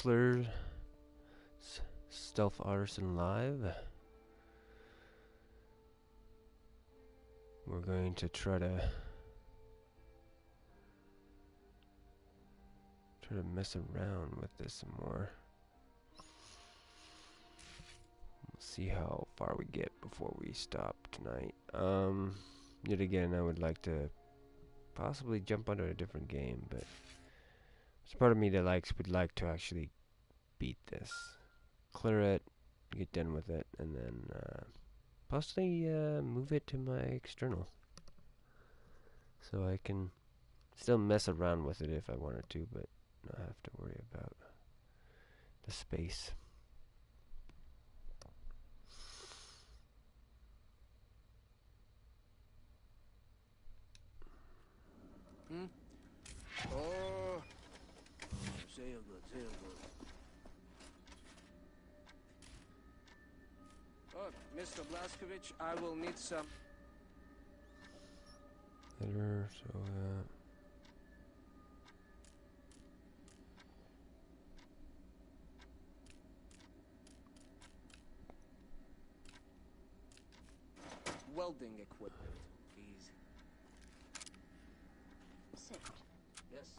ASHLER Stealth Artisan Live. We're going to try to mess around with this some more. We'll see how far we get before we stop tonight. Yet again, I would like to possibly jump onto a different game, but there's part of me that would like to actually beat this, clear it, get done with it, and then possibly move it to my external, so I can still mess around with it if I wanted to, but not have to worry about the space. Oh, sehr good, sehr good. Oh, Mr. Blaskovich, I will need some. Editor, so welding equipment, please. Seth, Yes.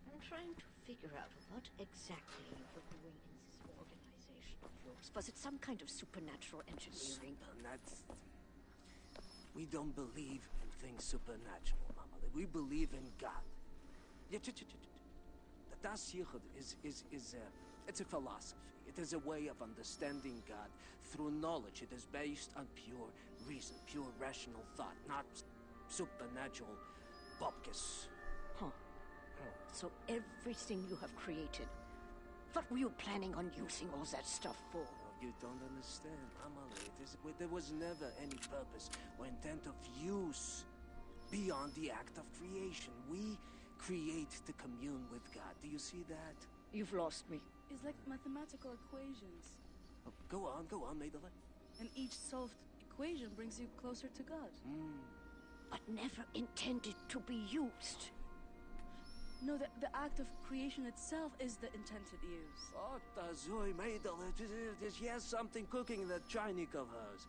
I'm trying to figure out what exactly you were doing in this organization of yours. Was it some kind of supernatural engineering? We don't believe in things supernatural, Mama. We believe in God. Das hier is it's a philosophy. It is a way of understanding God through knowledge. It is based on pure reason, pure rational thought, not supernatural bupkis. Huh. So everything you have created, what were you planning on using all that stuff for? Oh, you don't understand, Amalie. There was never any purpose or intent of use beyond the act of creation. We create to commune with God. Do you see that? You've lost me. It's like mathematical equations. Oh, go on, Maidele. And each solved equation brings you closer to God. But never intended to be used. No, the act of creation itself is the intended use. Oh, Tazoi, Maidele. There's something cooking in that Chinik of hers.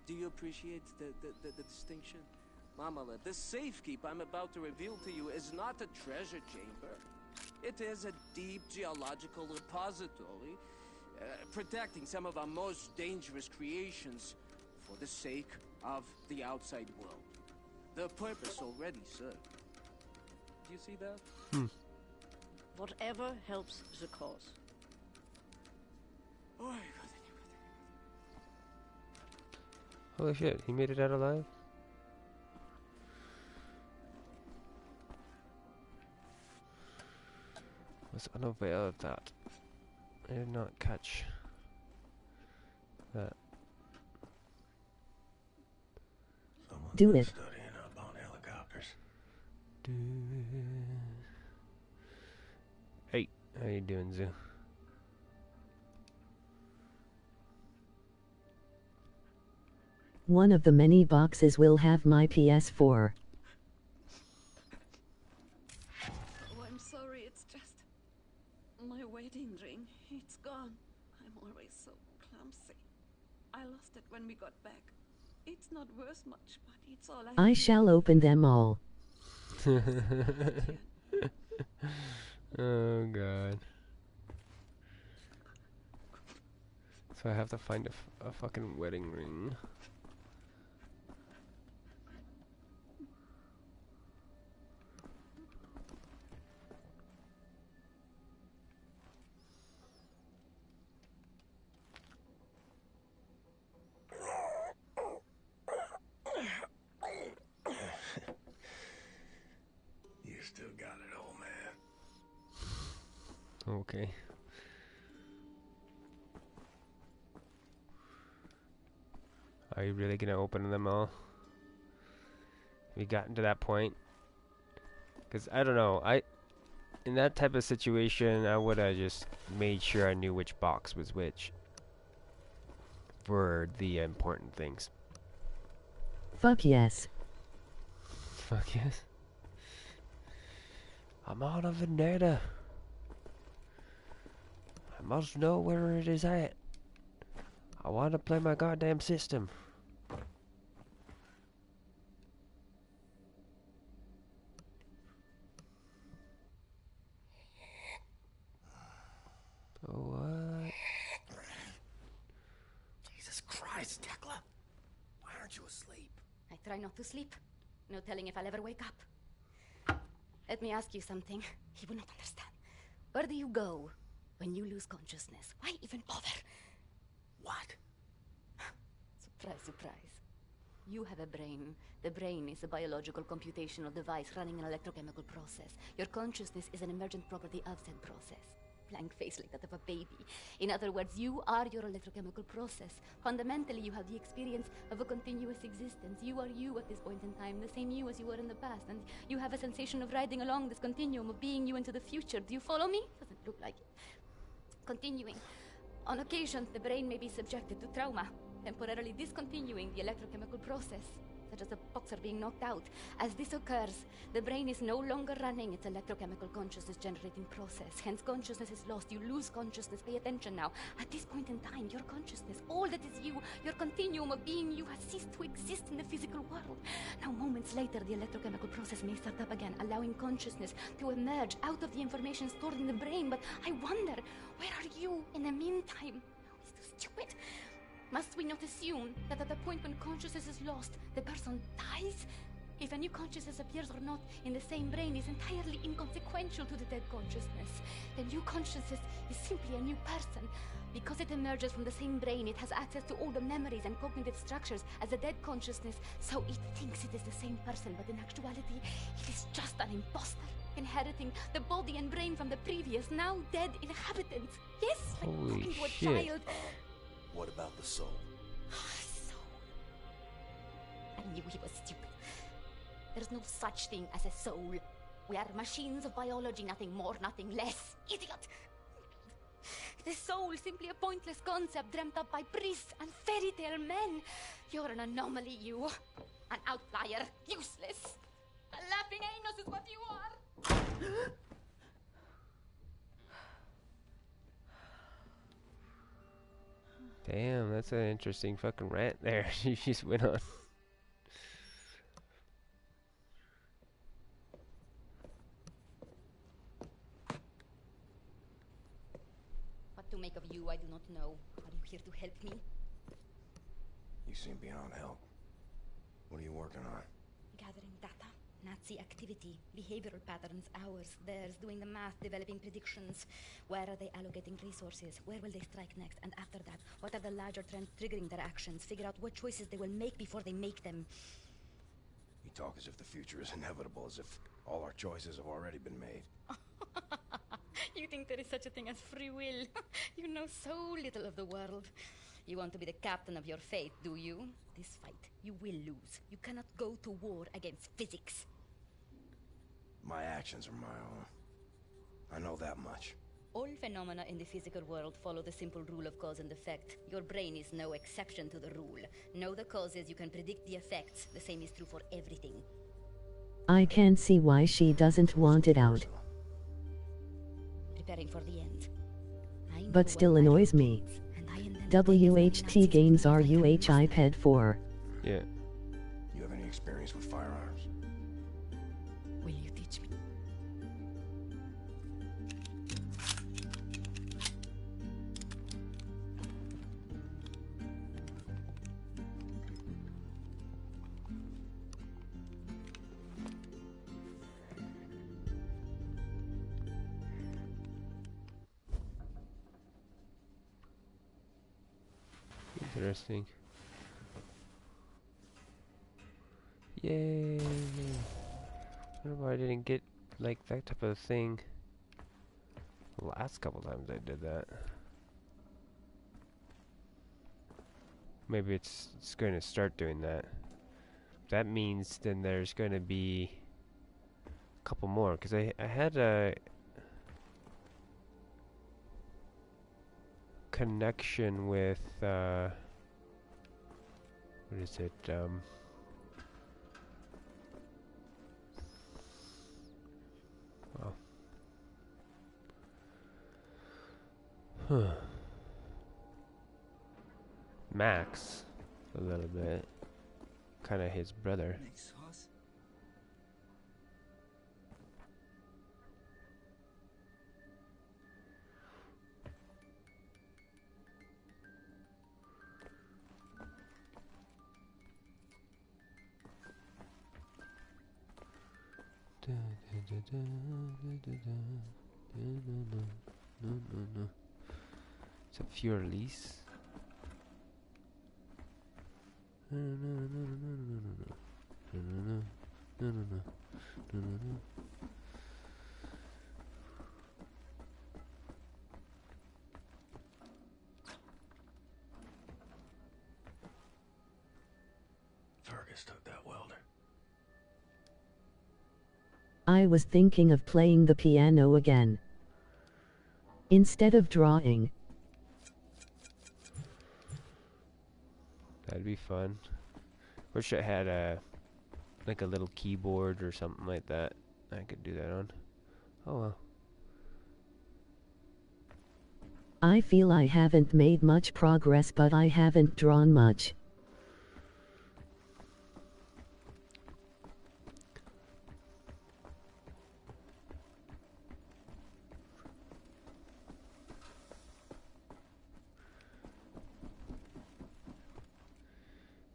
Do you appreciate the distinction? Mamala, the safekeep I'm about to reveal to you is not a treasure chamber. It is a deep geological repository, protecting some of our most dangerous creations for the sake of the outside world. The purpose already served. Do you see that? Whatever helps the cause. Oh, holy shit, he made it out alive? Was unaware of that. I did not catch that. Do it. Studying up on helicopters. Hey, how you doing, Zoo? One of the many boxes will have my PS4. Oh, I'm sorry, it's just my wedding ring. It's gone. I'm always so clumsy. I lost it when we got back. It's not worth much, but it's all I I shall open them all. Oh god. So I have to find a fucking wedding ring. You still got it, old man. Okay. Are you really gonna open them all? We gotten to that point? Because I don't know, in that type of situation, I would have just made sure I knew which box was which for the important things. Fuck yes. Fuck yes. I'm on a vendetta. must know where it is at. I want to play my goddamn system. Oh, what? Jesus Christ, Tekla! Why aren't you asleep? I try not to sleep. No telling if I'll ever wake up. Let me ask you something. He will not understand. Where do you go when you lose consciousness? Why even bother? What? Surprise, surprise. You have a brain. The brain is a biological computational device running an electrochemical process. Your consciousness is an emergent property of said process. Blank face like that of a baby. In other words, you are your electrochemical process. Fundamentally, you have the experience of a continuous existence. You are you at this point in time, the same you as you were in the past, and you have a sensation of riding along this continuum of being you into the future. Do you follow me? Doesn't look like it. Continuing. On occasion, the brain may be subjected to trauma, temporarily discontinuing the electrochemical process, such as a boxer being knocked out. As this occurs, the brain is no longer running its electrochemical consciousness-generating process. Hence, consciousness is lost. You lose consciousness. Pay attention now. At this point in time, your consciousness, all that is you, your continuum of being you, has ceased to exist in the physical world. Now, moments later, the electrochemical process may start up again, allowing consciousness to emerge out of the information stored in the brain. But I wonder, where are you in the meantime? Oh, it's too stupid. Must we not assume that at the point when consciousness is lost, the person dies? If a new consciousness appears or not in the same brain is entirely inconsequential to the dead consciousness. The new consciousness is simply a new person. Because it emerges from the same brain, it has access to all the memories and cognitive structures as the dead consciousness, so it thinks it is the same person, but in actuality, it is just an imposter, inheriting the body and brain from the previous, now dead inhabitants. Yes, like Holy talking to a shit. child. What about the soul? Soul. I knew he was stupid. There's no such thing as a soul. We are machines of biology, nothing more, nothing less. Idiot! The soul, simply a pointless concept dreamt up by priests and fairy tale men. You're an anomaly, you. An outlier. Useless. A laughing anus is what you are. Damn, that's an interesting fucking rant there. She just went on. What to make of you, I do not know. Are you here to help me? You seem beyond help. What are you working on? Gathering data, Nazi activity, behavioral patterns, ours, theirs, doing the math, developing predictions. Where are they allocating resources? Where will they strike next? And after that, what are the larger trends triggering their actions? Figure out what choices they will make before they make them. You talk as if the future is inevitable, as if all our choices have already been made. You think there is such a thing as free will? You know so little of the world. You want to be the captain of your fate, do you? This fight, you will lose. You cannot go to war against physics. My actions are my own. I know that much. All phenomena in the physical world follow the simple rule of cause and effect. Your brain is no exception to the rule. Know the causes, you can predict the effects. The same is true for everything. I can see why she doesn't want it out, Preparing for the end. I know but what still life annoys me. includes, and I intend to make as many WHT Nazis gains believe like a RUH monster. iPad 4. Yeah. You have any experience with firearms? Will you teach me? Interesting. Yay! I wonder why I didn't get like that type of thing the last couple times I did that. Maybe it's going to start doing that. That means then there's going to be a couple more, because I had a connection with what is it, well, Huh. Max, a little bit. Kind of his brother. It's a pure lease. Fergus took that welder. I was thinking of playing the piano again. Instead of drawing. That'd be fun. Wish it had a like a little keyboard or something like that. I could do that on. Oh well. I feel I haven't made much progress, but I haven't drawn much.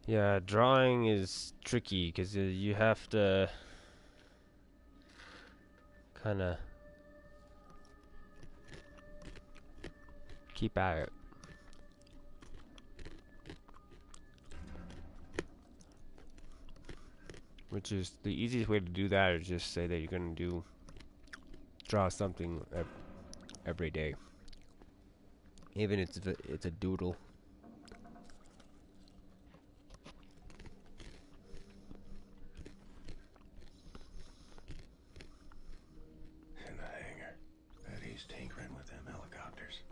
Yeah, drawing is tricky because you have to kind of keep at it. Which is the easiest way to do that is just say that you're gonna draw something every day, even if it's a doodle. In the hangar. Bet he's tinkering with them helicopters.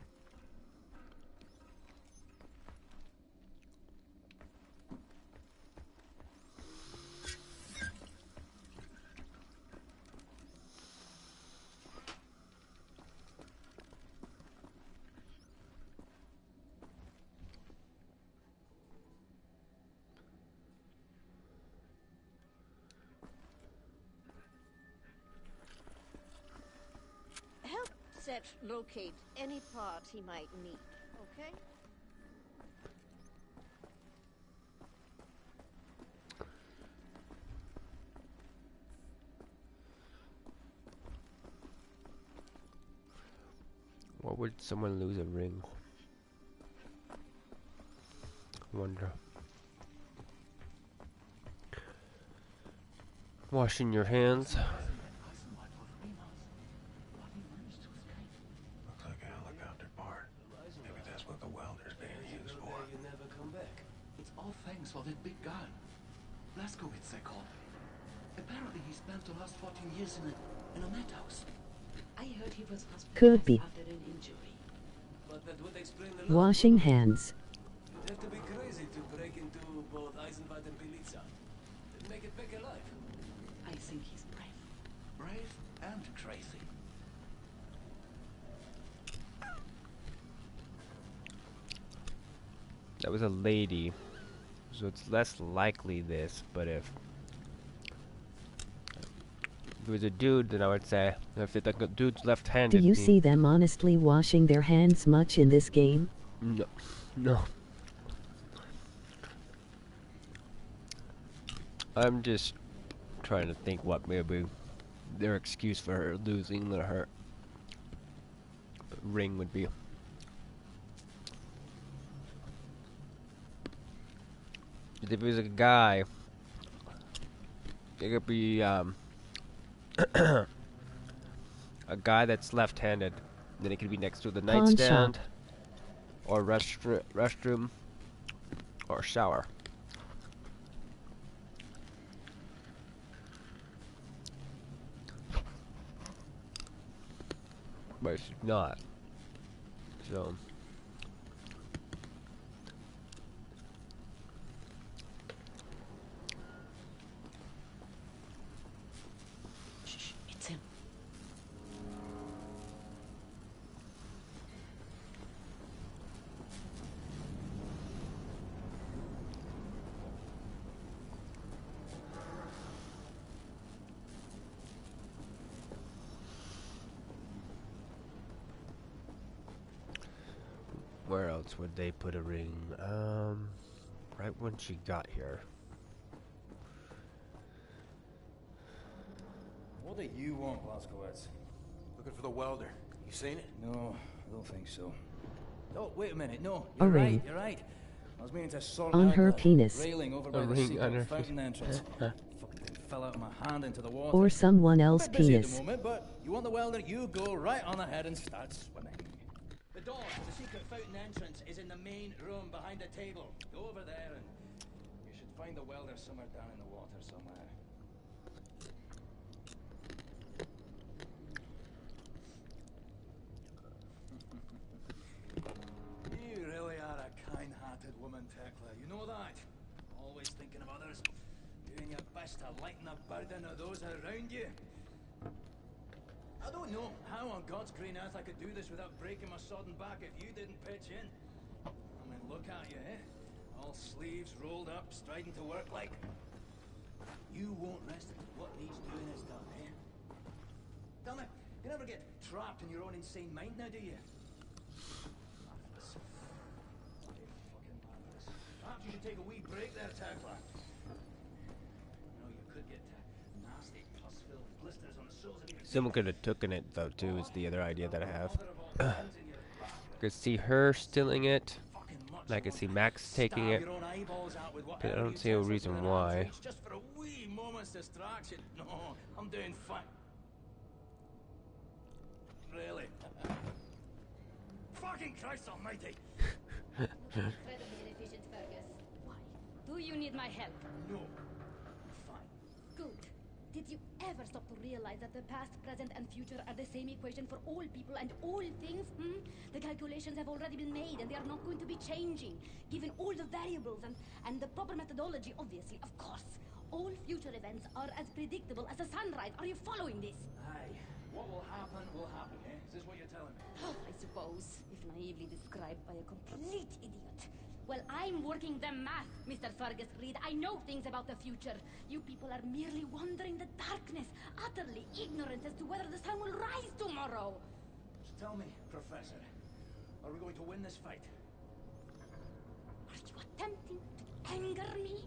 Help Seth locate any part he might need, okay? What would someone lose a ring? Wonder. Washing your hands. Looks like a helicopter part. Maybe that's what the welder's being used for. You never come back. It's all thanks for that big guy. Blaskowitz, they call him. Apparently he spent the last 14 years in a madhouse. I heard he was Could be. after an injury. But that would explain the Washing hands. You'd have to be crazy to break into both Eisenbahn and Belitza. And make it back alive. I think he's brave. Brave and crazy. That was a lady, so it's less likely this, but if it was a dude, then I would say, if it's like a dude's Do left-handed... you see them honestly washing their hands much in this game? No. No. I'm just trying to think what maybe their excuse for her losing her ring would be. If it was a guy, it could be a guy that's left-handed. Then it could be next to the Pawn nightstand, shop. or restroom, or shower. But it's not. So. Shh, it's him. Where else would they put a ring? Right when she got here. What do you want, Blazkowicz? Looking for the welder. You seen it? No, I don't think so. Oh, wait a minute. No, A you're ring. right. You're right. I was meaning to sort On out her the penis. railing over A by the ring on secret her fountain entrance. Fucking thing fell out of my hand into the water. Or someone I'm a else's bit busy at the penis. moment, but you want the welder? You go right on ahead and start swimming. The door to the secret fountain entrance is in the main room behind the table. Go over there and you should find the welder somewhere down in the water somewhere. You really are a kind-hearted woman, Tekla. You know that. Always thinking of others. Doing your best to lighten the burden of those around you. I don't know how on God's green earth I could do this without breaking my sodden back if you didn't pitch in. I mean, look at you, eh? All sleeves rolled up, striding to work like... You won't rest until what needs doing is done, eh? Tell me, you never get trapped in your own insane mind now, do you? Marvelous. Bloody fucking marvelous. Perhaps you should take a wee break there, Tekla. You know, you could get nasty pus-filled blisters on the soles of your feet. Someone could have taken it though too. Is the other idea that I have. I could see her stealing it. And I could see Max taking it. But I don't see a reason why. Just for a wee moment's distraction. No, I'm doing fine. Really? Fucking Christ almighty! Incredibly inefficient, Fergus. Why? Do you need my help? No. I'm fine. Good. Did you ever stop to realize that the past, present, and future are the same equation for all people and all things? The calculations have already been made, and they are not going to be changing, given all the variables and the proper methodology, obviously, of course. All future events are as predictable as a sunrise. Are you following this? Aye. What will happen, eh? Is this what you're telling me? I suppose, if naively described by a complete idiot. Well, I'm working the math, Mr. Fergus Reed. I know things about the future. You people are merely wandering the darkness, utterly ignorant as to whether the sun will rise tomorrow. So tell me, Professor, are we going to win this fight? Are you attempting to anger me?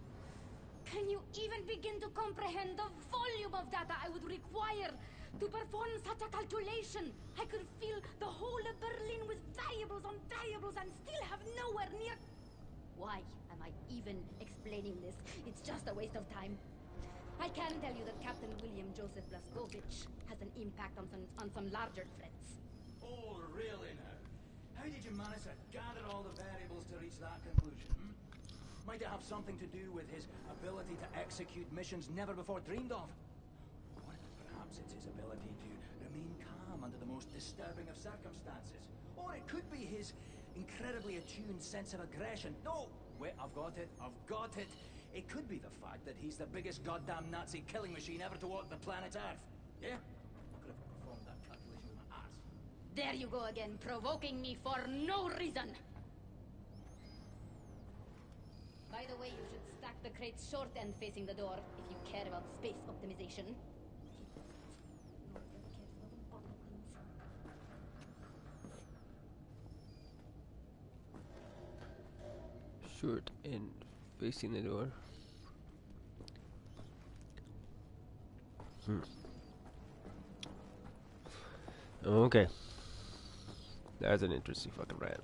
Can you even begin to comprehend the volume of data I would require to perform such a calculation? I could fill the whole of Berlin with variables on variables and still have nowhere near... Why am I even explaining this? It's just a waste of time. I can tell you that Captain William Joseph Blazkowicz has an impact on some larger threats. Oh, really now? How did you manage to gather all the variables to reach that conclusion? Might it have something to do with his ability to execute missions never before dreamed of? Or perhaps it's his ability to remain calm under the most disturbing of circumstances. Or it could be his incredibly attuned sense of aggression. No! Wait, I've got it. It could be the fact that he's the biggest goddamn Nazi killing machine ever to walk the planet Earth. Yeah? I could have performed that calculation with my arse. There you go again, provoking me for no reason. By the way, you should stack the crate's short end facing the door if you care about space optimization. Short end facing the door. Okay. That's an interesting fucking rant.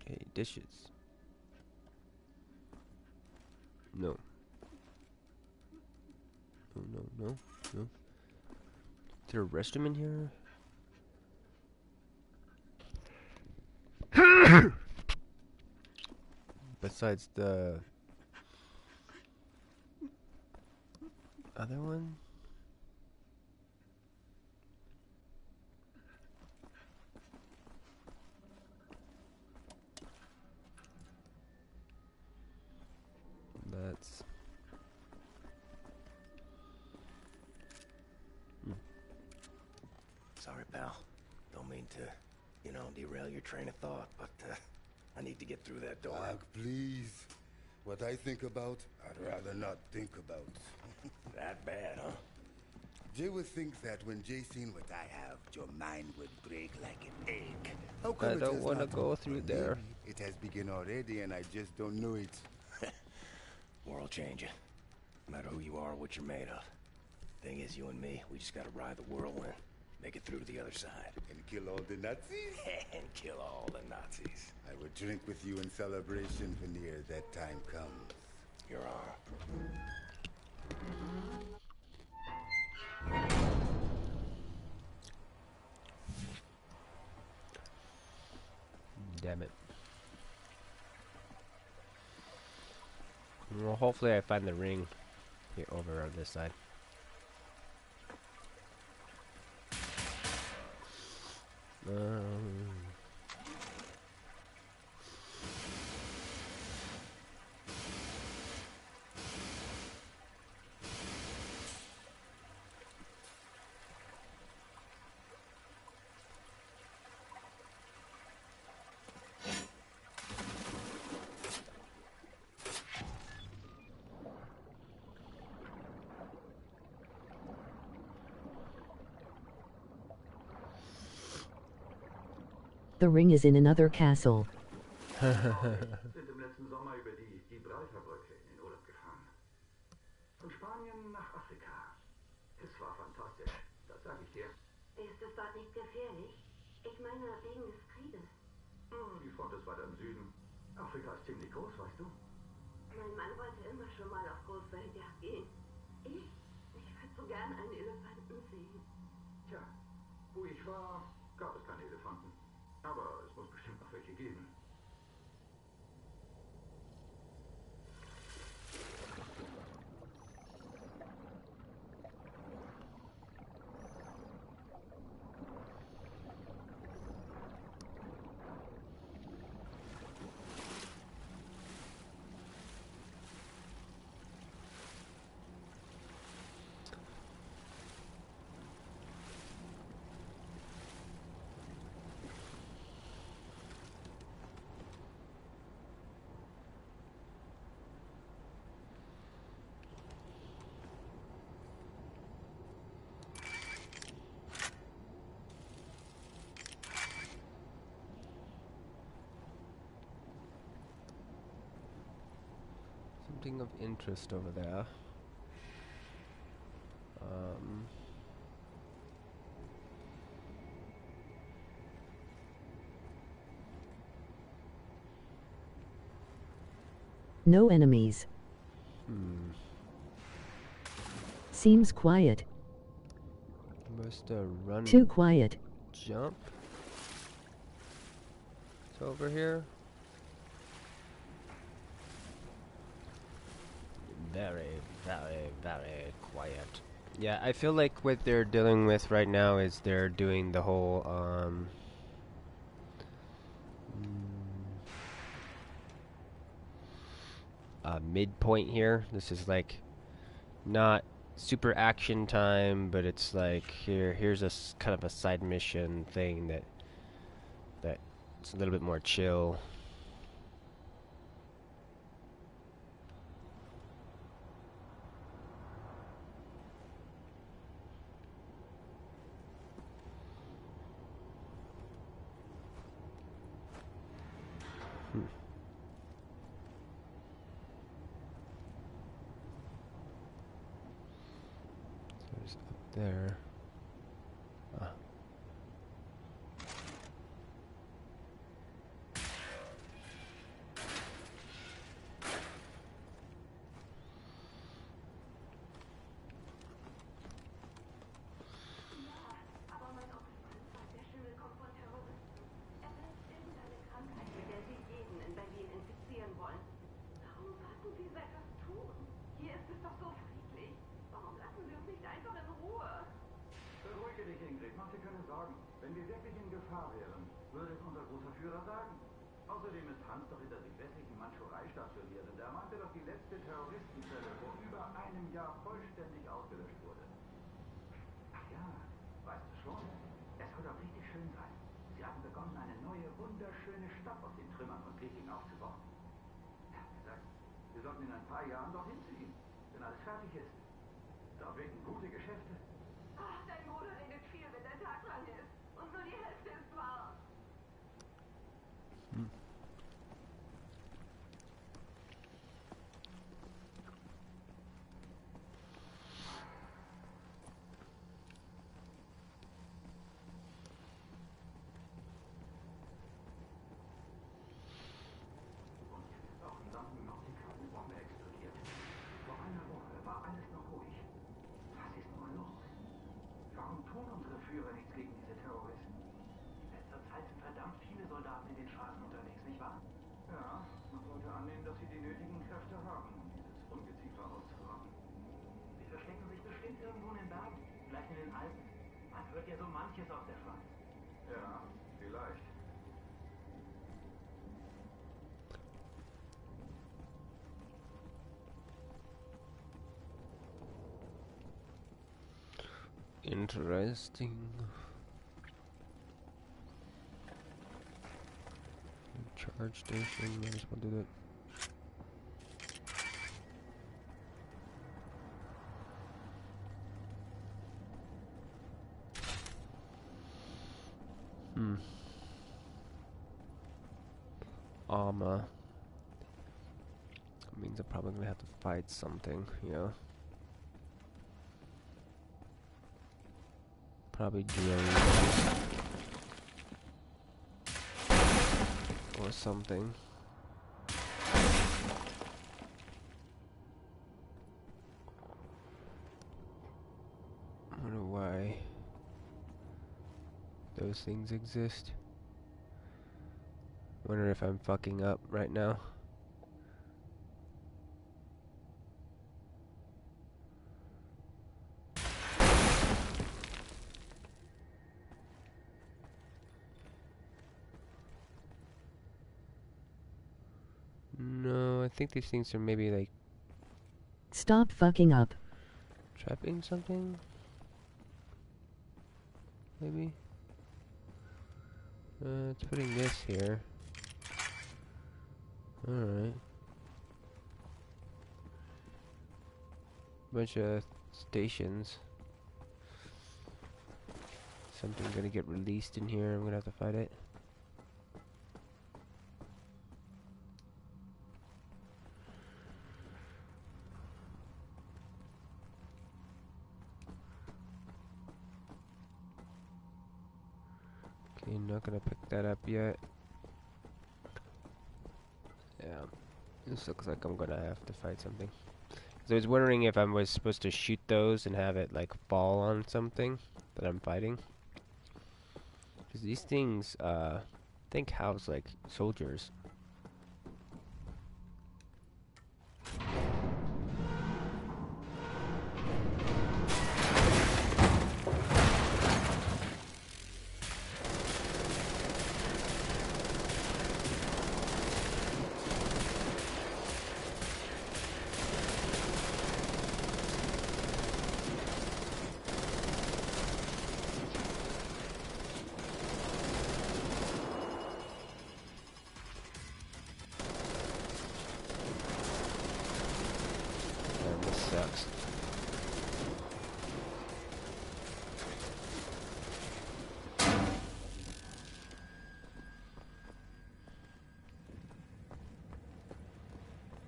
Okay, dishes. No. No. Is there a restroom in here? Besides the other one? That's... Sorry, pal. Don't mean to derail your train of thought, but I need to get through that door. Please. What I think about, I'd rather not think about. That bad, huh? Jay would think that when Jay seen what I have, your mind would break like an egg. How come I it don't has want to not? go through Or there. maybe it has begun already and I just don't know it. World changing. No matter who you are or what you're made of. Thing is, you and me, we just gotta ride the whirlwind. Make it through to the other side. And kill all the Nazis? And kill all the Nazis. I would drink with you in celebration, Veneer, that time comes. Your arm. Damn it. Well, hopefully I find the ring here over on this side. The ring is in another castle. Sind im letzten Sommer über die Gibraltarbrücke in den Urlaub gefahren. Von Spanien nach Afrika. Es war fantastisch, das sag ich dir. Ist es dort nicht gefährlich? Ich meine, wegen des Krieges. Die Front ist weiter im Süden. Afrika ist ziemlich groß, weißt du? Mein Mann wollte immer schon mal auf Großwildjagd gehen. Ich würde so gern einen Elefanten sehen. Tja, wo ich war, gab es keine Elefanten. Aber es muss bestimmt noch welche geben. Something of interest over there. No enemies. Seems quiet. Must run. Too quiet. Jump. It's over here. Very, very, very quiet. Yeah, I feel like what they're dealing with right now is they're doing the whole midpoint here. This is like not super action time, but it's like here's a kind of a side mission thing that it's a little bit more chill. There's up there. Wenn wir wirklich in Gefahr wären, würde es unser großer Führer sagen. Außerdem ist Hans doch in der südwestlichen Mandschurei stationiert und er meinte, dass die letzte Terroristenzelle vor über einem Jahr vollständig ausgelöscht wurde. Ach ja, weißt du schon? Es soll doch richtig schön sein. Sie haben begonnen, eine wunderschöne Stadt aus den Trümmern von Peking aufzubauen. Er hat gesagt, wir sollten in ein paar Jahren dorthin ziehen, wenn alles fertig ist. Da blicken gute Geschäfte. Ach, dein Bruder redet viel, wenn der Tag lang ist. Und nur die Hälfte ist wahr. Und jetzt ist auch in London noch die Bombe explodiert. Vor einer Woche war alles noch ruhig. Was ist nur los? Warum tun unsere Führer nichts gegen diese Terroristen? In letzter Zeit sind verdammt viele Soldaten in den Straßen unterwegs, nicht wahr? Ja, man sollte annehmen, dass sie die nötigen Kräfte haben, um dieses Ungeziefer auszurotten. Sie verstecken sich bestimmt irgendwo in den Bergen, vielleicht in den Alpen. Man hört ja so manches aus der Schweiz. Ja, vielleicht. Interesting. Charge station, might as well do that. Armor. That means I'm probably gonna have to fight something, yeah. Probably drones. Or something. I wonder why those things exist. Wonder if I'm fucking up right now. No, I think these things are maybe like Stop fucking up. trapping something? Maybe? It's putting this here. Alright. Bunch of stations. Something gonna get released in here. I'm gonna have to fight it. Okay, not gonna pick that up yet. Yeah, this looks like I'm gonna have to fight something. So I was wondering if I was supposed to shoot those and have it like fall on something that I'm fighting. Because these things, I think house like soldiers. Sucks.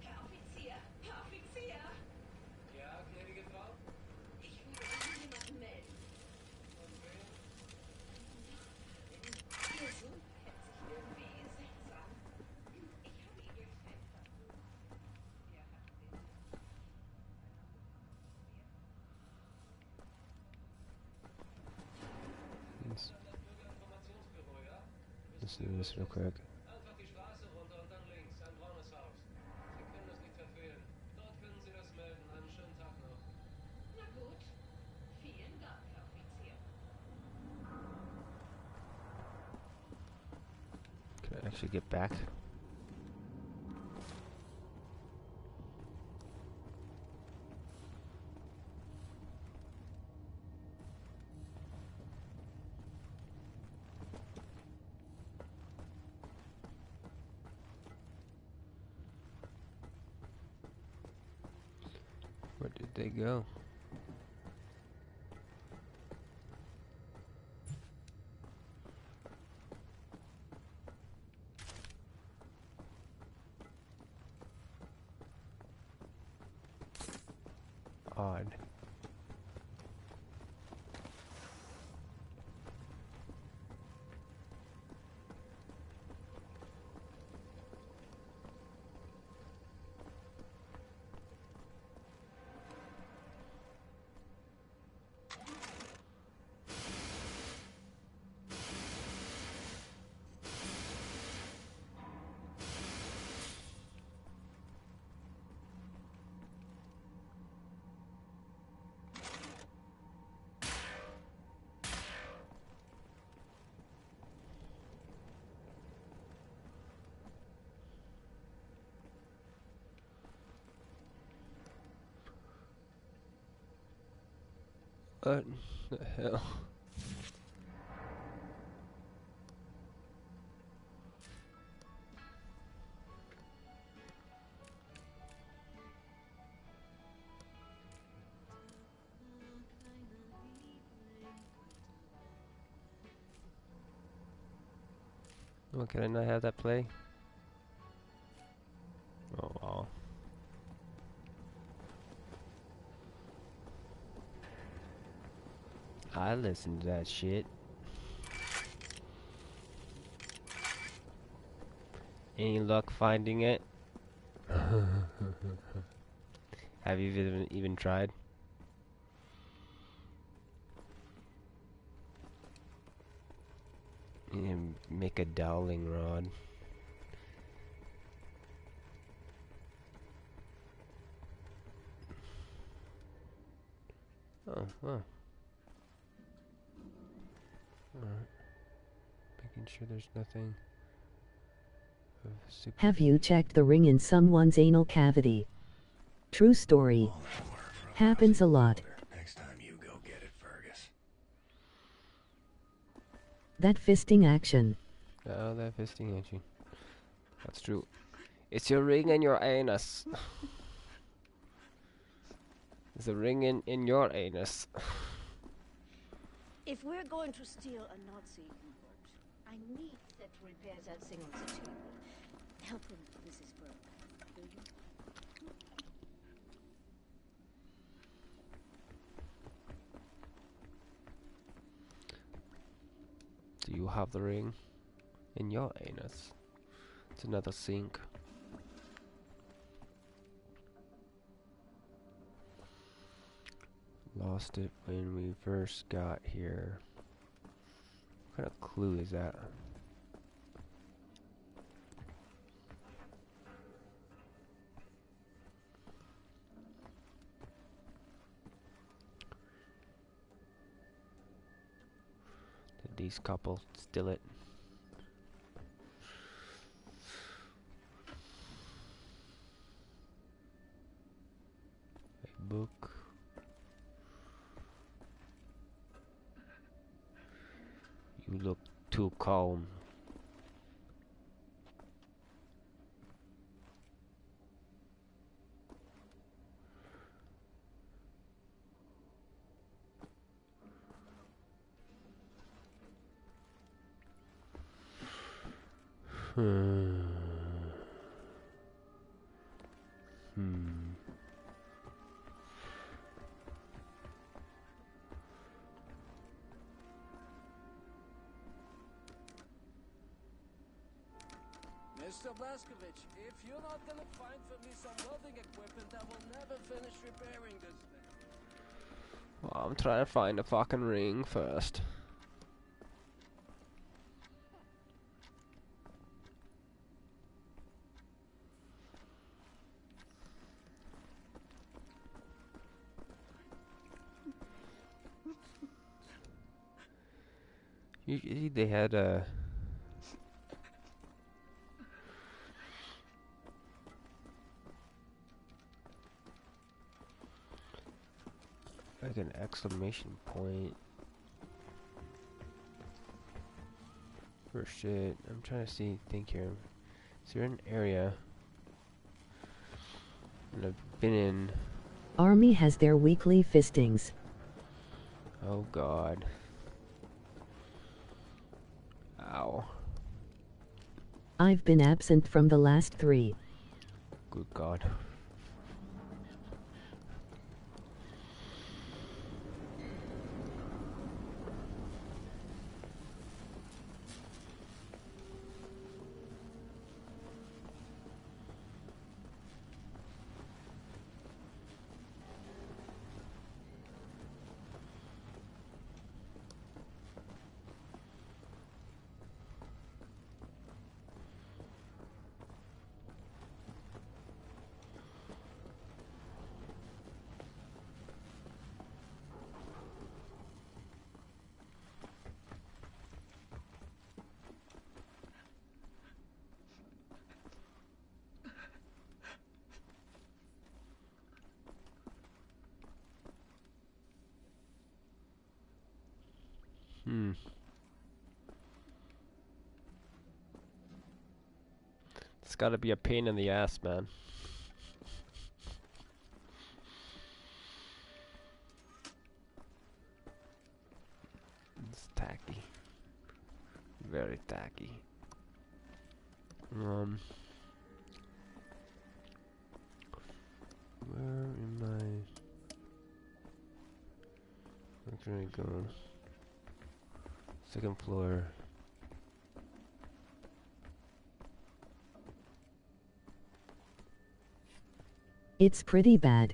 Herr Offizier! Herr Offizier! Ja, gnädige Frau? Ich würde Ihnen jemanden melden. Und wen? Ihr Sohn verhält sich irgendwie seltsam. Ich habe ihn durchs Fenster. Er hat den... Bürgerinformationsbüro, ja? Listen to this real quick. Einfach die Straße runter und dann links, ein braunes Haus. Sie können das nicht verfehlen. Dort können Sie das melden. Einen schönen Tag noch. Na gut. Vielen Dank, Herr Offizier. Can I actually get back? they go? Odd. What the hell? What, can I not have that play? Oh wow. I listen to that shit. Any luck finding it? Have you even tried? And make a dowling rod. Oh, huh. Alright. Making sure there's nothing of super. Have you checked the ring in someone's anal cavity? True story. Happens a lot. Next time you go get it, Fergus. That fisting action. Oh, that fisting action. That's true. It's your ring and your anus. It's a ring in your anus. If we're going to steal a Nazi U-boat, I need that to repair that thing on the table. Help him, Mrs. Burke, will you? Do you have the ring in your anus? It's another sink. Lost it when we first got here. What kind of clue is that? Did these couple steal it? A book. You look too calm. Hmm. Mr. Blaskovich, if you're not gonna find for me some welding equipment, I will never finish repairing this thing. Well, I'm trying to find a fucking ring first. Usually they had a like an exclamation point for shit. I'm trying to think here. Is there an area that I've been in Army has their weekly fistings. Oh God. Ow. I've been absent from the last 3. Good God. It's gotta be a pain in the ass, man. It's tacky. Very tacky. Where am I? Where can I go? Second floor. It's pretty bad.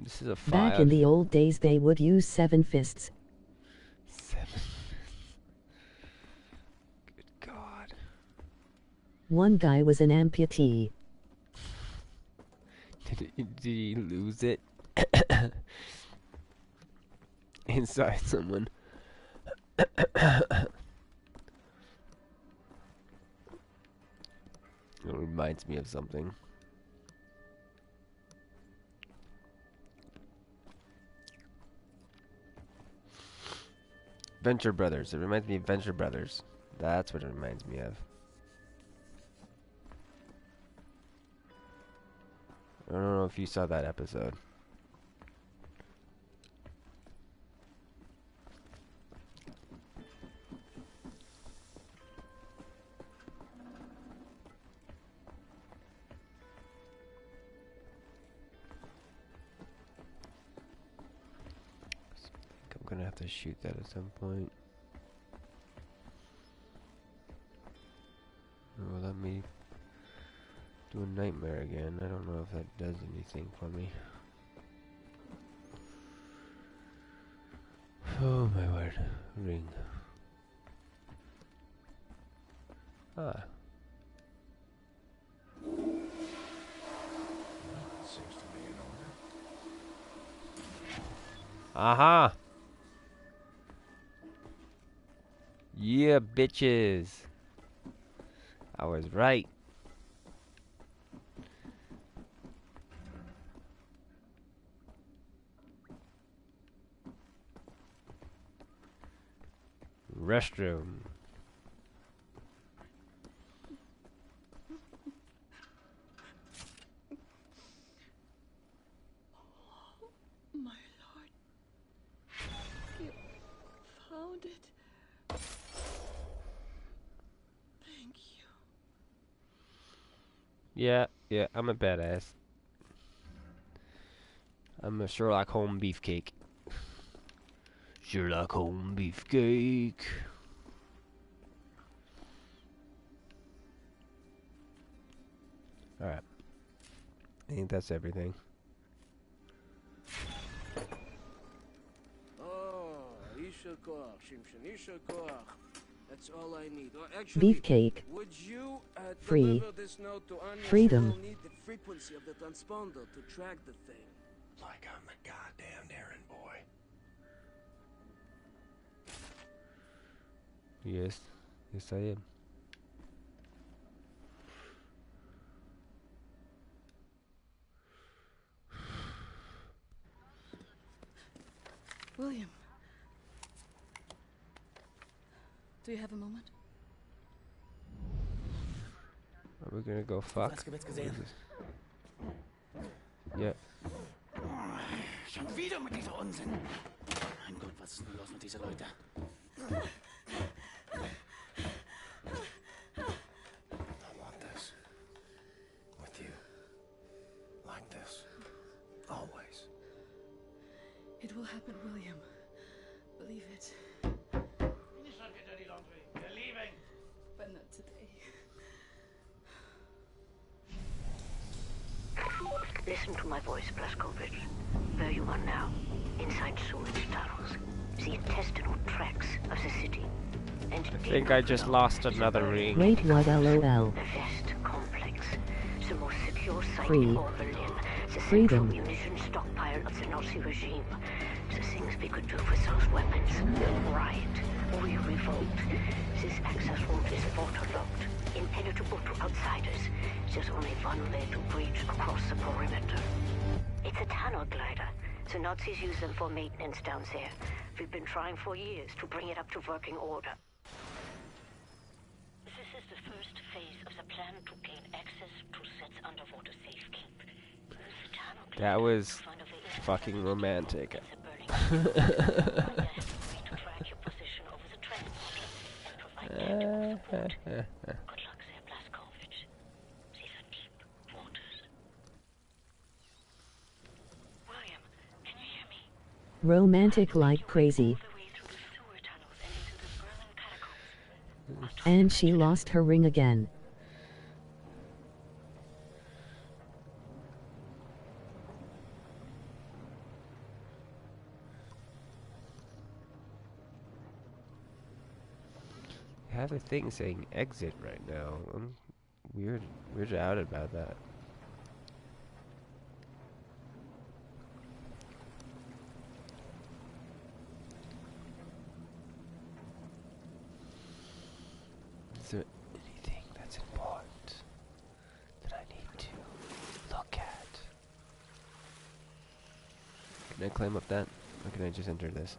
This is a 5. Back in the old days they would use 7 fists. 7. Good God. One guy was an amputee. Did he lose it? Inside someone. It reminds me of something. Venture Brothers. It reminds me of Venture Brothers. That's what it reminds me of. I don't know if you saw that episode. I'm gonna have to shoot that at some point. Will let me do a nightmare again. I don't know if that does anything for me. Oh my word. Ring. Ah. Seems to be in order. Aha! Yeah, bitches. I was right. Restroom. My lord. You found it. Thank you. Yeah, I'm a badass. I'm a Sherlock Holmes beefcake. Sherlock Holmes beefcake. Alright. I think that's everything. Oh, Isha Koch, Shimshin, Isha Koch. That's all I need. Or actually, Beefcake. would you Free. deliver this note to Anya? Freedom. We'll need the frequency of the transponder to track the thing. Like I'm the goddamn errand boy. Yes. Yes, I am. Do you have a moment? Are we gonna go fuck? Blaskowitz gesehen? Yeah. Schon wieder mit dieser Unsinn. Mein Gott, was ist denn los mit diesen Leuten? I want this. With you. Like this. Always. It will happen, William. Believe it. Finish up your dirty laundry. We're leaving. But not today. Listen to my voice, Blazkowicz. Where you are now, inside sewage tunnels, the intestinal tracts of the city. And I think I just lost another ring. Wait, what? LOL. The Vest complex, the most secure site Free. in all Berlin, the central Freedom. munition stockpile of the Nazi regime. The things we could do with those weapons. We riot, we revolt. This access route is waterlogged, impenetrable to outsiders. There's only one way to breach across the perimeter. It's a tunnel glider. The Nazis use them for maintenance down there. We've been trying for years to bring it up to working order. This is the first phase of the plan to gain access to Set's underwater safekeep. Use the tunnel glider That was to find a way in fucking romantic. to track your position over the transporter and provide tactical support. Good luck there, Blazkowicz. These are deep waters. William, can you hear me? Romantic like crazy. All the way through the sewer tunnels and into the Berlin catacombs. And she lost her ring again. I have a thing saying exit right now. I'm weirded out about that. Is there anything that's important that I need to look at? Can I climb up that? Or can I just enter this?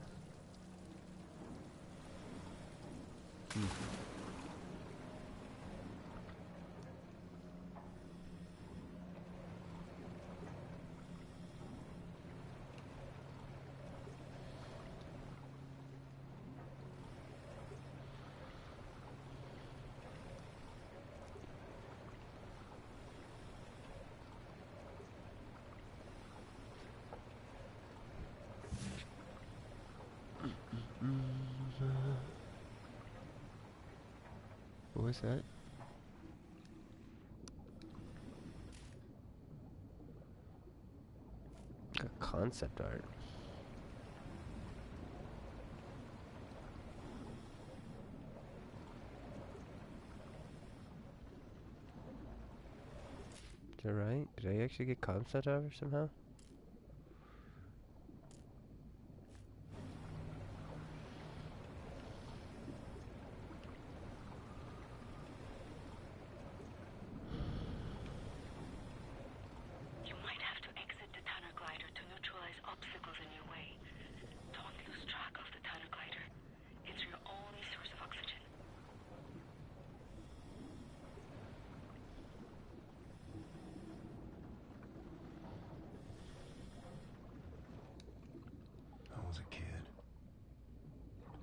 What was that? Got concept art. Is that right? Did I actually get concept art somehow? You might have to exit the tunnel glider to neutralize obstacles in your way. Don't lose track of the tunnel glider. It's your only source of oxygen. I was a kid.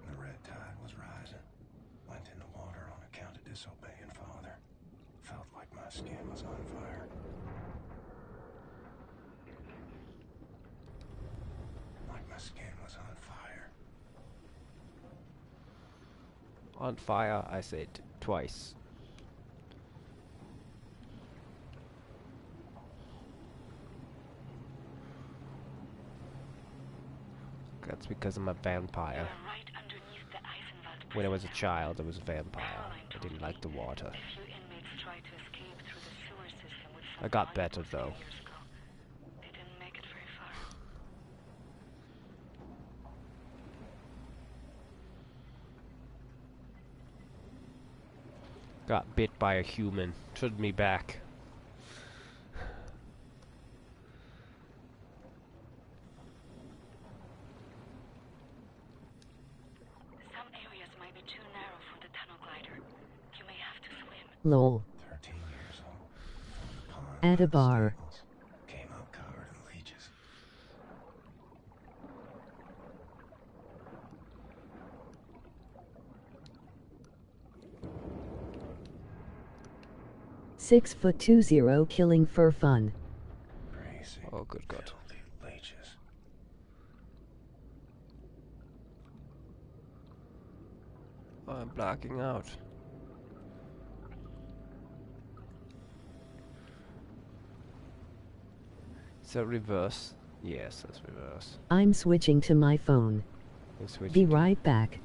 The red tide was rising. Went in the water on account of disobeying father. Felt like my skin was on fire. Like my skin was on fire. On fire, I said twice. That's because I'm a vampire. Right underneath the Eisenwald When I was a prison child, I was a vampire. Caroline I told didn't me like the water. a few inmates tried to escape through the sewer system with some I got better valuables though. 10 years ago. They didn't make it very far. Got bit by a human. Turned me back. Some areas might be too narrow for Lol. 13 years old. At a bar. Came out covered in leeches. Six foot 20 killing for fun. Crazy. Oh, good God. Filthy leeches. I'm blacking out. Is that reverse? Yes, that's reverse. I'm switching to my phone. We're switching Be to- right back.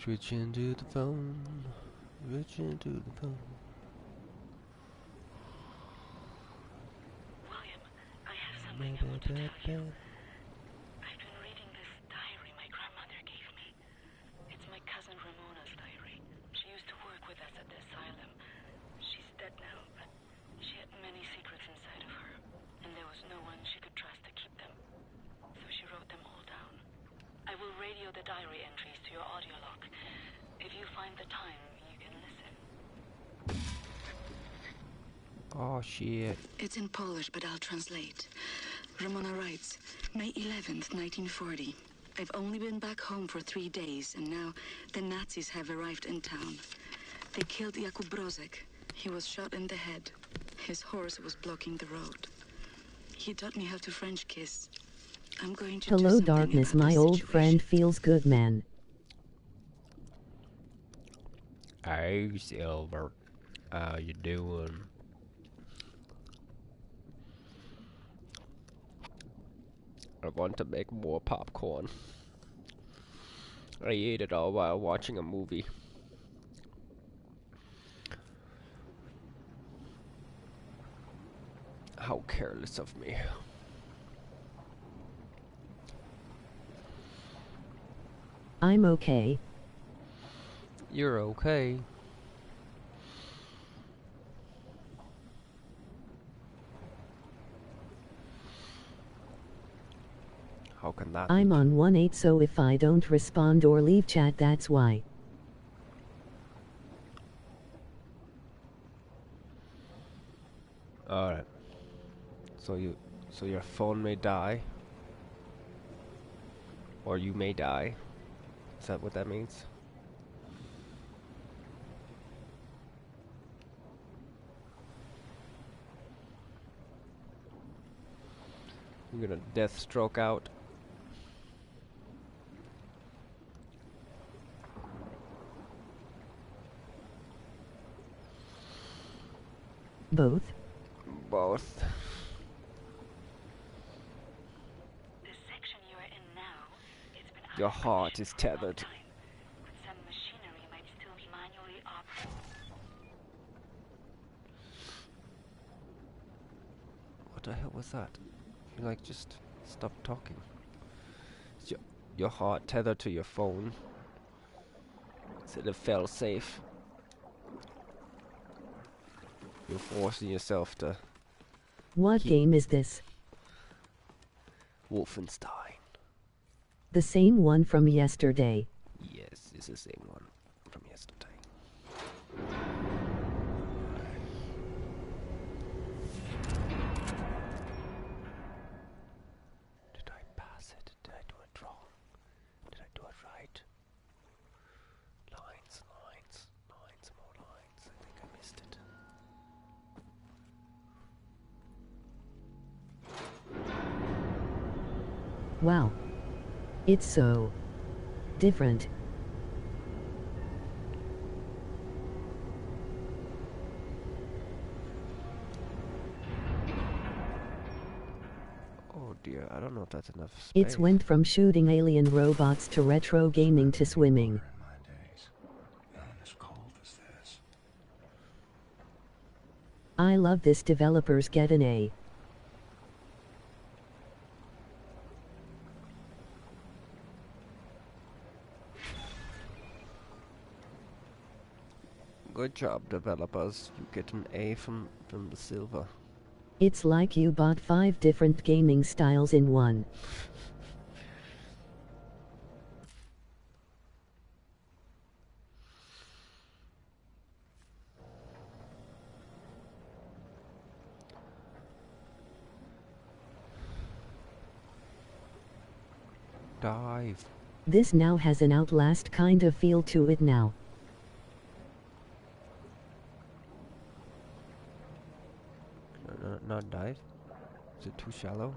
Switch into the phone. Switch into the phone. William, I have something I want to tell you. I've been reading this diary my grandmother gave me. It's my cousin Ramona's diary. She used to work with us at the asylum. She's dead now, but she had many secrets inside of her, and there was no one she could trust to keep them. So she wrote them all down. I will radio the diary entries to your audio log. If you find the time, you can listen. Oh shit. It's in Polish, but I'll translate. Ramona writes, May 11th, 1940. I've only been back home for 3 days, and now the Nazis have arrived in town. They killed Jakub Brozek. He was shot in the head. His horse was blocking the road. He taught me how to French kiss. I'm going to do Hello something darkness, about my this old situation. friend feels good, man. Hey, Silver. How you doing? I want to make more popcorn. I ate it all while watching a movie. How careless of me. I'm okay. You're okay. How can that I'm be? on 1-8, so if I don't respond or leave chat, that's why. Alright. So your phone may die. Or you may die. Is that what that means? You're gonna death stroke out. Both. Both. The section you are in now, it's been out Your of heart commission is for a long tethered. time, but some machinery might still be manually operated. What the hell was that? You like just stop talking. Is your heart tethered to your phone? Instead of fell safe. You're forcing yourself to What game is this? Wolfenstein. The same one from yesterday. Yes, it's the same one from yesterday. Did I pass it? Did I do it wrong? Did I do it right? Lines, lines, lines, more lines. I think I missed it. Wow. It's so different. Oh dear, I don't know if that's enough space. It's went from shooting alien robots to retro gaming to swimming. As cold as this. I love this. Developers get an A. Good job, developers. You get an A from the silver. It's like you bought 5 different gaming styles in one. Dive. This now has an Outlast kind of feel to it now. Not dive? Is it too shallow?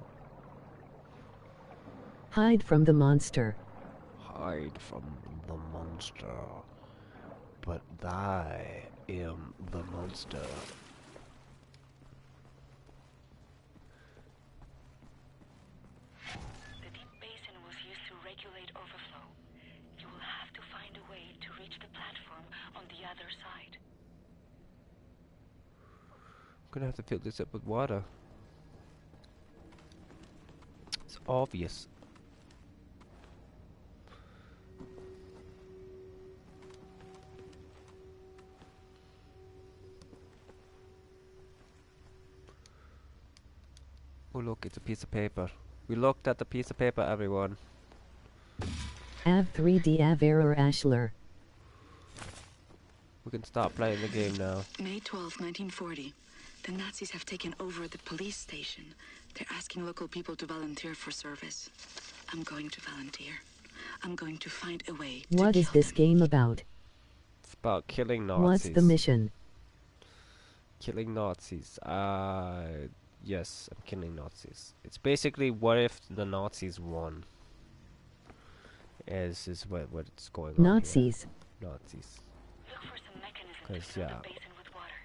Hide from the monster. Hide from the monster. But I am the monster. The deep basin was used to regulate overflow. You will have to find a way to reach the platform on the other side. I'm gonna have to fill this up with water. It's obvious. Oh look, it's a piece of paper. We looked at the piece of paper, everyone. Av 3D Av error ASHLER. We can stop playing the game now. May 12, 1940. The Nazis have taken over the police station. They're asking local people to volunteer for service. I'm going to volunteer. I'm going to find a way to What is this game about? It's about killing Nazis. What's the mission? Killing Nazis. Yes, I'm killing Nazis. It's basically what if the Nazis won? Is what's going on Nazis. Here. Nazis. Look for some mechanism to Because fill yeah. the basin with water.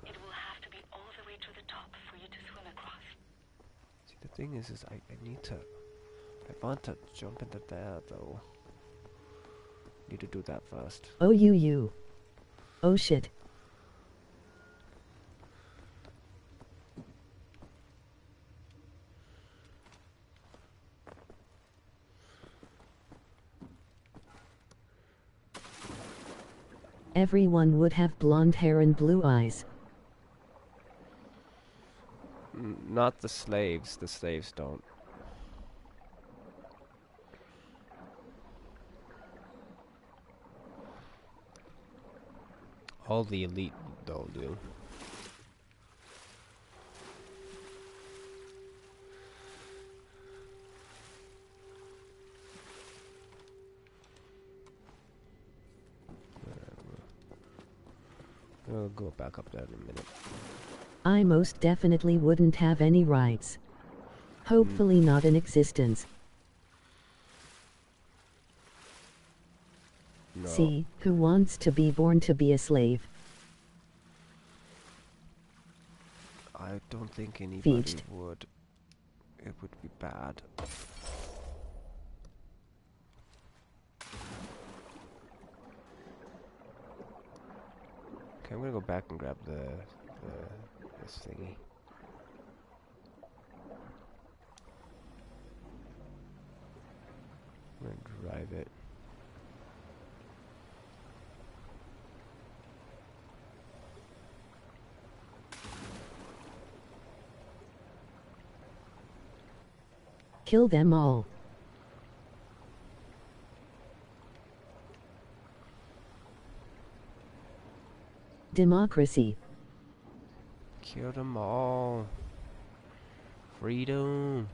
It will have to be all the way to the top for you to swim across. See, the thing is I need to. I want to jump into there though. Need to do that first. Oh you. Oh shit. Everyone would have blonde hair and blue eyes. Not the slaves. The slaves don't. All the elite though do. We'll go back up there in a minute. I most definitely wouldn't have any rights. Hopefully not in existence. No. See, who wants to be born to be a slave? I don't think anybody Feaged. would. It would be bad. Okay, I'm gonna go back and grab this thingy. I'm gonna drive it. Kill them all. Democracy. Kill them all. Freedom.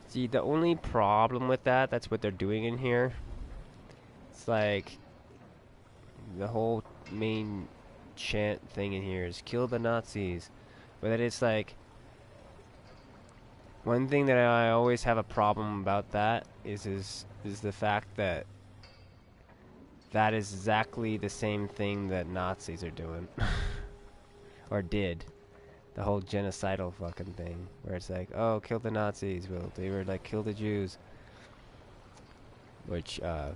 See, the only problem with that's what they're doing in here. It's like the whole main chant thing in here is kill the Nazis. But then it's like one thing that I always have a problem about that is the fact that that is exactly the same thing that Nazis are doing. Or did. The whole genocidal fucking thing. Where it's like, oh, kill the Nazis. Well, they were like, kill the Jews. Which, I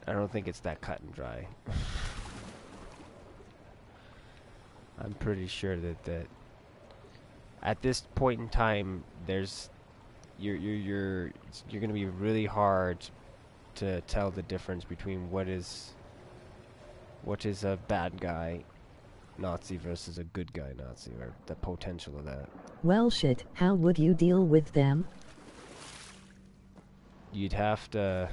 don't think it's that cut and dry. I'm pretty sure that at this point in time, there's you're gonna be really hard to tell the difference between what is a bad guy Nazi versus a good guy Nazi, or the potential of that. Well shit, how would you deal with them? You'd have to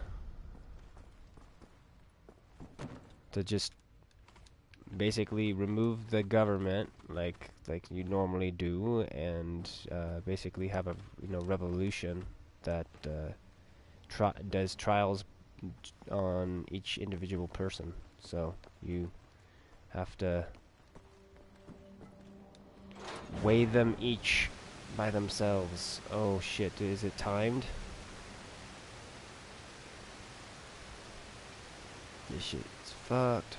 just basically remove the government like you normally do, and basically have a revolution that does trials on each individual person. So you have to weigh them each by themselves. Oh shit, is it timed? This shit's fucked.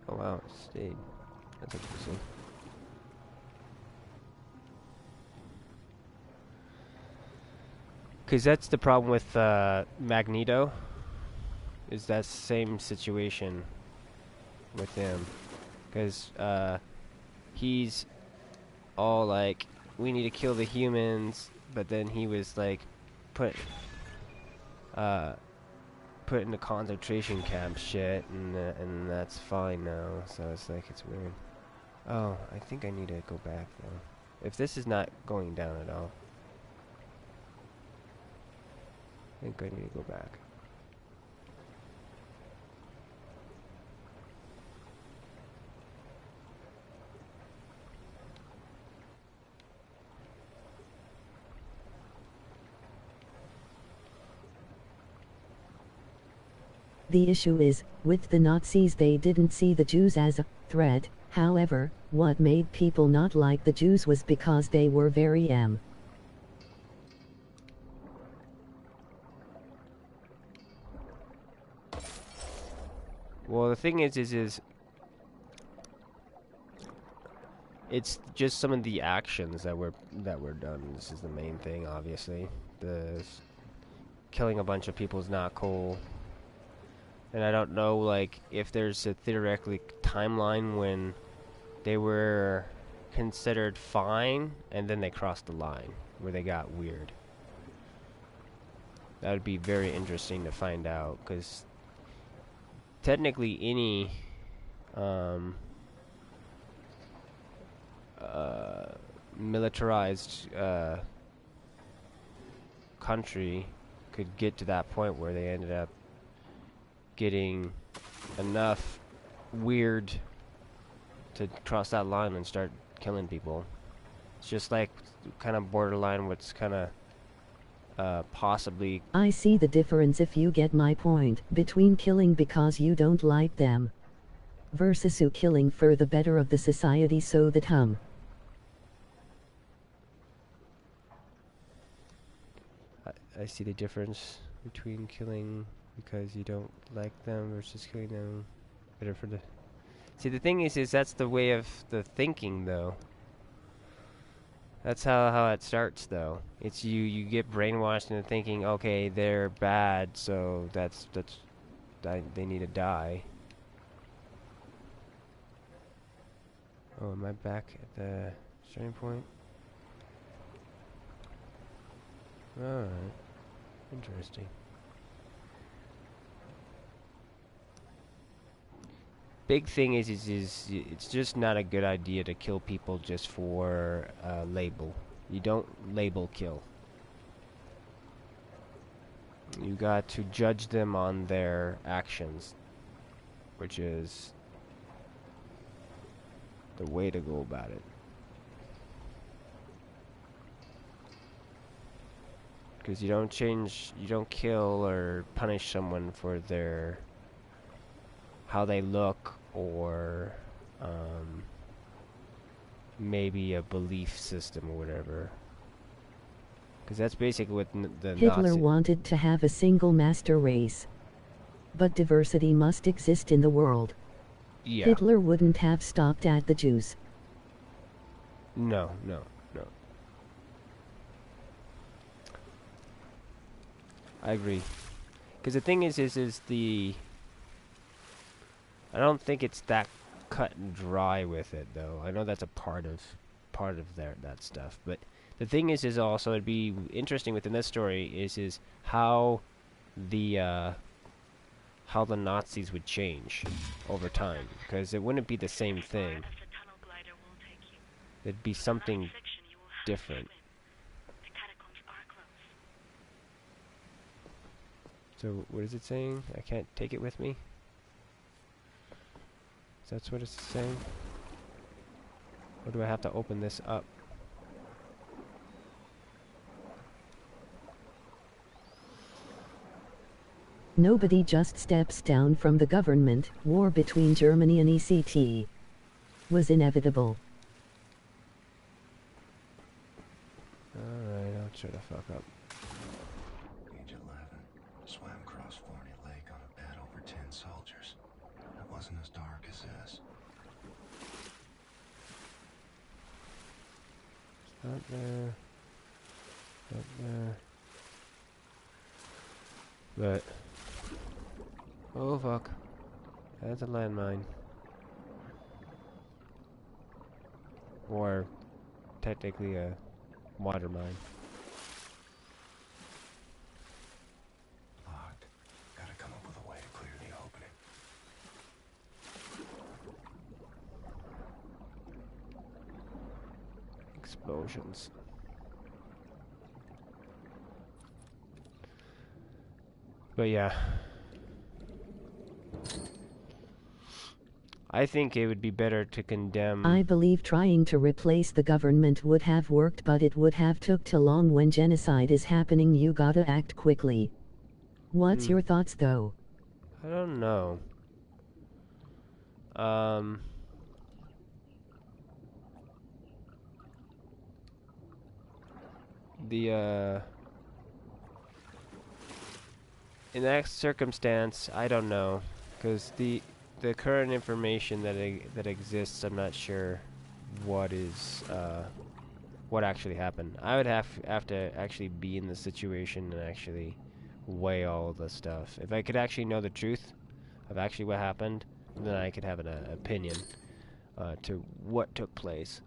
Oh wow, it stayed. That's interesting. Because that's the problem with Magneto, is that same situation with him. Because he's all like, we need to kill the humans, but then he was like put in the concentration camp shit, and that's fine now. So it's like, it's weird. Oh, I think I need to go back though. If this is not going down at all, I think I need to go back. The issue is, with the Nazis, they didn't see the Jews as a threat. However, what made people not like the Jews was because they were very Well, the thing is it's just some of the actions that were done. This is the main thing, obviously. The killing a bunch of people is not cool. And I don't know, like, if there's a theoretical timeline when they were considered fine, and then they crossed the line, where they got weird. That would be very interesting to find out, because technically any militarized country could get to that point where they ended up getting enough weird to cross that line and start killing people. It's just like kind of borderline what's kind of possibly... I see the difference, if you get my point, between killing because you don't like them versus you killing for the better of the society so that I see the difference between killing because you don't like them versus killing them better for the... See, the thing is that's the way of the thinking, though. That's how it starts, though. It's you get brainwashed into thinking, okay, they're bad, so they need to die. Oh, am I back at the starting point? Alright. Interesting. Big thing is it's just not a good idea to kill people just for label. You don't label kill. You got to judge them on their actions, which is the way to go about it. Because you don't kill or punish someone for their how they look, or maybe a belief system or whatever. Because that's basically what the Hitler Nazi wanted to have a single master race. But diversity must exist in the world. Yeah. Hitler wouldn't have stopped at the Jews. No. I agree. Because the thing is the... I don't think it's that cut and dry with it, though. I know that's a part of that stuff. But the thing is also, it'd be interesting within this story is how the how the Nazis would change over time, because it wouldn't be the same thing. It'd be something different. So what is it saying? I can't take it with me? That's what it's saying? Or do I have to open this up? Nobody just steps down from the government. War between Germany and ECT was inevitable. Alright, I'll try to fuck up. Age 11. Swam across Forney Lake on a bed over 10 soldiers. It wasn't as dark as this. Not there. Not there. But... oh fuck. That's a landmine. Or technically a water mine. Locked. Gotta come up with a way to clear the opening. Explosions. But yeah. I think it would be better to condemn... I believe trying to replace the government would have worked, but it would have took too long. When genocide is happening, you gotta act quickly. What's your thoughts though? I don't know. In that circumstance, I don't know, because the current information that exists, I'm not sure what is what actually happened. I would have to actually be in the situation and actually weigh all the stuff. If I could actually know the truth of actually what happened, then I could have an opinion to what took place.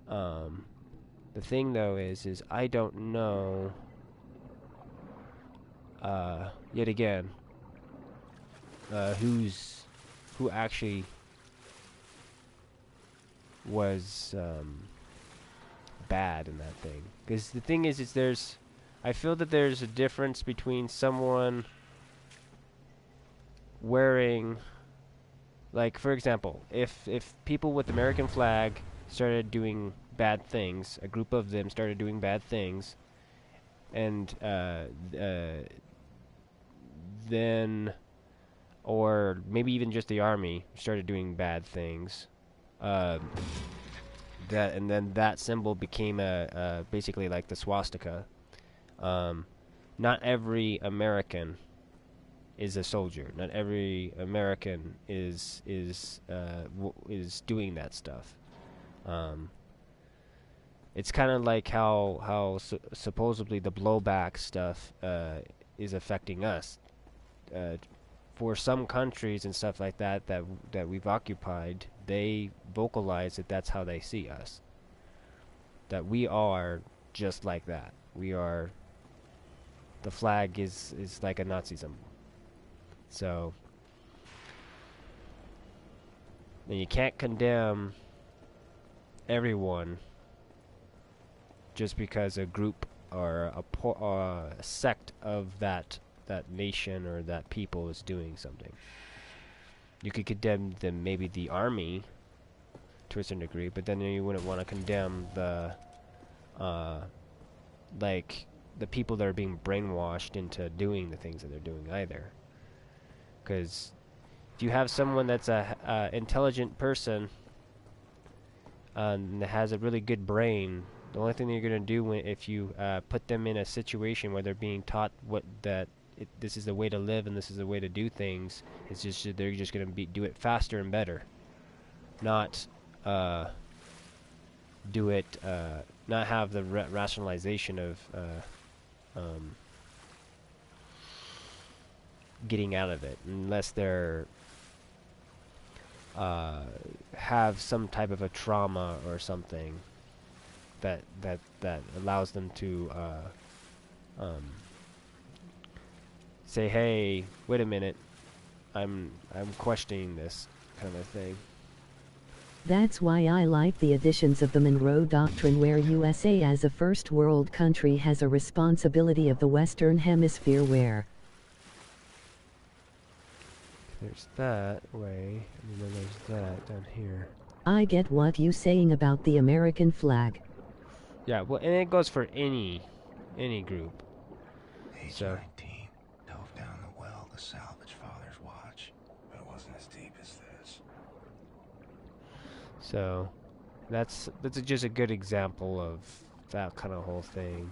The thing though is I don't know. Yet again, who actually was bad in that thing? Because the thing is I feel that there's a difference between someone wearing, like, for example, if people with American flag started doing bad things, a group of them started doing bad things, and then, or maybe even just the army started doing bad things, and then that symbol became basically like the swastika. Not every American is a soldier. Not every American is doing that stuff. It's kind of like how supposedly the blowback stuff is affecting us. For some countries and stuff like that we've occupied, they vocalize that that's how they see us. That we are just like that. We are. The flag is like a Nazi symbol. So, then you can't condemn everyone just because a group or a sect of that nation or that people is doing something. You could condemn them, maybe the army to a certain degree, but then you wouldn't want to condemn the like the people that are being brainwashed into doing the things that they're doing either. Because if you have someone that's a intelligent person that has a really good brain, the only thing that you're going to do if you put them in a situation where they're being taught this is the way to live and this is the way to do things, it's just they're just going to do it faster and better, not do it, not have the rationalization of getting out of it, unless they're have some type of a trauma or something that allows them to say, hey, wait a minute, I'm questioning this kind of thing. That's why I like the additions of the Monroe Doctrine, where USA as a first world country has a responsibility of the Western Hemisphere where there's that way, and then there's that down here. I get what you saying about the American flag. Yeah, well, and it goes for any group. Age So 19, dove down the well to salvage father's watch, but it wasn't as deep as this. So that's just a good example of that kind of whole thing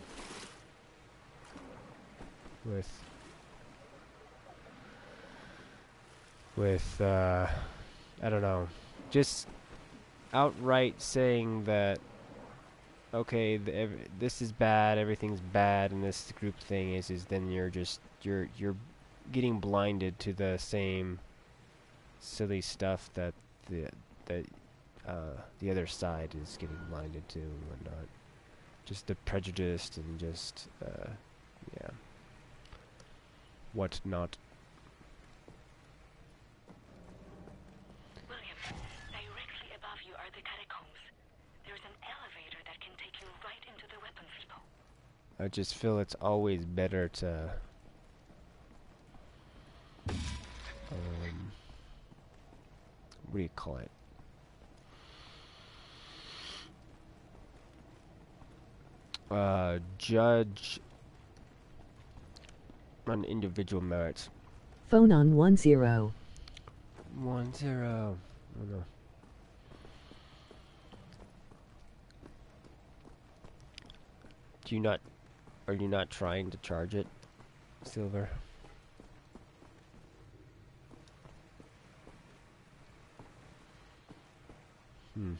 with I don't know, just outright saying that okay, this is bad, everything's bad, and this group thing is then you're getting blinded to the same silly stuff that the other side is getting blinded to and whatnot. Just the prejudice and just yeah, whatnot. William, directly above you are the catacombs. There's an elevator that can take you right into the weapons depot. I just feel it's always better to what do you call it? Judge on individual merits. Phone on 10. 10. Oh no. Are you not trying to charge it, Silver? Feel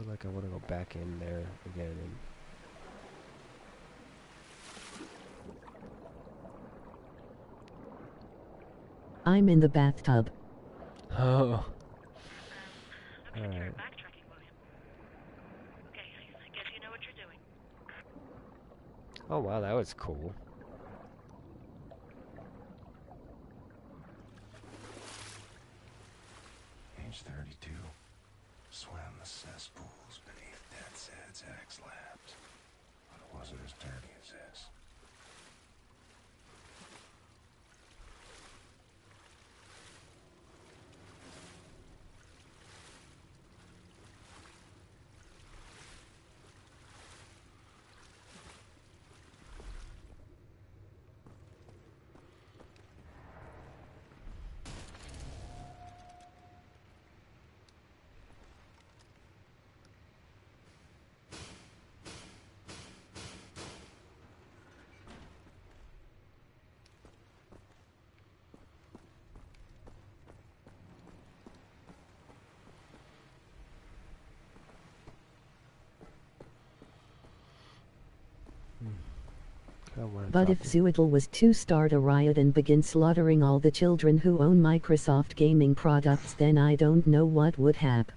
like I want to go back in there again and I'm in the bathtub. oh. Looks like you're Alright. backtracking, William. Okay, I guess you know what you're doing. Oh wow, that was cool. Age 32, swam the cesspools beneath Dead Zed's ex-labs, but it wasn't as dirty as this. But if Zootl was to start a riot and begin slaughtering all the children who own Microsoft gaming products, then I don't know what would happen.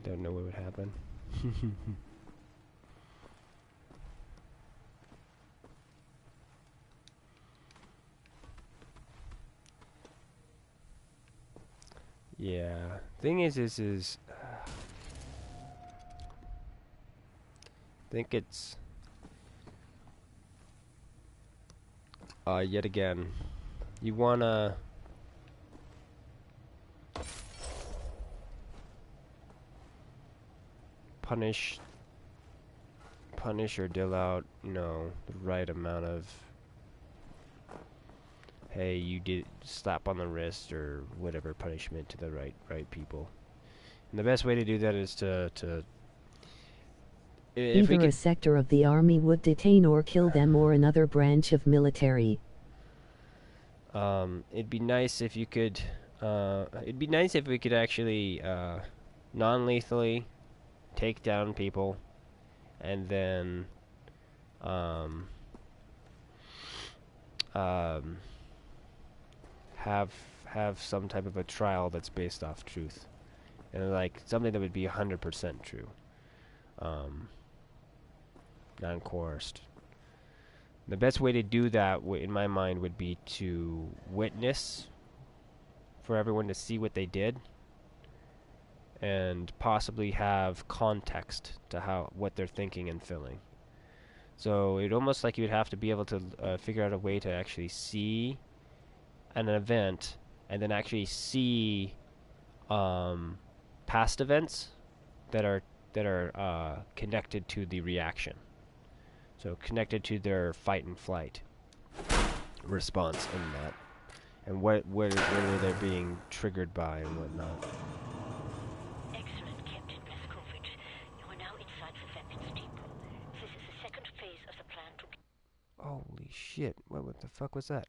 Don't know what would happen. Yeah. Thing is I think it's yet again, you wanna punish or deal out, you know, the right amount of, hey, you did slap on the wrist or whatever punishment to the right people. And the best way to do that is to if Either a sector of the army would detain or kill them, or another branch of military. It'd be nice if you could it'd be nice if we could actually non-lethally take down people and then have have some type of a trial that's based off truth, and like something that would be 100% true, non-coerced. The best way to do that, in my mind, would be to witness, for everyone to see what they did, and possibly have context to what they're thinking and feeling. So it almost like you'd have to be able to figure out a way to actually see an event, and then actually see past events that are connected to the reaction. So connected to their fight and flight response in that, and what they're being triggered by and whatnot. Excellent, Captain Blazkowicz. You are now inside the weapons depot. This is the second phase of the plan to... Holy shit! What the fuck was that?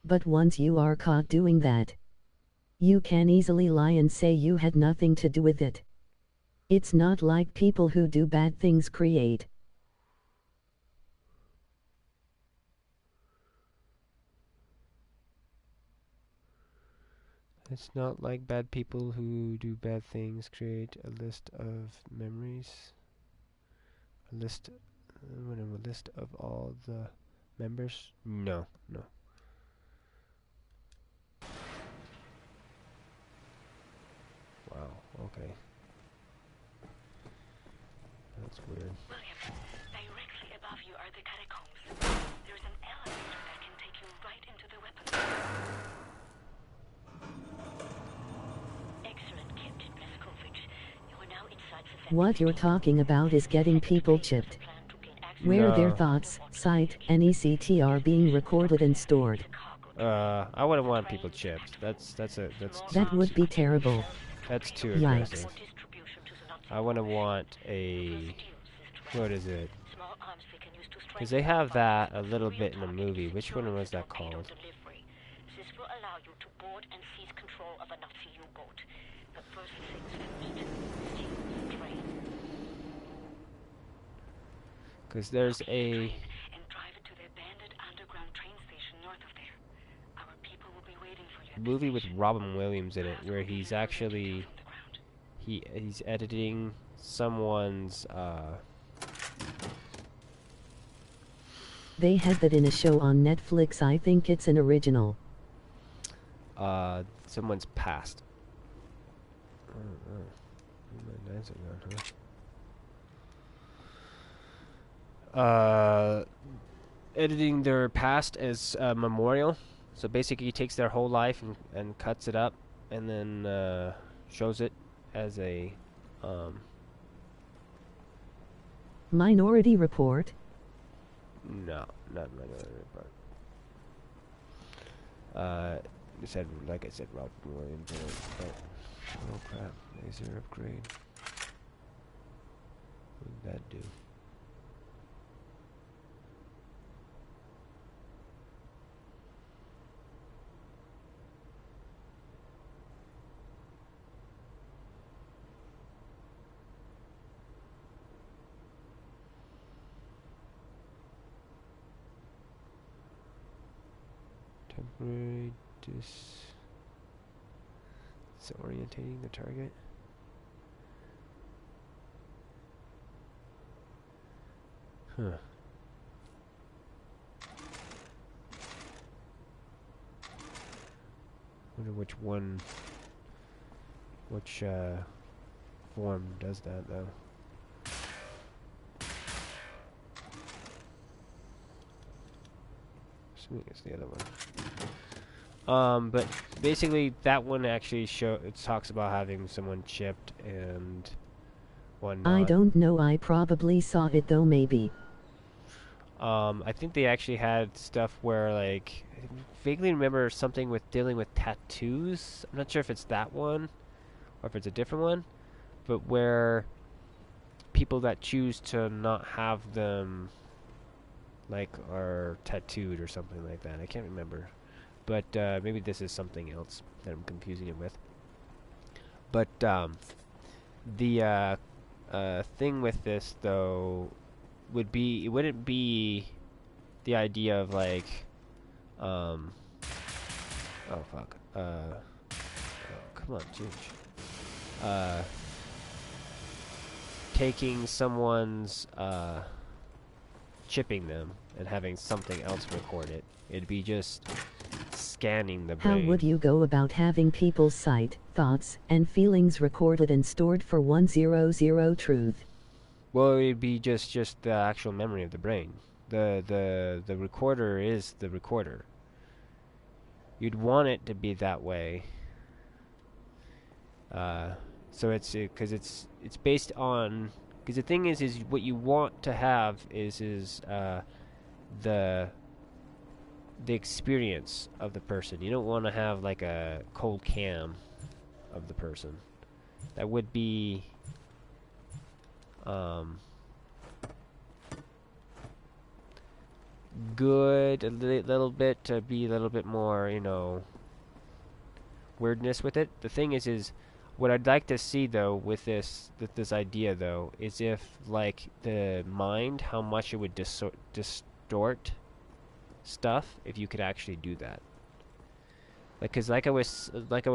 But once you are caught doing that, you can easily lie and say you had nothing to do with it. It's not like people who do bad things create. It's not like bad people who do bad things create a list of memories. A list of all the members? No. Wow, okay. That's weird. William, directly above you are the catacombs. There's an elevator that can take you right into the weapons. Excellent, Captain Blazkowicz. You are now inside the weapons What you're talking about is getting people chipped, where their thoughts, sight, and ECT are being recorded and stored. I wouldn't want people chipped. That would be terrible. That's too Yikes. aggressive. I wouldn't want a... What is it? Because they have that a little bit in the movie. Which one was that called? This will allow you to board and seize control of a Nazi U-boat. But first things first, steal the train. Because there's a... And drive it to the abandoned underground train station north of there. Our people will be waiting for you. movie with Robin Williams in it, where he's actually he's editing someone's They had that in a show on Netflix. I think it's an original. someone's past. Editing their past as a memorial. So basically he takes their whole life and cuts it up and then shows it as a Minority Report? No, not Minority Report. It said, like I said, Robin Williams. But oh crap, laser upgrade. What did that do? Temporary disorientating the target. Huh. Wonder which form does that though. Assuming it's the other one. But basically that one actually it talks about having someone chipped and whatnot. I don't know, I probably saw it though, maybe. I think they actually had stuff where, like, I vaguely remember something with dealing with tattoos. I'm not sure if it's that one or if it's a different one, but where people that choose to not have them, like, are tattooed or something like that. I can't remember. But maybe this is something else that I'm confusing it with. But the thing with this, though, would be, it wouldn't be the idea of like, oh fuck, oh, come on, change. Taking someone's, chipping them and having something else record it. It'd be just scanning the brain. How would you go about having people's sight, thoughts, and feelings recorded and stored for 100 truth? Well, it'd be just the actual memory of the brain. The recorder is the recorder. You'd want it to be that way. So it's because it's based on, because the thing is what you want to have is the experience of the person. You don't want to have like a cold cam of the person. That would be good a little bit, to be a little bit more, you know, weirdness with it. The thing is what I'd like to see though with this idea though is if like the mind, how much it would distort stuff if you could actually do that. Like, cause like I was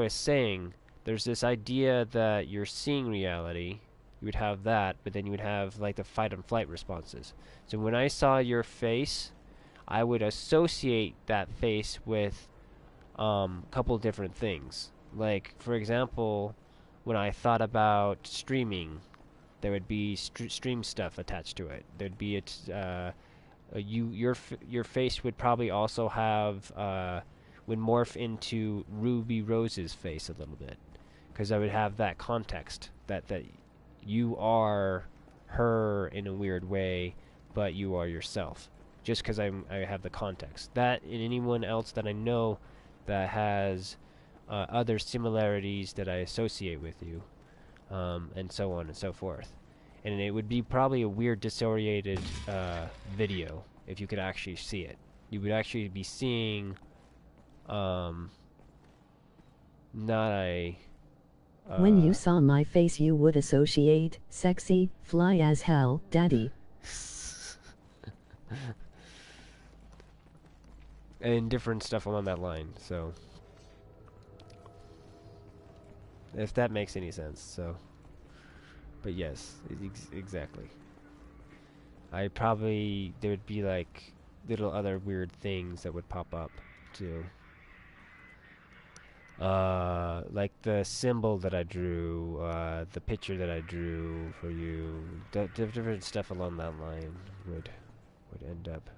saying, there's this idea that you're seeing reality. You would have that, but then you would have like the fight and flight responses. So when I saw your face, I would associate that face with a couple different things. Like, for example, when I thought about streaming, there would be stream stuff attached to it. There'd be your face would probably also have would morph into Ruby Rose's face a little bit, because I would have that context that you are her in a weird way, but you are yourself. Just because I have the context. That and anyone else that I know that has other similarities that I associate with you, and so on and so forth. And it would be probably a weird disoriented video if you could actually see it. You would actually be seeing not a... when you saw my face you would associate sexy, fly as hell, daddy. And different stuff along that line, so... if that makes any sense, so... but yes, exactly. There would be like little other weird things that would pop up too. Like the symbol that I drew, the picture that I drew for you, different stuff along that line would end up.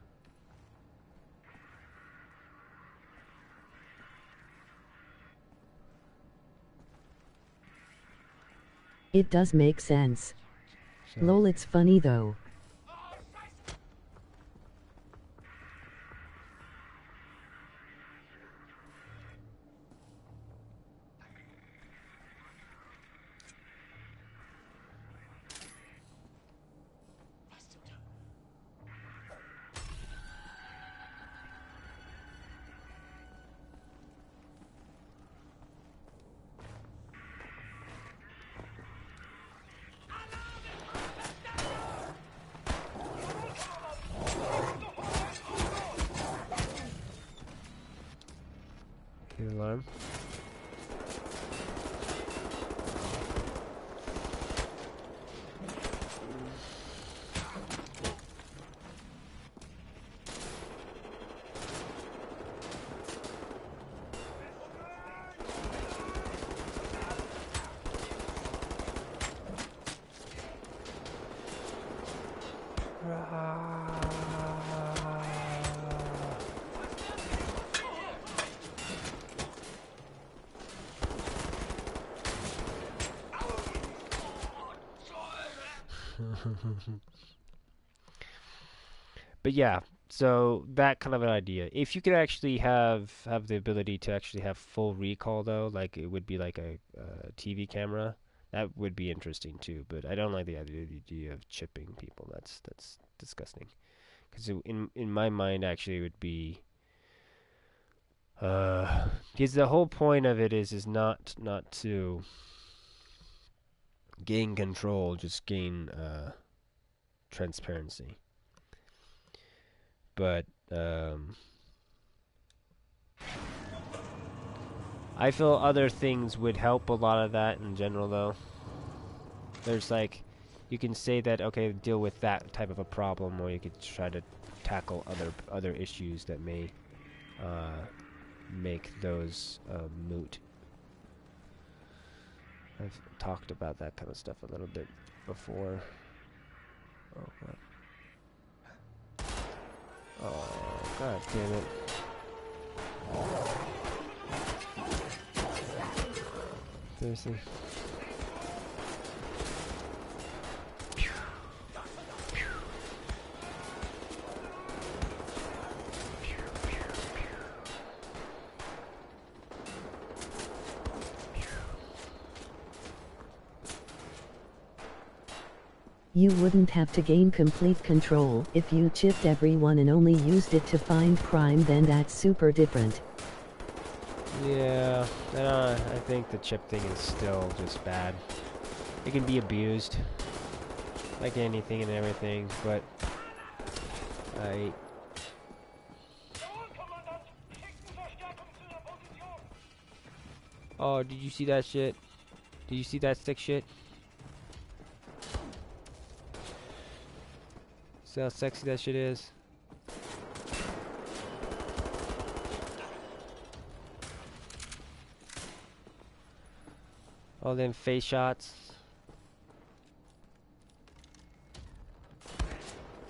It does make sense. So. Lol, it's funny though. Alarm. But yeah, so that kind of an idea. If you could actually have the ability to actually have full recall, though, like it would be like a TV camera, that would be interesting too. But I don't like the idea of chipping people. That's disgusting. Because in my mind, actually, it would be because the whole point of it is not to gain control, just gain transparency. But I feel other things would help a lot of that in general, though. There's like, you can say that, okay, deal with that type of a problem, or you could try to tackle other issues that may make those moot. I've talked about that kind of stuff a little bit before. Oh, what? Oh, god damn it. Seriously. You wouldn't have to gain complete control if you chipped everyone and only used it to find crime, then that's super different. Yeah, I think the chip thing is still just bad. It can be abused, like anything and everything, but Oh, did you see that shit? Did you see that stick shit? See how sexy that shit is? All them face shots.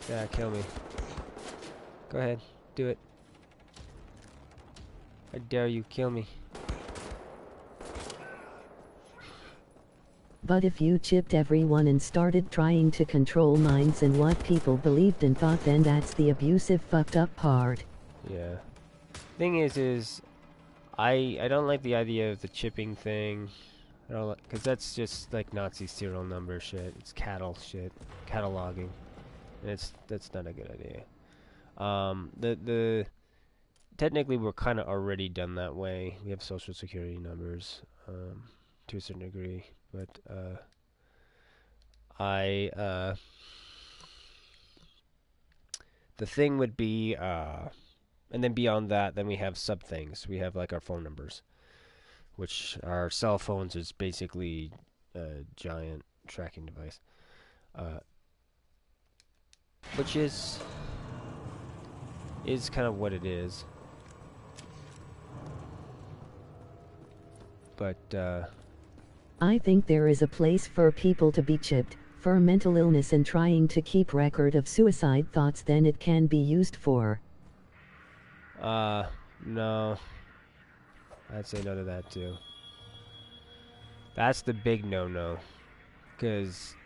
Yeah, kill me. Go ahead, do it. I dare you, kill me. But if you chipped everyone and started trying to control minds and what people believed and thought, then that's the abusive, fucked up part. Yeah. Thing is I don't like the idea of the chipping thing. I don't like, because that's just like Nazi serial number shit. It's cattle shit, cataloging, and that's not a good idea. The technically we're kind of already done that way. We have social security numbers, to a certain degree, but the thing would be, and then beyond that, then we have sub things. We have like our phone numbers, which our cell phones is basically a giant tracking device, which is kind of what it is. But I think there is a place for people to be chipped for mental illness and trying to keep record of suicide thoughts, then it can be used for. No. I'd say no to that too. That's the big no-no. Because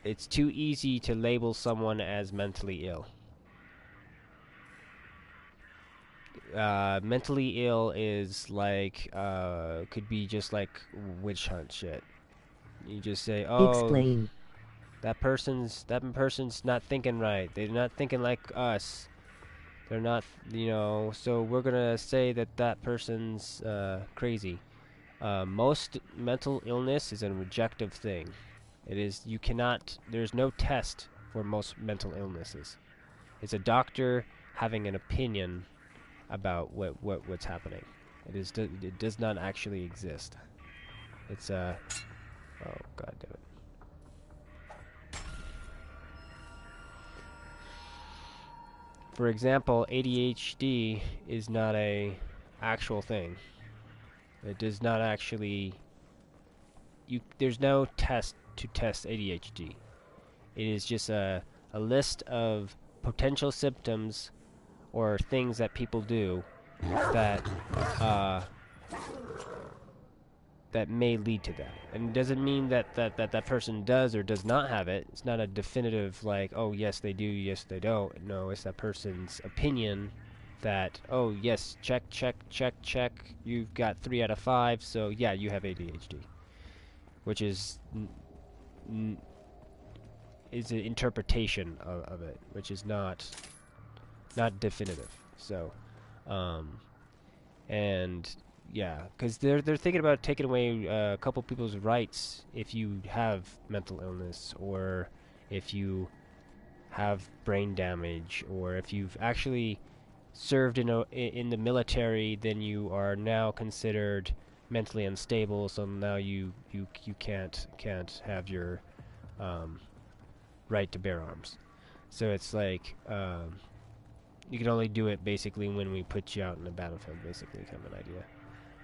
it's too easy to label someone as mentally ill. Mentally ill is like, could be just like witch hunt shit. You just say, oh, Explain. that person's not thinking right. They're not thinking like us. They're not, so we're gonna say that person's crazy. Most mental illness is a rejective thing. It is, there's no test for most mental illnesses. It's a doctor having an opinion about what's happening. It does not actually exist. It's oh god damn it. For example, ADHD is not a actual thing. It does not actually, there's no test to test ADHD. It is just a list of potential symptoms or things that people do that that may lead to that. And it doesn't mean that person does or does not have it. It's not a definitive like, oh yes they do, yes they don't. No, it's that person's opinion that, oh yes, check, you've got 3 out of 5, so yeah, you have ADHD. Which is an interpretation of it, which is not definitive. So, and yeah, because they're thinking about taking away a couple people's rights if you have mental illness, or if you have brain damage, or if you've actually served in the military, then you are now considered mentally unstable. So now you can't have your right to bear arms. So it's like you can only do it basically when we put you out in the battlefield, basically, kind of an idea.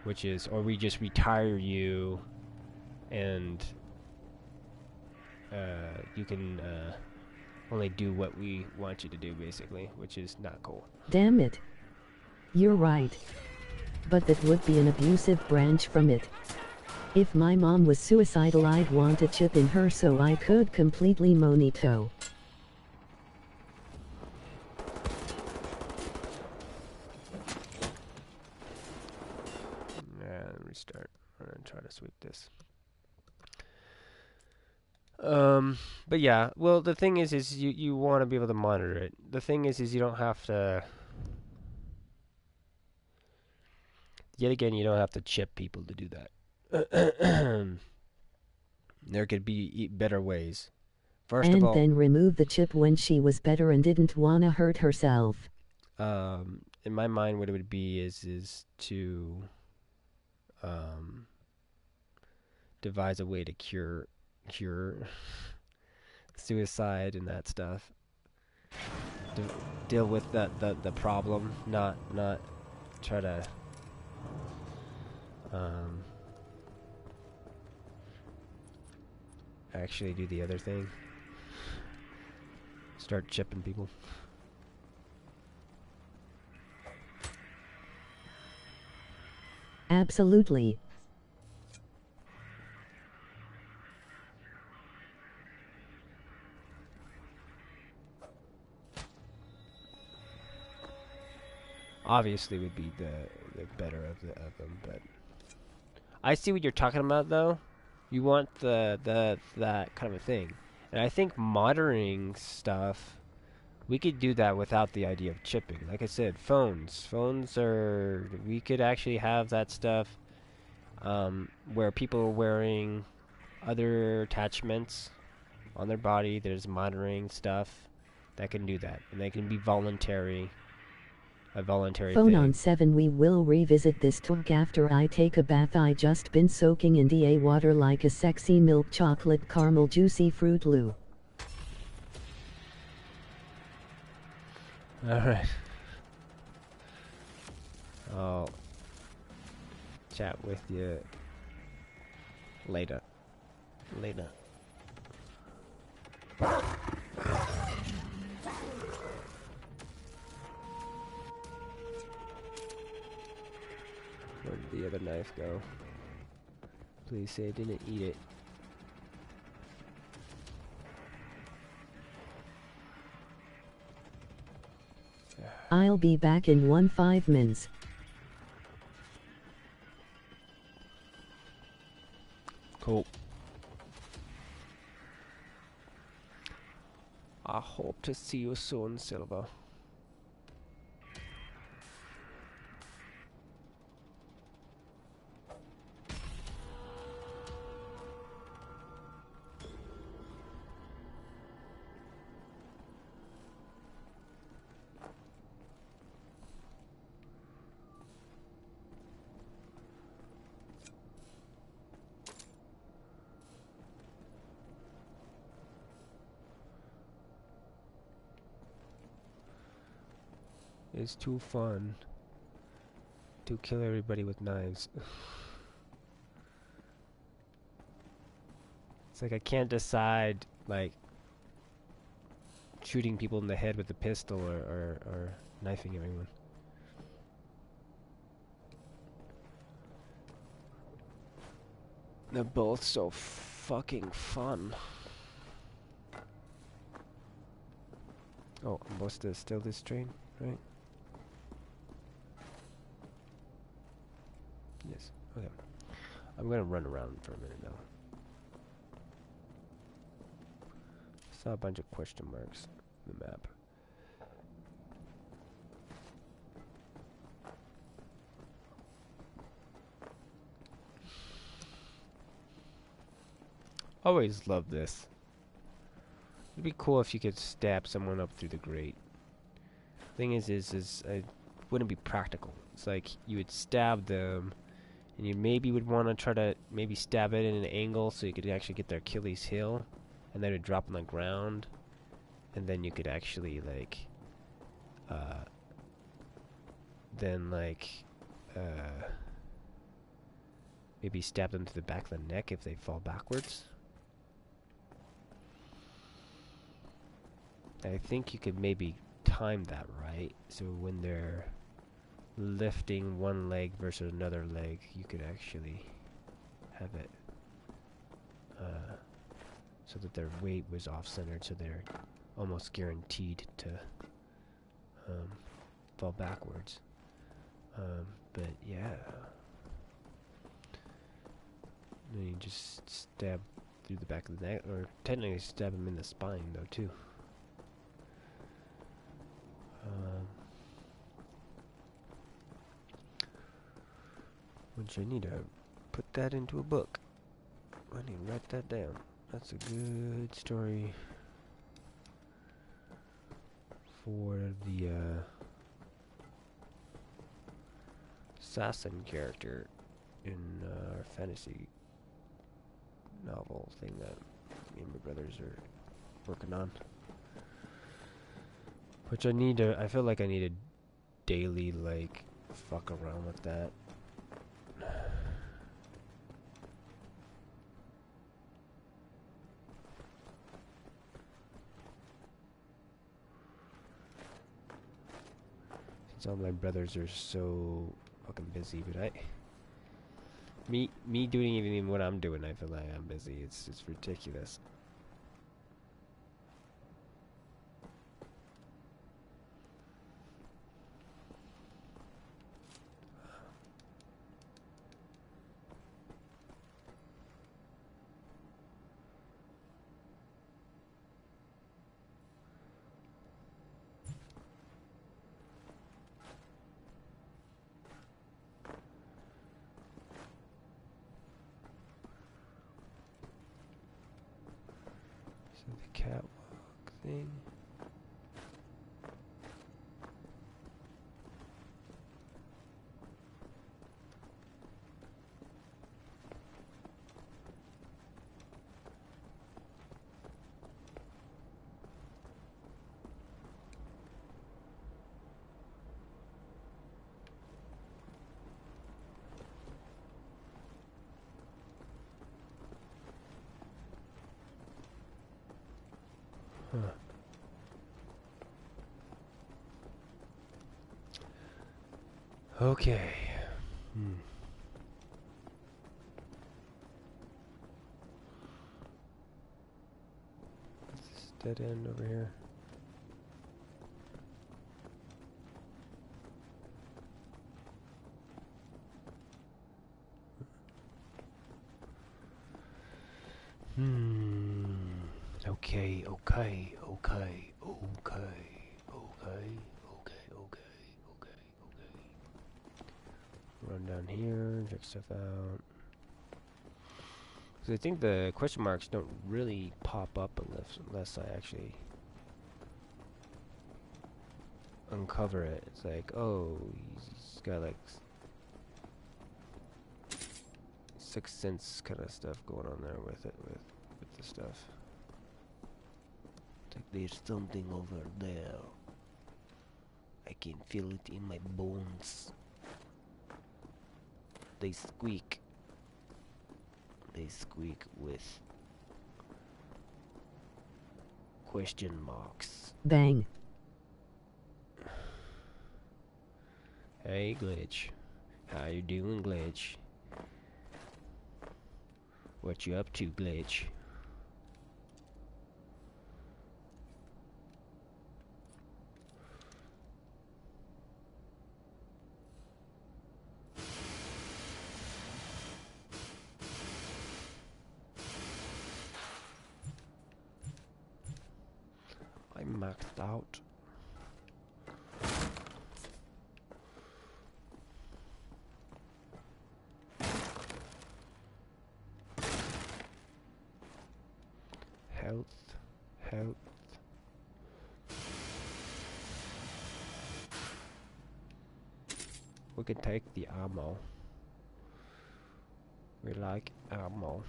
Which is, or we just retire you, and you can only do what we want you to do, basically, which is not cool. Damn it. You're right. But that would be an abusive branch from it. If my mom was suicidal, I'd want a chip in her so I could completely monito. Restart. I'm gonna try to sweep this. But yeah, well, the thing is you want to be able to monitor it. The thing is you don't have to. Yet again, you don't have to chip people to do that. There could be better ways. First of all, and then remove the chip when she was better and didn't wanna hurt herself. In my mind, what it would be is to devise a way to cure suicide and that stuff. Deal with the problem, not try to actually do the other thing. Start chipping people. Absolutely. Obviously would be the better of them, but I see what you're talking about, though. You want that kind of a thing, and I think monitoring stuff, we could do that without the idea of chipping. Like I said, phones are, we could actually have that stuff where people are wearing other attachments on their body. There's monitoring stuff that can do that, and they can be voluntary. A voluntary Phone thing. on 7. We will revisit this talk after I take a bath. I just been soaking in DA water like a sexy milk chocolate caramel juicy Fruit Loop. Alright. I'll chat with you later. Later. Where did the other knife go? Please say I didn't eat it. I'll be back in 5 minutes. Cool. I hope to see you soon, Silver. It's too fun to kill everybody with knives. It's like I can't decide, like, shooting people in the head with a pistol or knifing everyone. They're both so fucking fun. Oh, I'm supposed to steal this train, right? Yes. Okay. I'm gonna run around for a minute though. Saw a bunch of question marks on the map. Always love this. It'd be cool if you could stab someone up through the grate. Thing is it wouldn't be practical. It's like you would stab them, and you maybe would want to try to maybe stab it in an angle so you could actually get their Achilles heel, and then it would drop on the ground, and then you could actually like, maybe stab them to the back of the neck if they fall backwards. I think you could maybe time that right, so when they're lifting one leg versus another leg, you could actually have it so that their weight was off-centered, so they're almost guaranteed to fall backwards. But yeah, then you just stab through the back of the neck, or technically stab them in the spine though too. Which I need to put that into a book. I need to write that down. That's a good story for the assassin character in our fantasy novel thing that me and my brothers are working on. Which I feel like I need to daily, like, fuck around with that. Since all my brothers are so fucking busy, but me doing even what I'm doing, I feel like I'm busy. It's ridiculous. So the catwalk thing. Huh. Okay. Is this dead end over here? Okay, okay, okay, okay, okay, okay. Run down here, check stuff out. Because I think the question marks don't really pop up unless I actually uncover it. It's like, oh, he's got like Sixth Sense kind of stuff going on there with the stuff. It's like there's something over there. I can feel it in my bones. They squeak. They squeak with question marks. Bang. Hey, Glitch. How you doing, Glitch? What you up to, Glitch? I'm maxed out. health. We can take the ammo. We like ammo.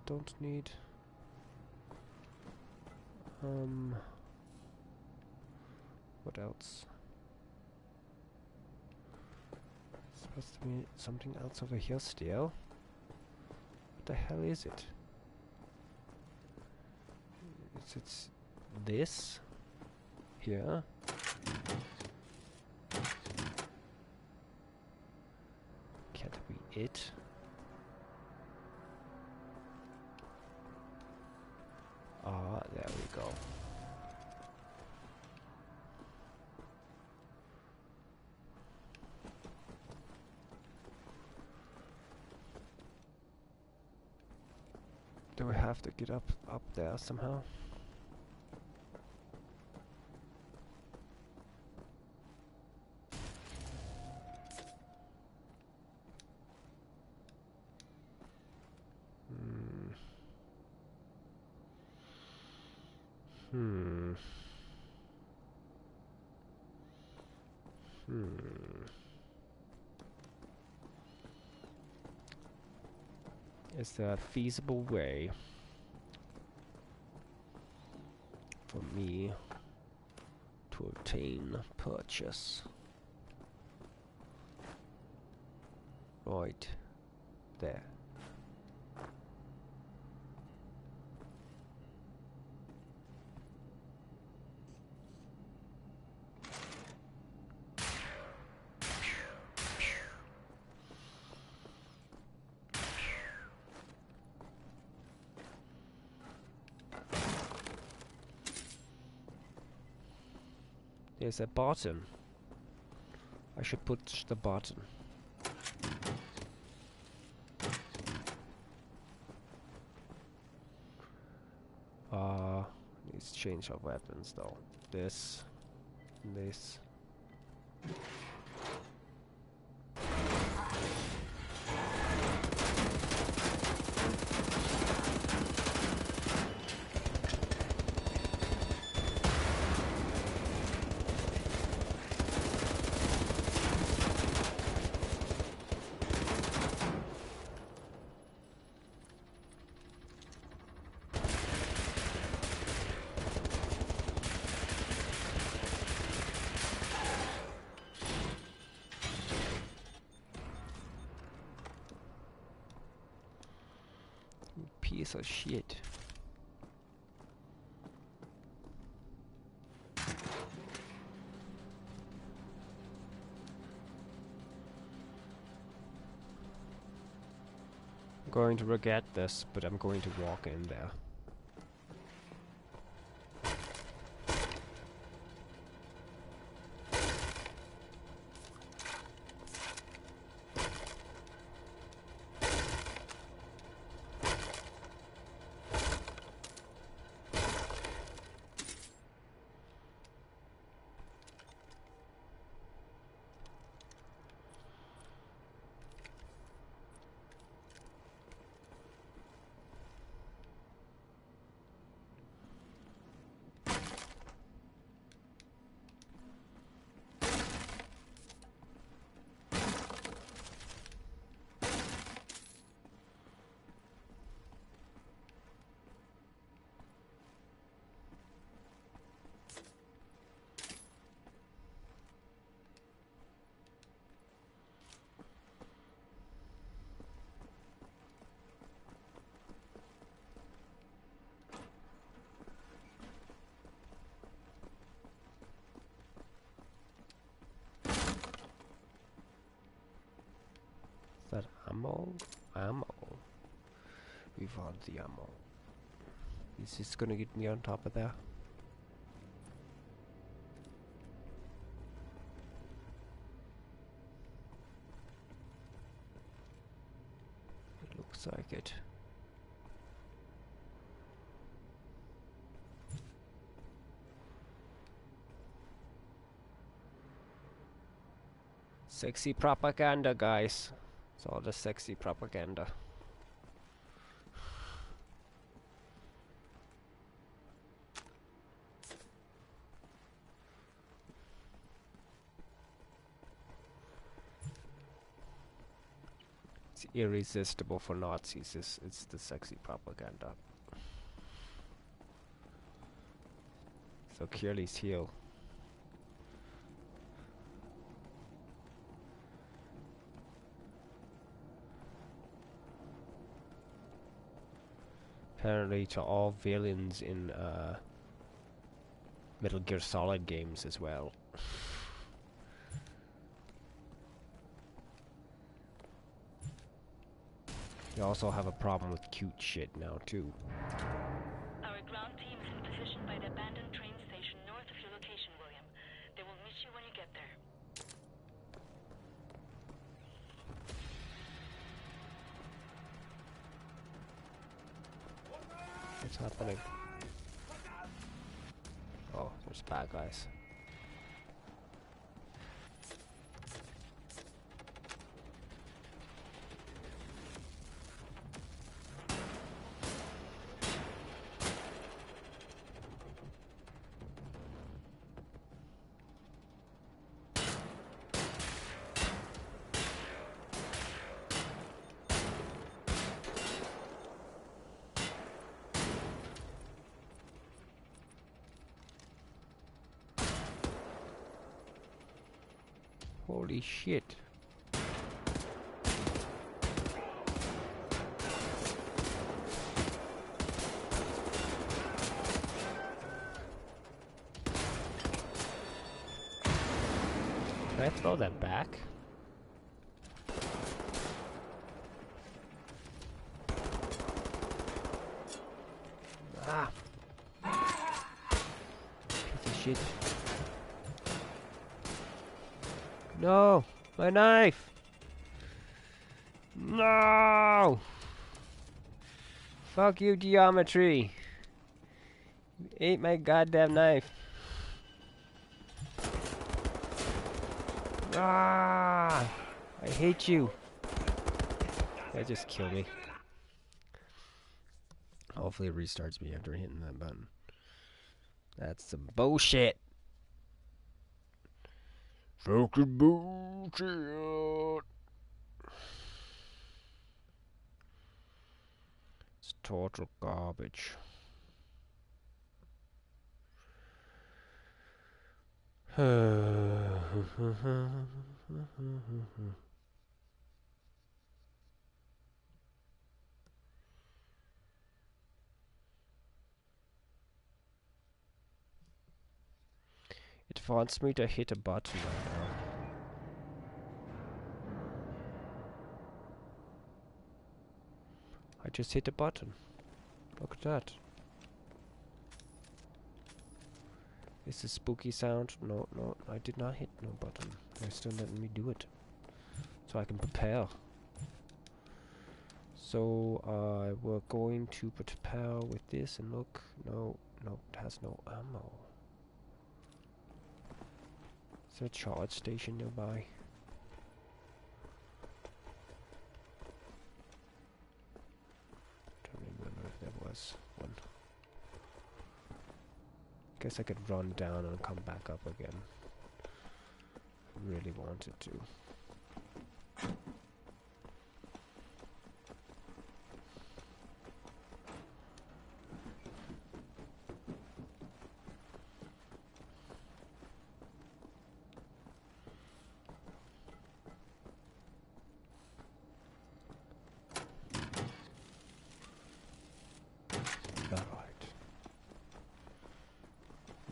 Don't need. What else? Supposed to be something else over here still. What the hell is it? It's this here. Can't be it. Ah, there we go. Do we have to get up there somehow? Is there a feasible way for me to obtain purchase? Right there. There's a button. I should push the button. Needs change of weapons though. This. Piece of shit. I'm going to regret this, but I'm going to walk in there. Is that ammo? Ammo. We found the ammo. Is this gonna get me on top of there? It looks like it. Sexy propaganda, guys. It's all the sexy propaganda. It's irresistible for Nazis. It's the sexy propaganda. So Curly's heel. Apparently to all villains in Metal Gear Solid games as well. You also have a problem with cute shit now too. Our ground team is in position by the abandoned train station north of your location, William. They will meet you when you get there. What's happening? Oh, there's bad guys. Holy shit. Can I throw that back? Ah! Piece of shit. No! My knife! No! Fuck you, geometry! You ate my goddamn knife. Ah! I hate you. That just killed me. Hopefully it restarts me after hitting that button. That's some bullshit. Fucking bullshit. It's total garbage. It wants me to hit a button right now. I just hit a button. Look at that. Is this spooky sound? No, no, I did not hit no button. They're still letting me do it. So I can prepare. So we're going to prepare with this and look. No, no, it has no ammo. Is there a charge station nearby? Don't remember if there was one. Guess I could run down and come back up again. Really wanted to.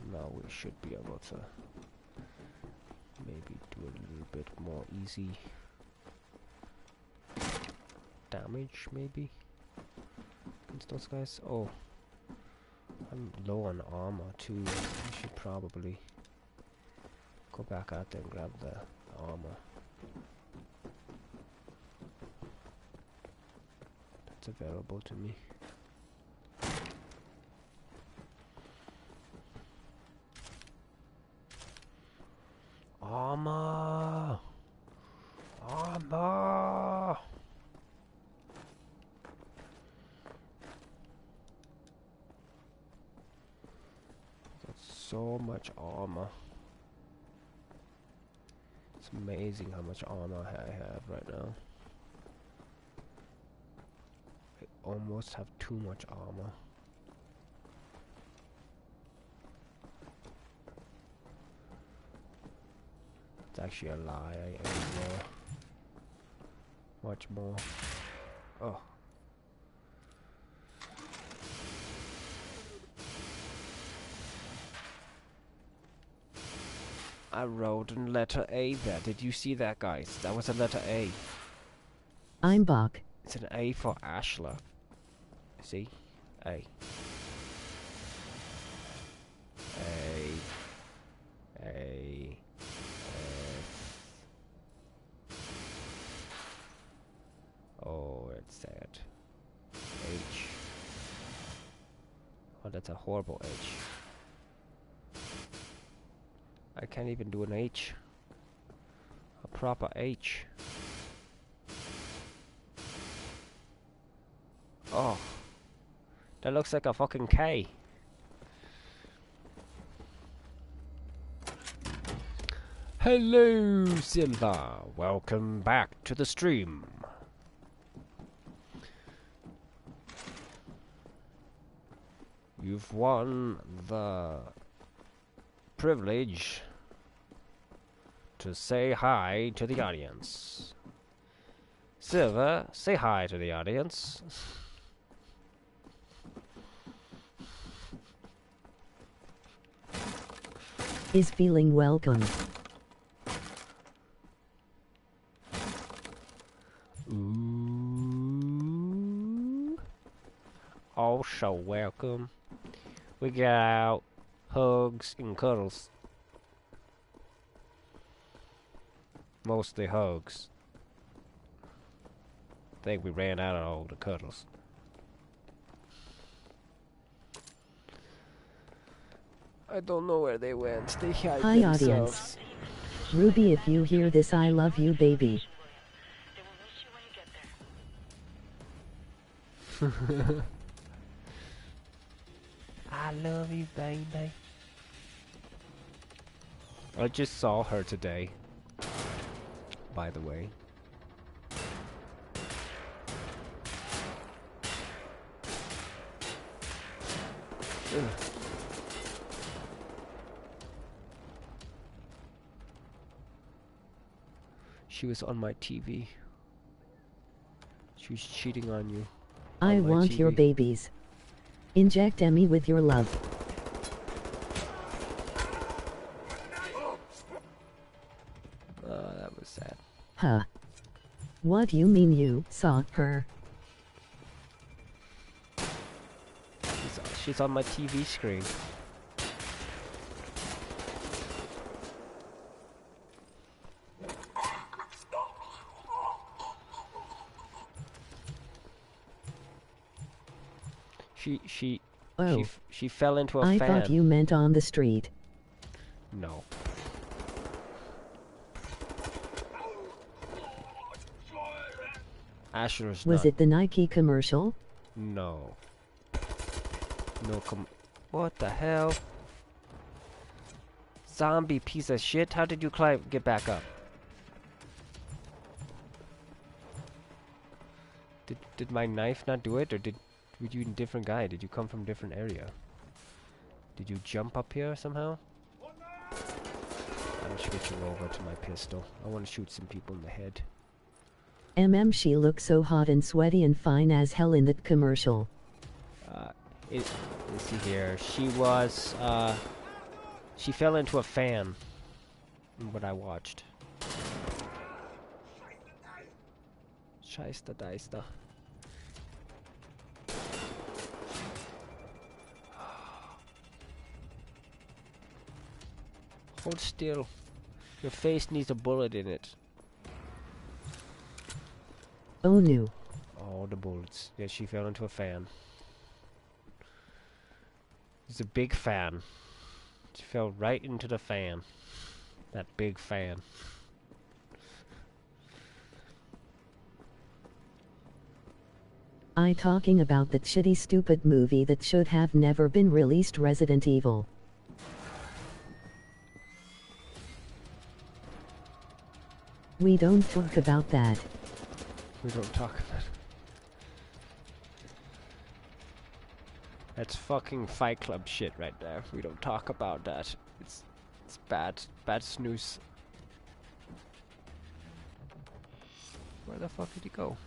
Now we should be able to maybe do a little bit more easy damage, maybe, against those guys. Oh, I'm low on armor too. I should probably go back out there and grab the armor that's available to me. Armor! Armor! So much armor. It's amazing how much armor I have right now. I almost have too much armor. It's actually a lie. I need more. Much more. Oh. I wrote a letter A there. Did you see that, guys? That was a letter A. I'm Bach. It's an A for ASHLER. See? A. A. Oh, it's sad. H. Oh, that's a horrible H. I can't even do an H. A proper H. Oh. That looks like a fucking K. Hello, Silva. Welcome back to the stream. You've won the privilege to say hi to the audience. Silva, say hi to the audience. Is feeling welcome. Ooh. Also welcome. We got out hugs and cuddles. Mostly hugs. I think we ran out of all the cuddles. I don't know where they went. They hid Hi themselves. audience. Ruby, if you hear this, I love you, baby. I love you, baby. I just saw her today, by the way. Ugh. She was on my TV. She was cheating on you. I want your babies. Inject Emmy with your love. That was sad. Huh. What you mean you saw her? She's on my TV screen. She fell into a fan. I thought you meant on the street. No. ASHLER's Was not. it the Nike commercial? No. No what the hell? Zombie piece of shit. How did you get back up? Did my knife not do it, or were you a different guy? Did you come from a different area? Did you jump up here somehow? I'm switching over to my pistol. I want to shoot some people in the head. She looked so hot and sweaty and fine as hell in that commercial. Let's see here. She was, she fell into a fan. In what I watched. Scheiße, Deister. Hold still. Your face needs a bullet in it. Oh no. Oh, the bullets. Yeah, she fell into a fan. It's a big fan. She fell right into the fan. That big fan. I talking about that shitty stupid movie that should have never been released, Resident Evil. We don't talk about that. We don't talk about it. That's fucking Fight Club shit right there. We don't talk about that. It's bad snooze. Where the fuck did he go?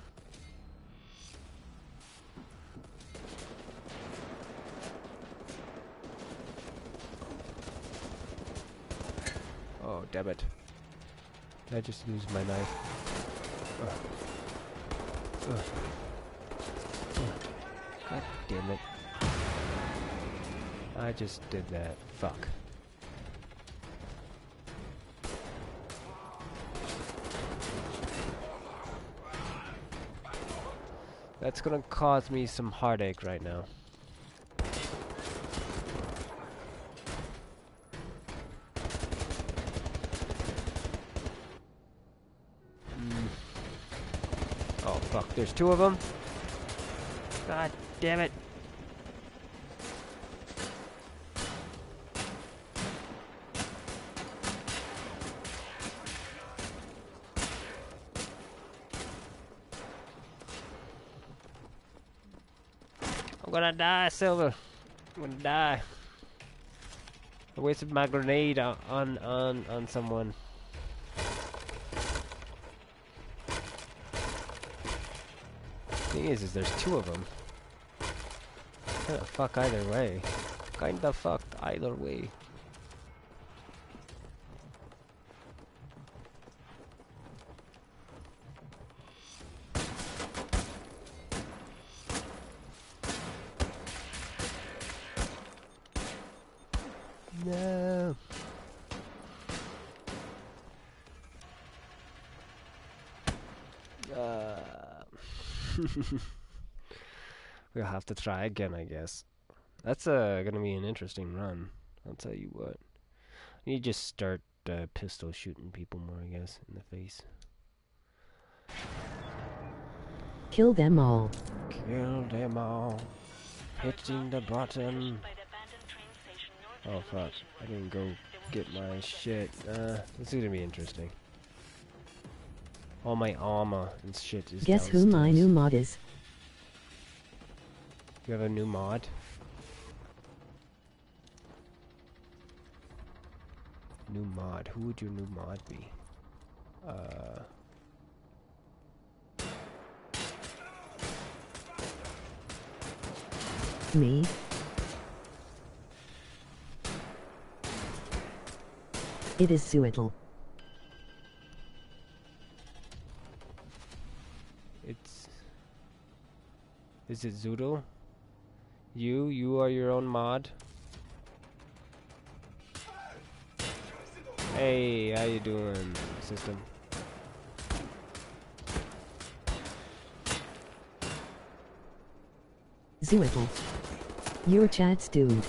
Oh, damn it. Did I just lose my knife? God damn it. I just did that. Fuck. That's gonna cause me some heartache right now. Oh fuck, there's two of them? God damn it. I'm gonna die, Silver. I'm gonna die. I wasted my grenade on someone. Thing is there's two of them. Kinda fuck either way. Kinda fucked either way. No. We'll have to try again, I guess. That's gonna be an interesting run. I'll tell you what. You just start pistol shooting people more, I guess, in the face. Kill them all. Kill them all. Hitting the button. Oh fuck! I didn't go get my shit. This is gonna be interesting. All my armor and shit is Guess downstairs. who my new mod is? You have a new mod? New mod. Who would your new mod be? Me? It is Zootl. Is it Zoodle? You are your own mod? Hey, how you doing, system? Zootl. Your chat's doomed.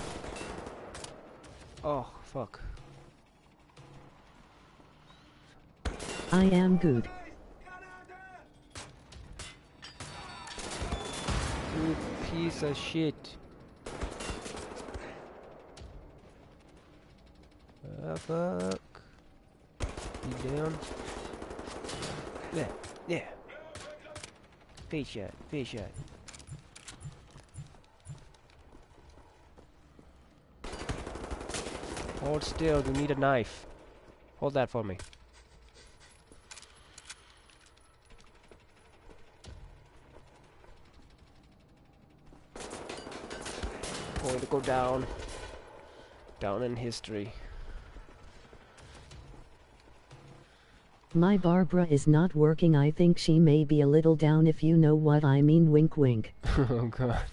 Oh, fuck. I am good. You piece of shit. Fuck. You down? Yeah, yeah. Face shot, face shot. Hold still, you need a knife. Hold that for me. Going to go down. Down in history. My Barbara is not working. I think she may be a little down, if you know what I mean. Wink wink. Oh god.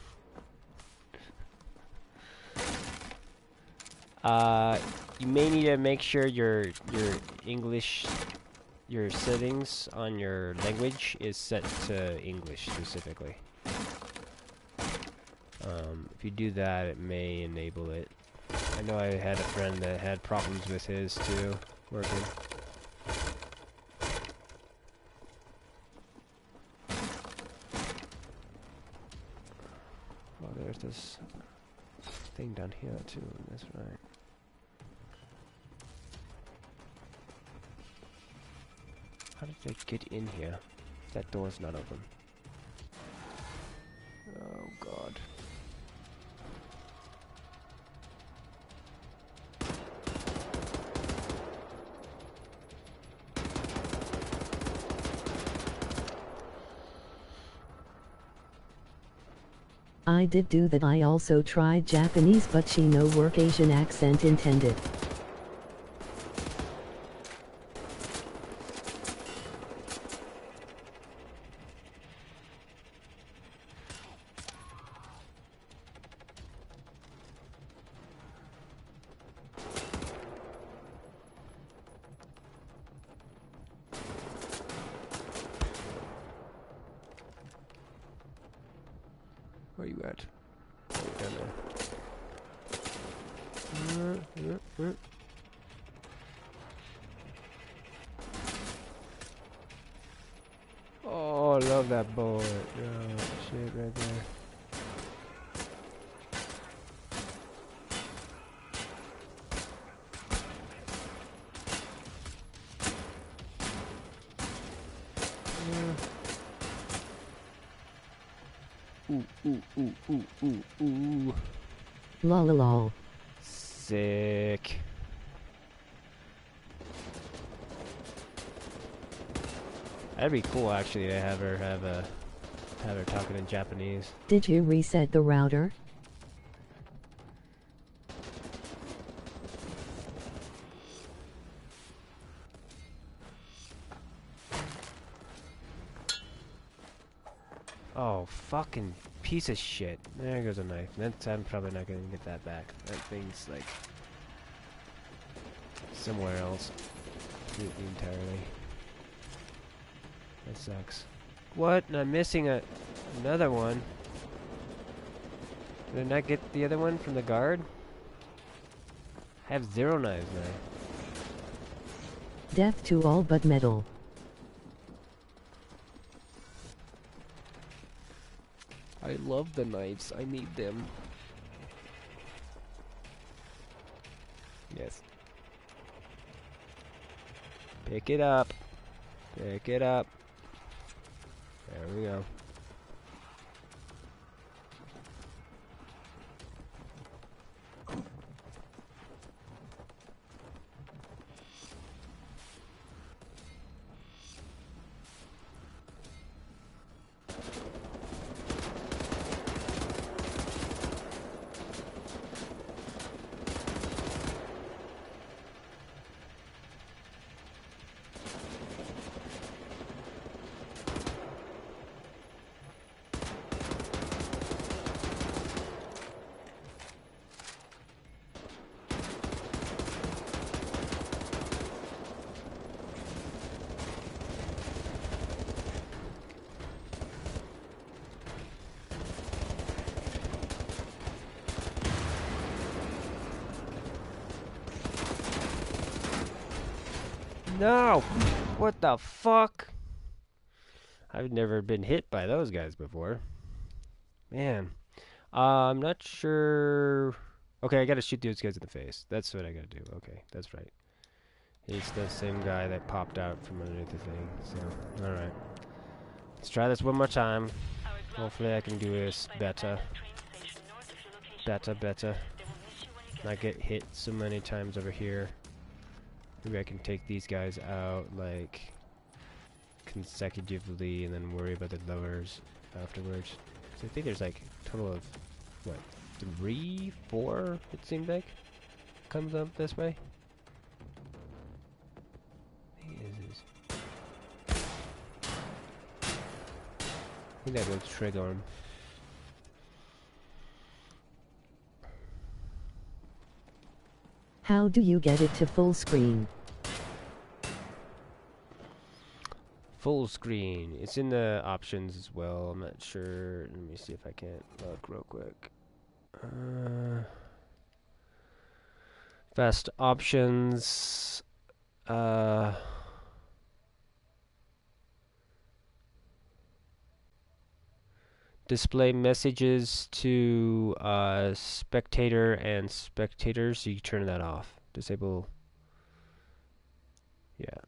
You may need to make sure your English, your settings on your language is set to English specifically. If you do that, it may enable it. I know I had a friend that had problems with his too, working. Oh, there's this thing down here too, that's right. How did they get in here? That door's not open. Oh god. I did do that. I also tried Japanese, but she no work Asian accent intended. Where you at? Oh, down there. Oh, I love that bullet. Oh, shit right there. Ooh. Lol. Sick. That'd be cool, actually, to have her talking in Japanese. Did you reset the router? Oh, fucking piece of shit. There goes a knife. I'm probably not gonna get that back. That thing's like somewhere else entirely. That sucks. What? And I'm missing another one. Did I not get the other one from the guard? I have 0 knives now. Death to all but metal. I love the knives. I need them. Yes. Pick it up. Pick it up. There we go. No! What the fuck? I've never been hit by those guys before. Man. I'm not sure... Okay, I gotta shoot those guys in the face. That's what I gotta do. Okay, that's right. He's the same guy that popped out from underneath the thing. So, alright. Let's try this one more time. Hopefully I can do this better. Better. Not get hit so many times over here. Maybe I can take these guys out, like, consecutively and then worry about the lowers afterwards. So I think there's, like, a total of, what, 3, 4, it seemed like, comes up this way. I think that will trigger him. How do you get it to full screen? Full screen. It's in the options as well. I'm not sure. Let me see if I can't look real quick. Best options. Display messages to spectator and spectators. So you turn that off. Disable. Yeah.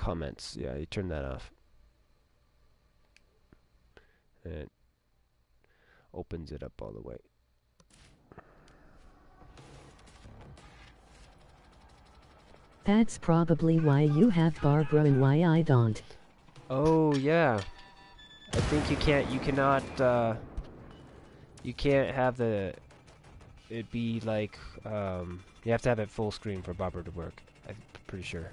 comments. Yeah, you turn that off. And it opens it up all the way. That's probably why you have Barbara and why I don't. Oh, yeah. I think you cannot have it be like, you have to have it full screen for Barbara to work. I'm pretty sure.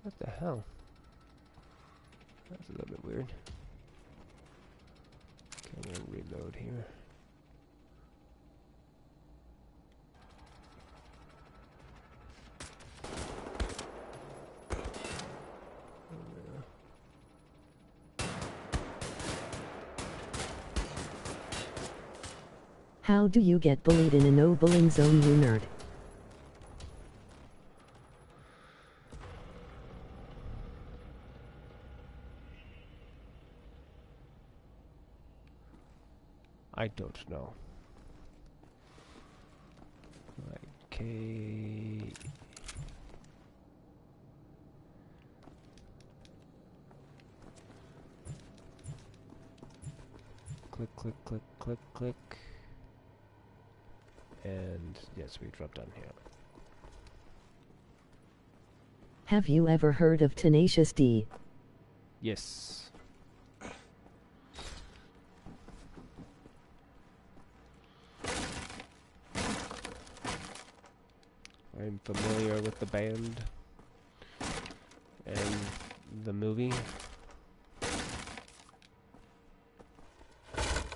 What the hell? That's a little bit weird. Okay, I'm gonna reload here. How do you get bullied in a no-bullying zone, you nerd? I don't know. Okay. Click, click, click, click, click. And yes, we dropped down here. Have you ever heard of Tenacious D? Yes. I'm familiar with the band and the movie.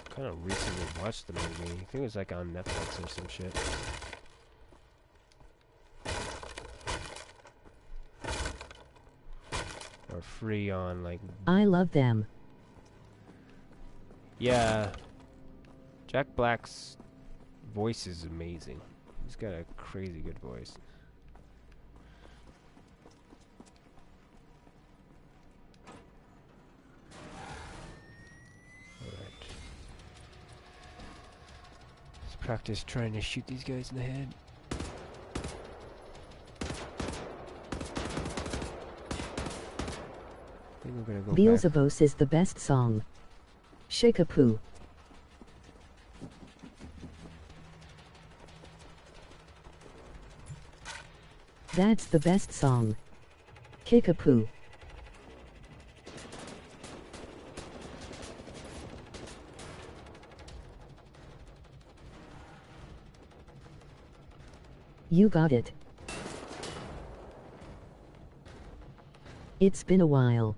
Kind of recently watched the movie. I think it was like on Netflix or some shit. Or free on like... I love them. Yeah. Jack Black's voice is amazing. He's got a crazy good voice. Alright. Let's practice trying to shoot these guys in the head. I think we're gonna go back. Beelzebub is the best song. Shikapoo. That's the best song. Kickapoo. You got it. It's been a while.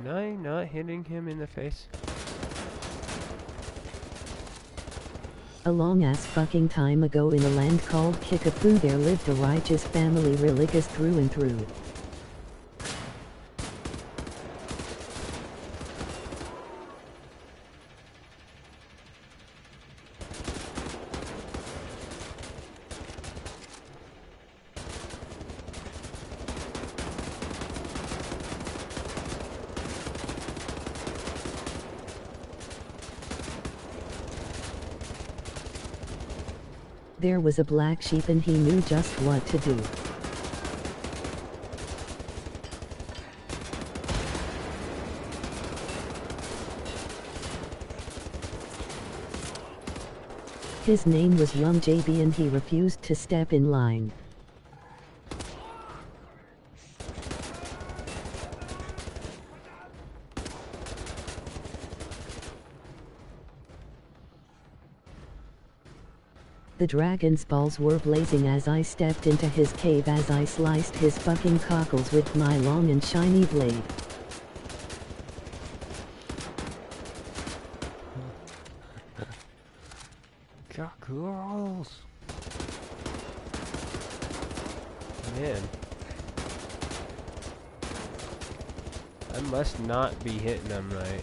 Am I not hitting him in the face? A long-ass fucking time ago in a land called Kickapoo there lived a righteous family religious through and through. There was a black sheep and he knew just what to do. His name was Young JB and he refused to step in line. The dragon's balls were blazing as I stepped into his cave as I sliced his fucking cockles with my long and shiny blade. Cockles! Man. I must not be hitting them right.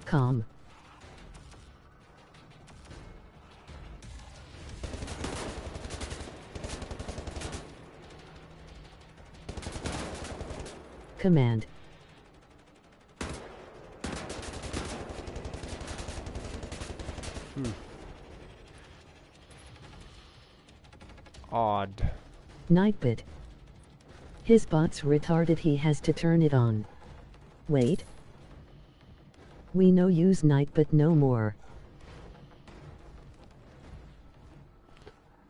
Calm. Command. Odd. Nightbit. His bot's retarded, he has to turn it on. Wait. We no use Nightbit no more.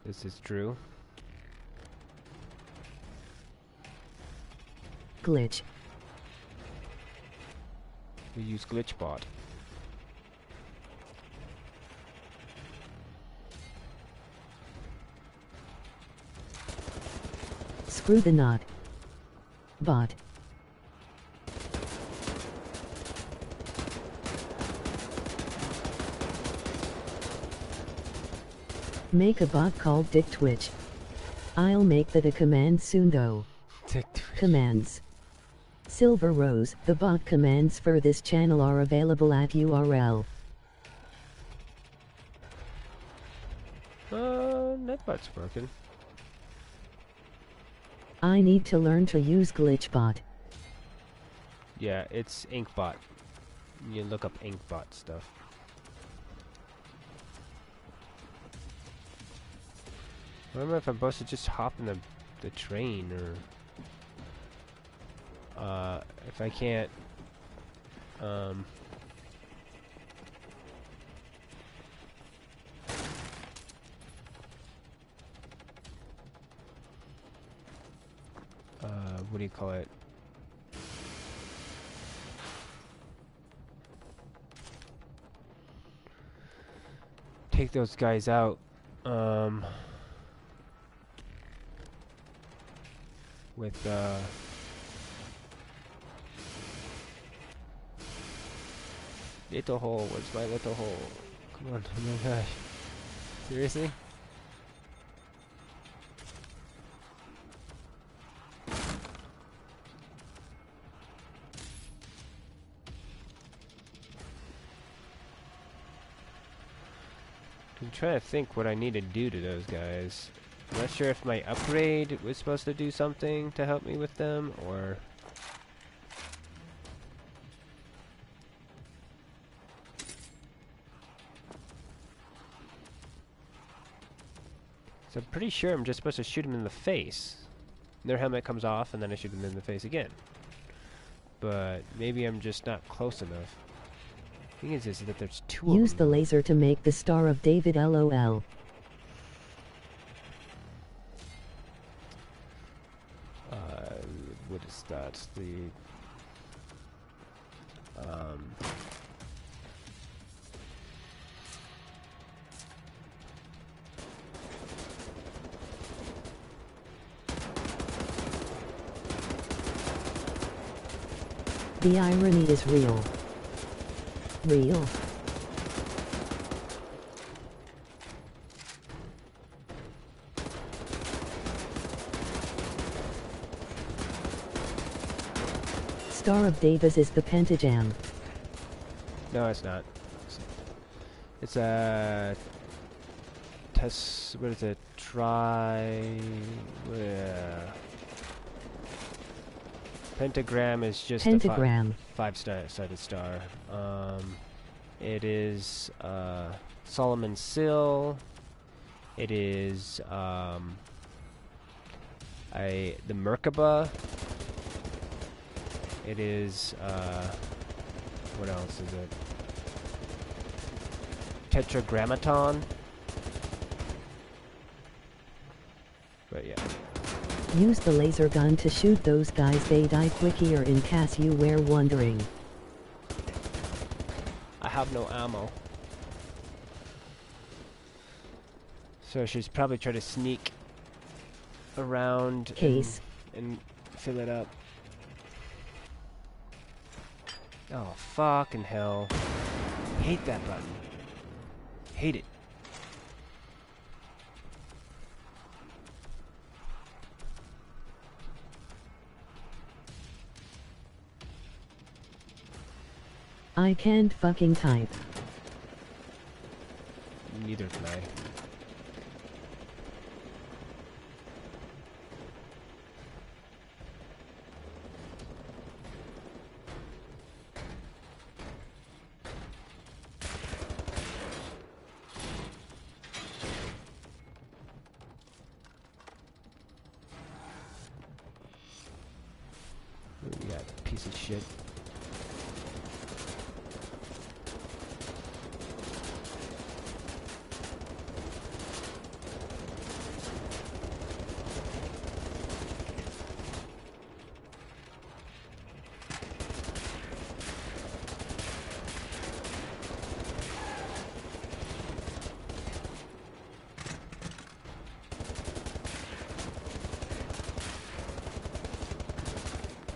This is true. Glitch. We use glitchbot. Screw the knot. Bot. Make a bot called Dick Twitch. I'll make that a command soon though. Dick Twitch. Commands. Silver Rose, the bot commands for this channel are available at URL. Nightbot's broken. I need to learn to use glitchbot. Yeah, it's Inkbot. You look up Inkbot stuff. I don't know if I'm supposed to just hop in the train or if I can't what do you call it? Take those guys out. With little hole. Where's my little hole? Come on! Oh my gosh! Seriously? I'm trying to think what I need to do to those guys. I'm not sure if my upgrade was supposed to do something to help me with them, or... So I'm pretty sure I'm just supposed to shoot them in the face. Their helmet comes off, and then I shoot them in the face again. But maybe I'm just not close enough. The thing is that there's two of them. Use the laser to make the Star of David LOL. What is that? The The irony is real. Real. Star of Davis is the pentagram. No, it's not. It's a test. What is it? Pentagram is just Pentagram. a five-sided star. It is Solomon's Sill. It is the Merkaba. It is what else is it? Tetragrammaton. But yeah. Use the laser gun to shoot those guys, they die quicker in case you were wondering. I have no ammo. So she's probably trying to sneak around and fill it up. Oh, fucking hell. Hate that button. Hate it. I can't fucking type. Neither can I. What do we got? Piece of shit.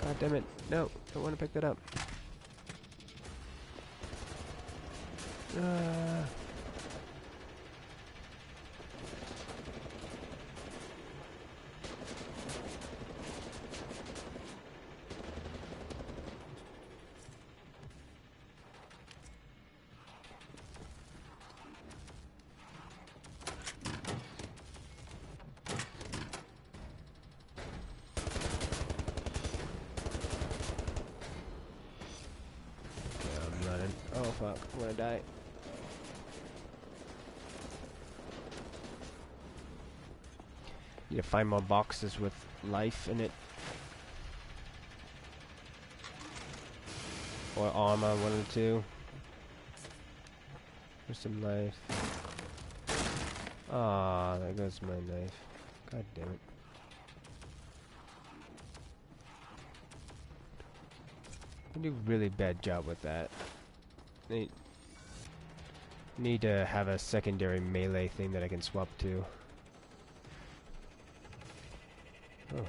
God damn it. No, don't want to pick that up. Oh fuck, I'm gonna die. Need to find more boxes with life in it. Or armor, one of the two. There's some life. Ah, there goes my knife. God damn it. I do a really bad job with that. Need to have a secondary melee thing that I can swap to. Oh.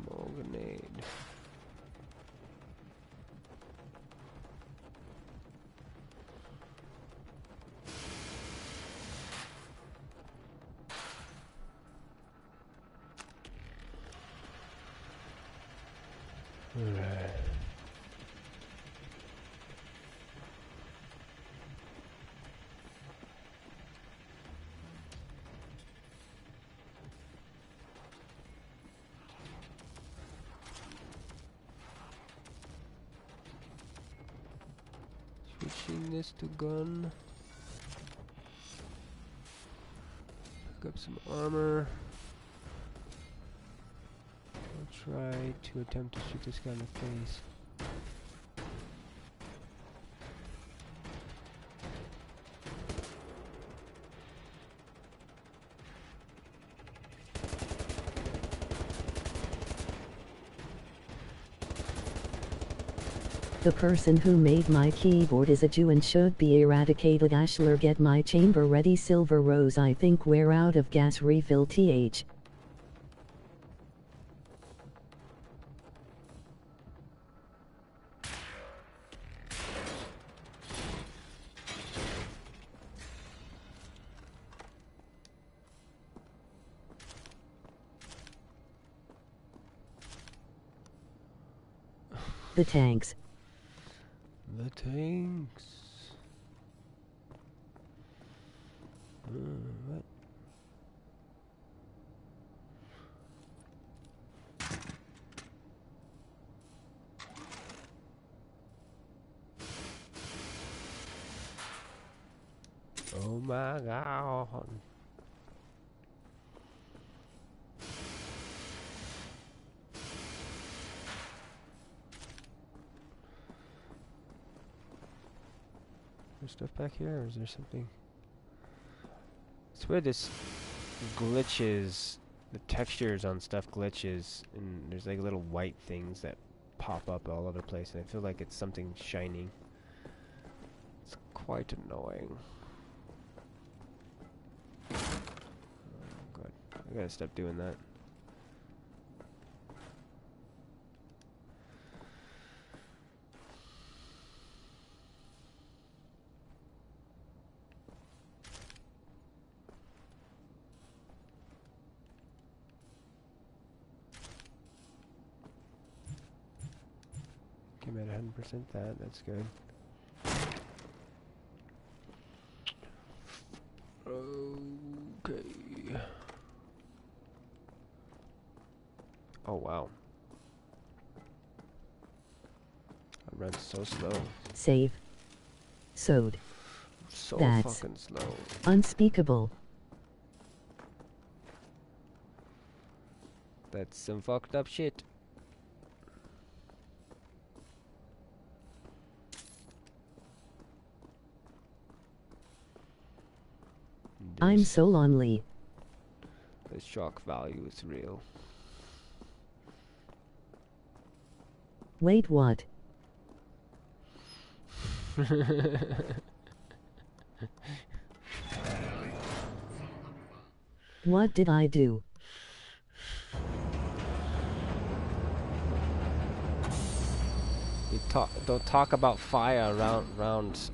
More grenade. Alright. Switching this to gun. Pick up some armor. Try to attempt to shoot this guy in the face. The person who made my keyboard is a Jew and should be eradicated. ASHLER, get my chamber ready. Silver Rose, I think we're out of gas. Refill. TH. The tanks. The tanks. What? Oh my god. There's stuff back here, or is there something? It's weird, this glitches, the textures on stuff glitches, and there's like little white things that pop up all over the place, and I feel like it's something shining. It's quite annoying. Oh god, I gotta stop doing that. Came at 100% that, that's good. Okay. Oh wow. I run so slow. Save. Sewed. So That's fucking slow. unspeakable. That's some fucked up shit. I'm so lonely. The shock value is real. Wait, what? What did I do? You don't talk about fire around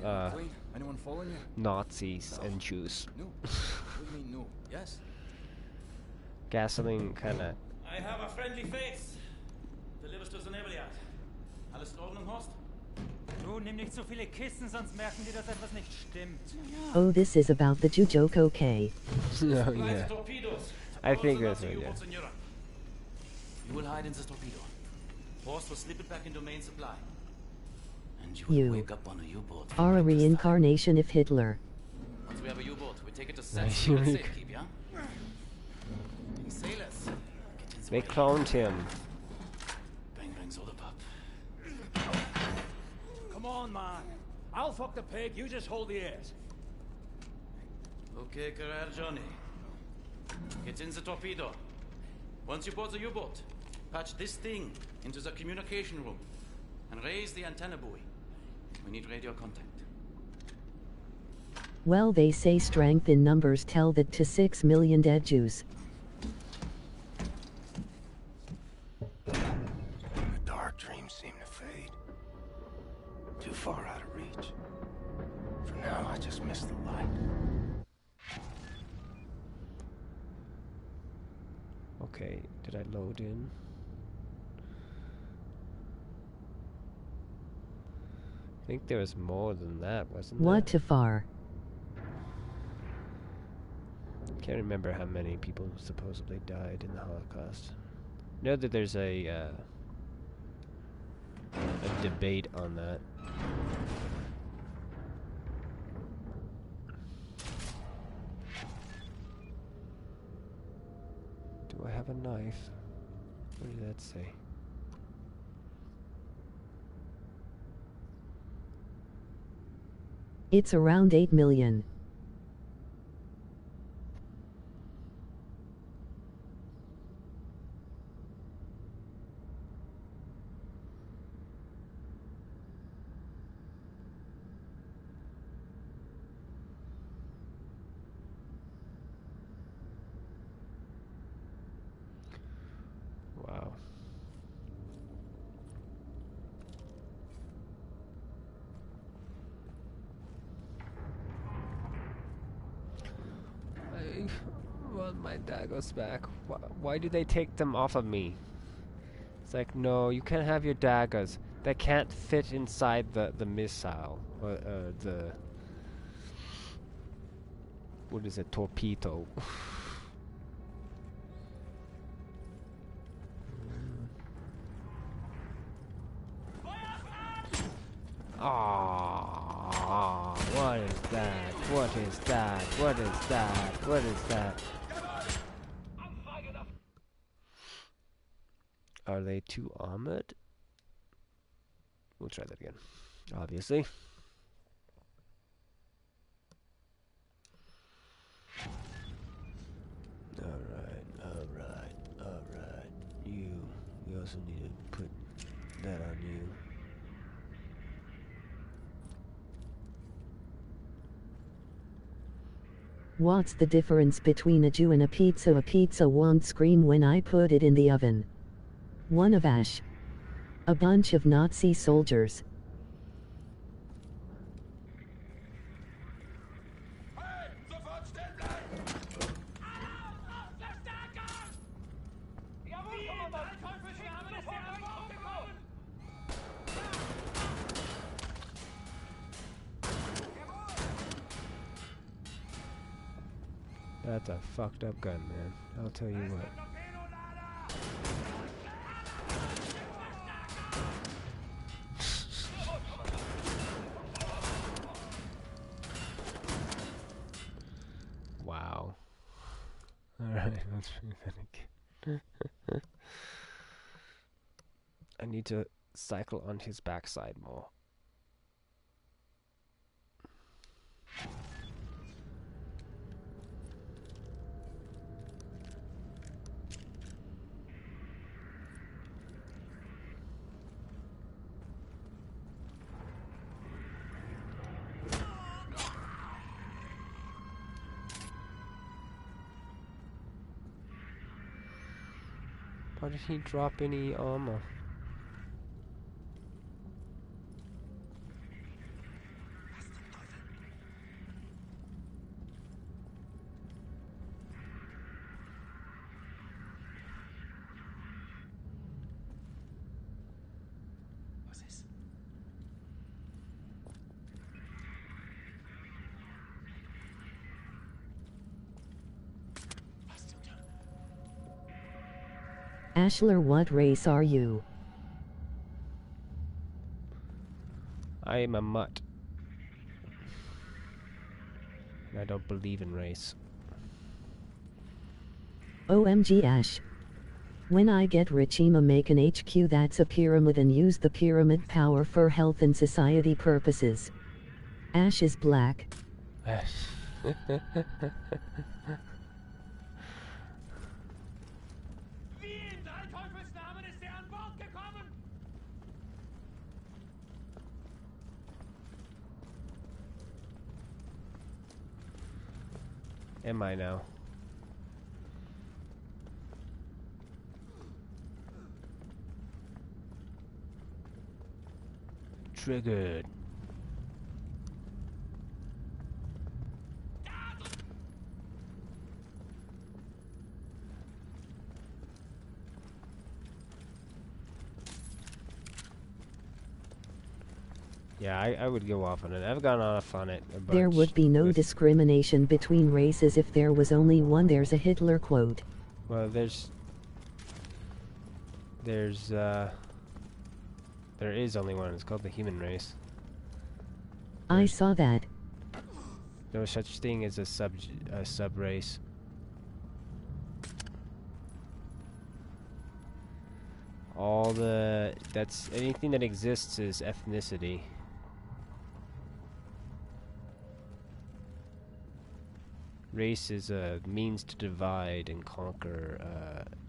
Anyone following you? Nazis and Jews. No. What do you mean no? Yes. Gasoline kinda. I have a friendly face. Delivers to the Nebeljahr. Alles in Ordnung, Horst? Du, nimm nicht so viele Kisten, sonst merken die, dass etwas nicht stimmt. Oh, this is about the Jew joke, okay. Oh yeah. I think that's it, yeah. You will hide in the torpedo. Horst will slip it back into main supply. And you will wake up on a U-boat. Are a reincarnation of Hitler. Once we have a U-boat, we take it to safekeep, yeah? Sailors. They cloned him. Bang bang soda pop. Come on, man. I'll fuck the pig, you just hold the ears. Okay, career Johnny. Get in the torpedo. Once you board the U-boat, patch this thing into the communication room and raise the antenna buoy. We need radio contact. Well, they say strength in numbers tell that to 6 million dead Jews. The dark dreams seem to fade. Too far out of reach. For now, I just miss the light. Okay, did I load in? I think there was more than that, wasn't there? What too far? Can't remember how many people supposedly died in the Holocaust. Know that there's a debate on that. Do I have a knife? What did that say? It's around 8 million. want my daggers back. Why do they take them off of me? It's like, no, you can't have your daggers. They can't fit inside the missile. Or the... What is it? Torpedo. Ah, what is that? What is that? What is that? What is that? Are they too armored? We'll try that again. Obviously. Alright. We also need to put that on you. What's the difference between a Jew and a pizza? A pizza won't scream when I put it in the oven. One of Ash. A bunch of Nazi soldiers. That's a fucked up gun, man. I'll tell you what. Wow. Alright, let's do that again. I need to cycle on his backside more. Why did he drop any armor? Was ist? ASHLER, what race are you? I am a mutt. And I don't believe in race. OMG Ash. When I get rich, I'ma make an HQ that's a pyramid and use the pyramid power for health and society purposes. Ash is black. Ash. Am I now? Triggered. Yeah, I would go off on it. I've gone off on it a bunch. There would be no discrimination between races if there was only one. There's a Hitler quote. Well, there is only one. It's called the human race. I saw that. No such thing as a sub race. That's anything that exists is ethnicity. Race is a means to divide and conquer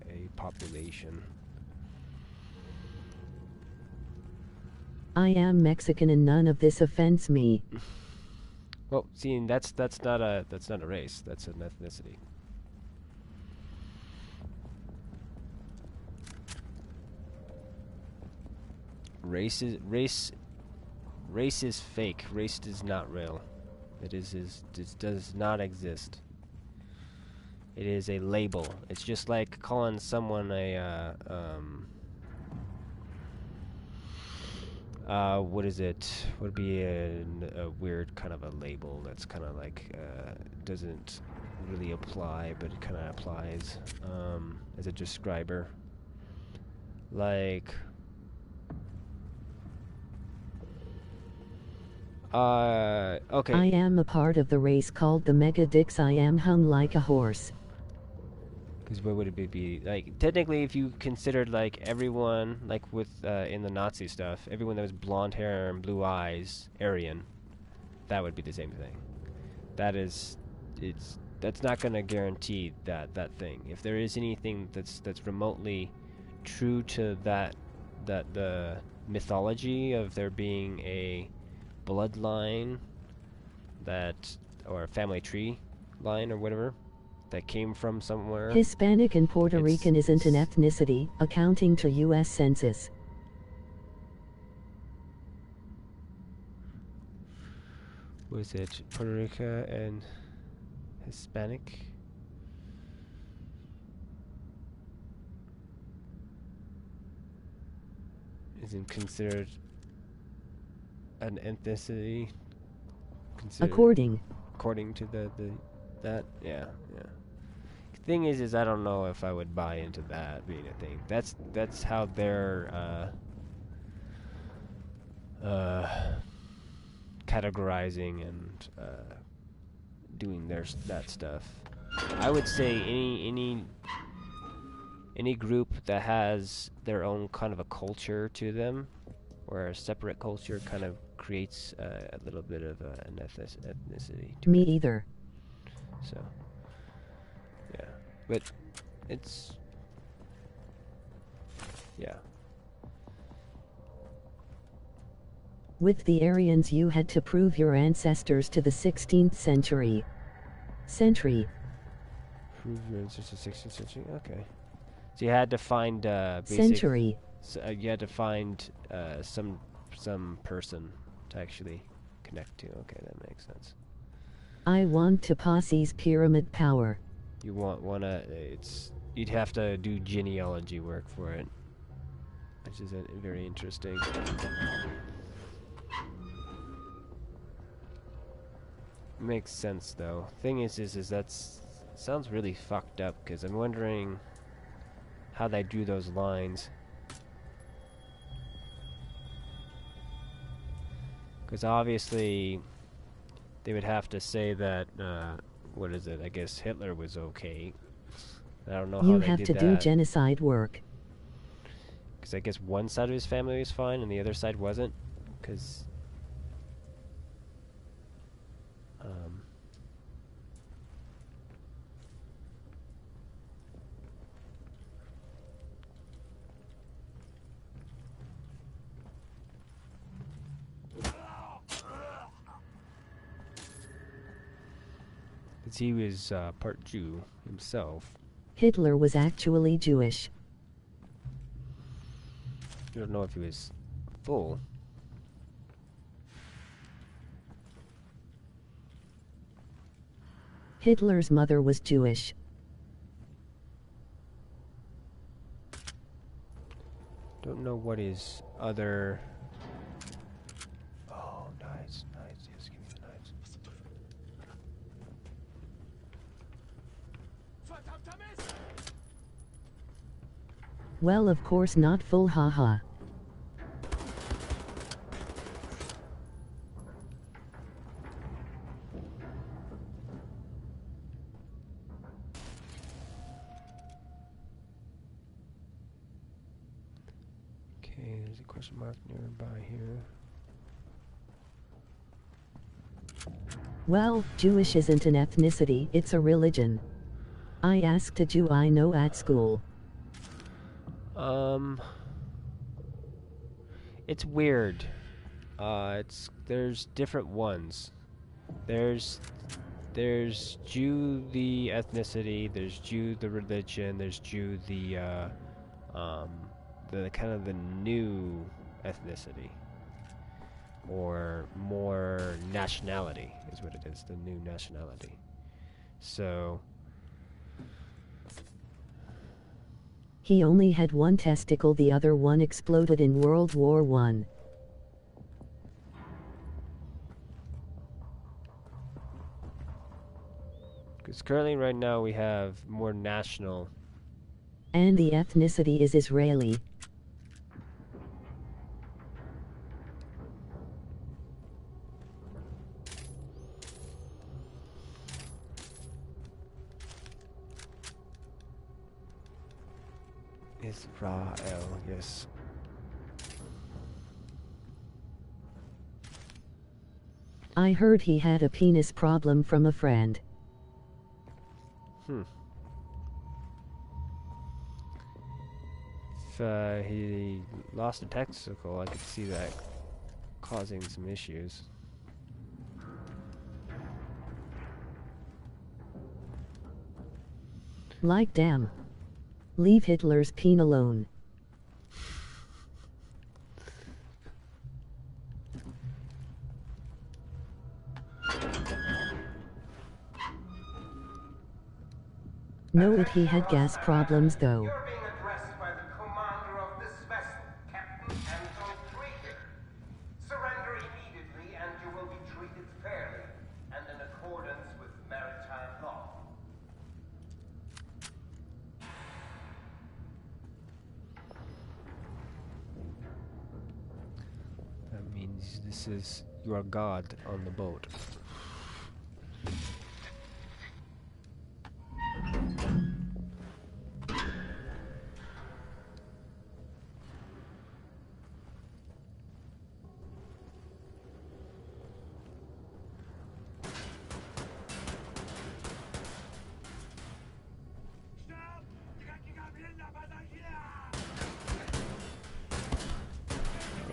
a population. I am Mexican and none of this offends me. Well, see, that's not a race. That's an ethnicity. Race is fake. Race is not real. It does not exist. It is a label. It's just like calling someone what is it? Would be a weird kind of a label that's kind of like doesn't really apply, but it kind of applies as a describer. Like, okay. I am a part of the race called the Mega Dicks. I am hung like a horse. Because what would it be? Like, technically, if you considered, like, everyone, like, with, in the Nazi stuff, everyone that was blonde hair and blue eyes, Aryan, that would be the same thing. That's not going to guarantee that thing. If there is anything that's remotely true to the mythology of there being a bloodline or a family tree line or whatever that came from somewhere. Hispanic and Puerto Rican isn't an ethnicity, accounting to U.S. Census. Was it Puerto Rican and Hispanic? Isn't considered an ethnicity? According to that, yeah. Thing is I don't know if I would buy into that being a thing. That's how they're categorizing and doing that stuff. I would say any group that has their own kind of a culture to them, or a separate culture, kind of creates a little bit of an ethnicity. Me either. So, yeah, but it's, yeah. With the Aryans you had to prove your ancestors to the 16th century. Prove your ancestors to the 16th century? Okay. So you had to find century. You had to find some person to actually connect to. Okay, that makes sense. I want to posse's pyramid power. You you'd have to do genealogy work for it, which is very interesting. Makes sense though. Thing is that's sounds really fucked up, because I'm wondering how they drew those lines. Because obviously they would have to say that what is it? I guess Hitler was okay. I don't know how they did that. You have to do genocide work. Because I guess one side of his family was fine and the other side wasn't. Because he was part Jew himself. Hitler was actually Jewish. You don't know if he was full. Hitler's mother was Jewish. Don't know what his other... Oh, nice. Yes, give me the knives. Well, of course not full, haha. Okay, there's a question mark nearby here. Well, Jewish isn't an ethnicity, it's a religion. I asked a Jew I know at school. It's weird. There's different ones. There's Jew the ethnicity, there's Jew the religion, there's Jew the kind of the new ethnicity, or more nationality is what it is, the new nationality. So He only had one testicle, the other one exploded in World War I. Because currently right now we have more national. And the ethnicity is Israeli. Israel, yes. I heard he had a penis problem from a friend. If he lost a testicle, I could see that causing some issues. Like, damn. Leave Hitler's peen alone. Know it, he had gas problems though. You're being addressed by the commander of this vessel, Captain Anton Krieger. Surrender immediately and you will be treated fairly and in accordance with maritime law. That means this is your god on the boat.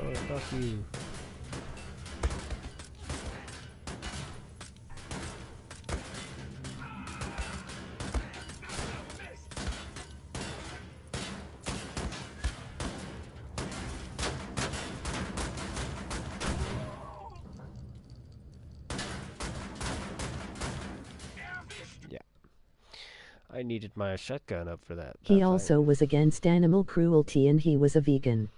Oh, fuck you. Yeah. I needed my shotgun up for that. He also was against animal cruelty and he was a vegan.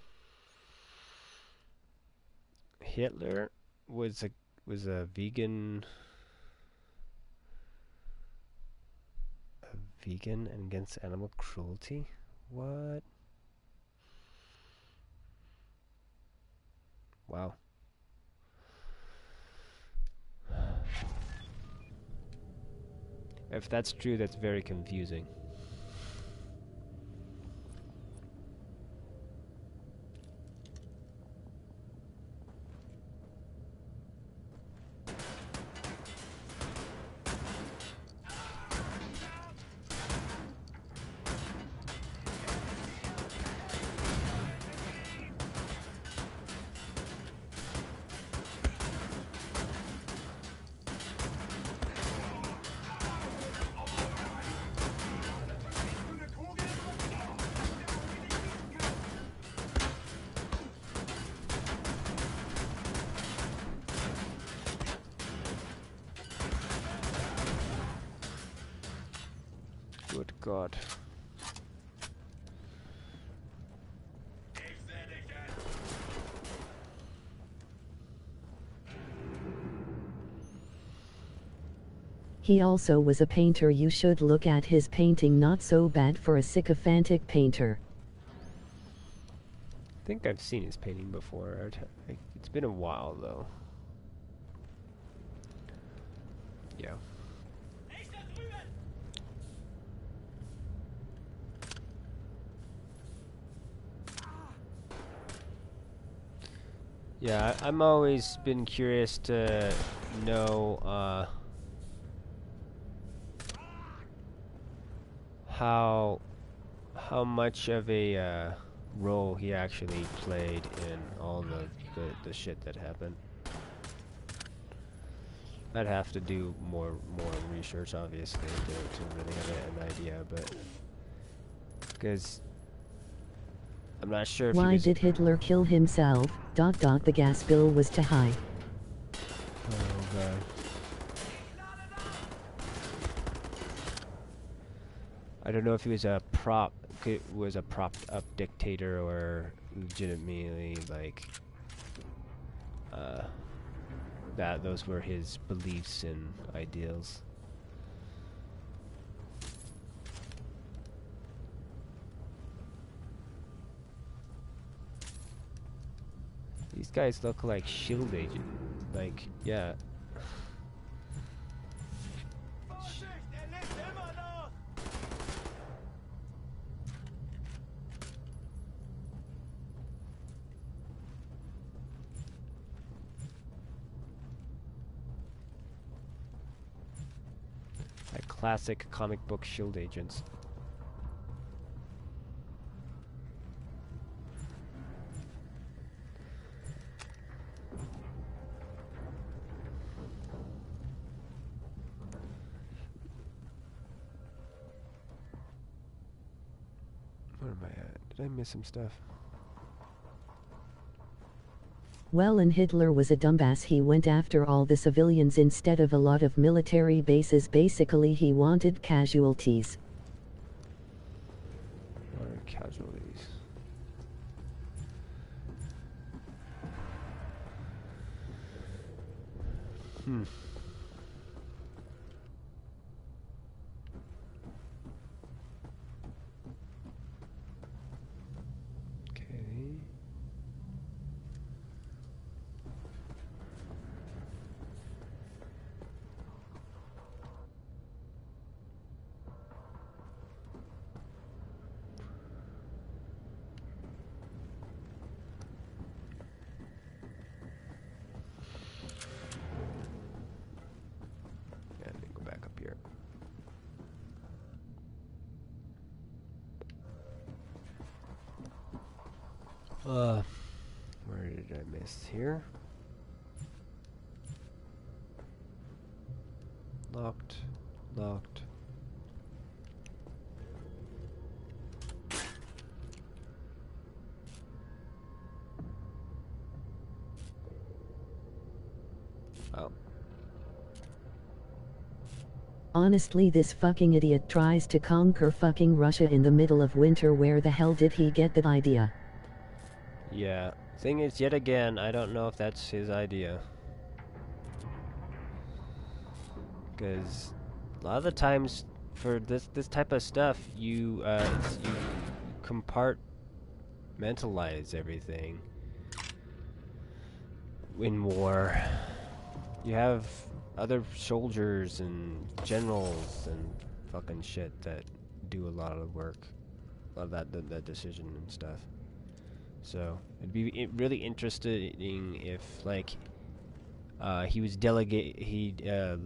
Hitler was a vegan and against animal cruelty? What? Wow. If that's true, that's very confusing. Good God. He also was a painter. You should look at his painting. Not so bad for a sycophantic painter. I think I've seen his painting before. It's been a while though. Yeah. Yeah, I'm always been curious to know how much of a role he actually played in all the shit that happened. I'd have to do more research, obviously, to really have an idea, but because I'm not sure if Why did Hitler kill himself? ... The gas bill was too high. Oh god. I don't know if he was a prop was a propped up dictator or legitimately like that those were his beliefs and ideals. These guys look like SHIELD agent, like, yeah. Like classic comic book SHIELD agents. Where am I at? Did I miss some stuff? Well, and Hitler was a dumbass. He went after all the civilians instead of a lot of military bases. Basically, he wanted casualties. What are casualties? Hmm. Where did I miss here? Locked. Oh. Honestly, this fucking idiot tries to conquer fucking Russia in the middle of winter. Where the hell did he get that idea? Yeah. Thing is, yet again, I don't know if that's his idea. Because a lot of the times for this type of stuff, you compartmentalize everything. In war, you have other soldiers and generals and fucking shit that do a lot of the work, a lot of that decision and stuff. So it'd be really interesting if, like, he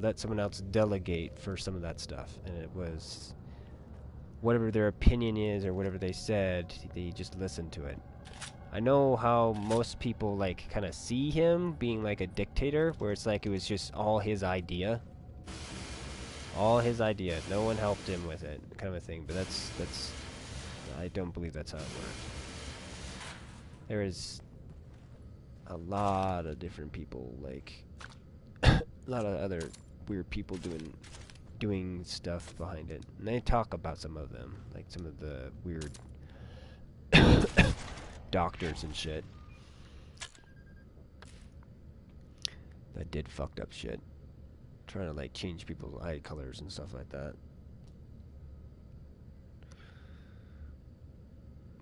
let someone else delegate for some of that stuff, and it was whatever their opinion is or whatever they said, they just listened to it. I know how most people like kind of see him being like a dictator, where it's like it was just all his idea. No one helped him with it, kind of a thing. But that's I don't believe that's how it works. There is a lot of different people, like a lot of other weird people doing stuff behind it, and they talk about some of them, like some of the weird doctors and shit that did fucked up shit, trying to like change people's eye colors and stuff like that,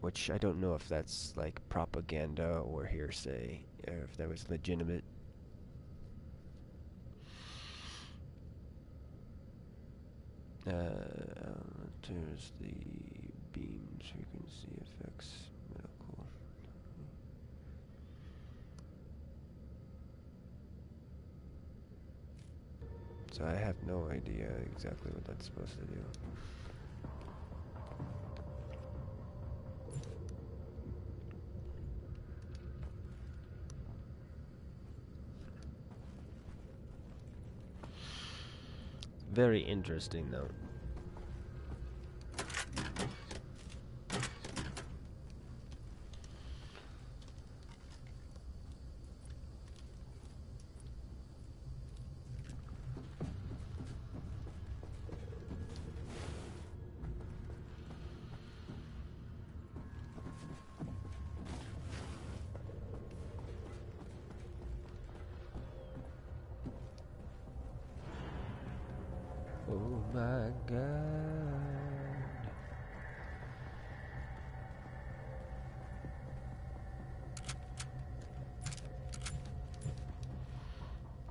which I don't know if that's like propaganda or hearsay, or if that was legitimate. There's the beam frequency effects, medical. So I have no idea exactly what that's supposed to do. Very interesting, though. Oh my god.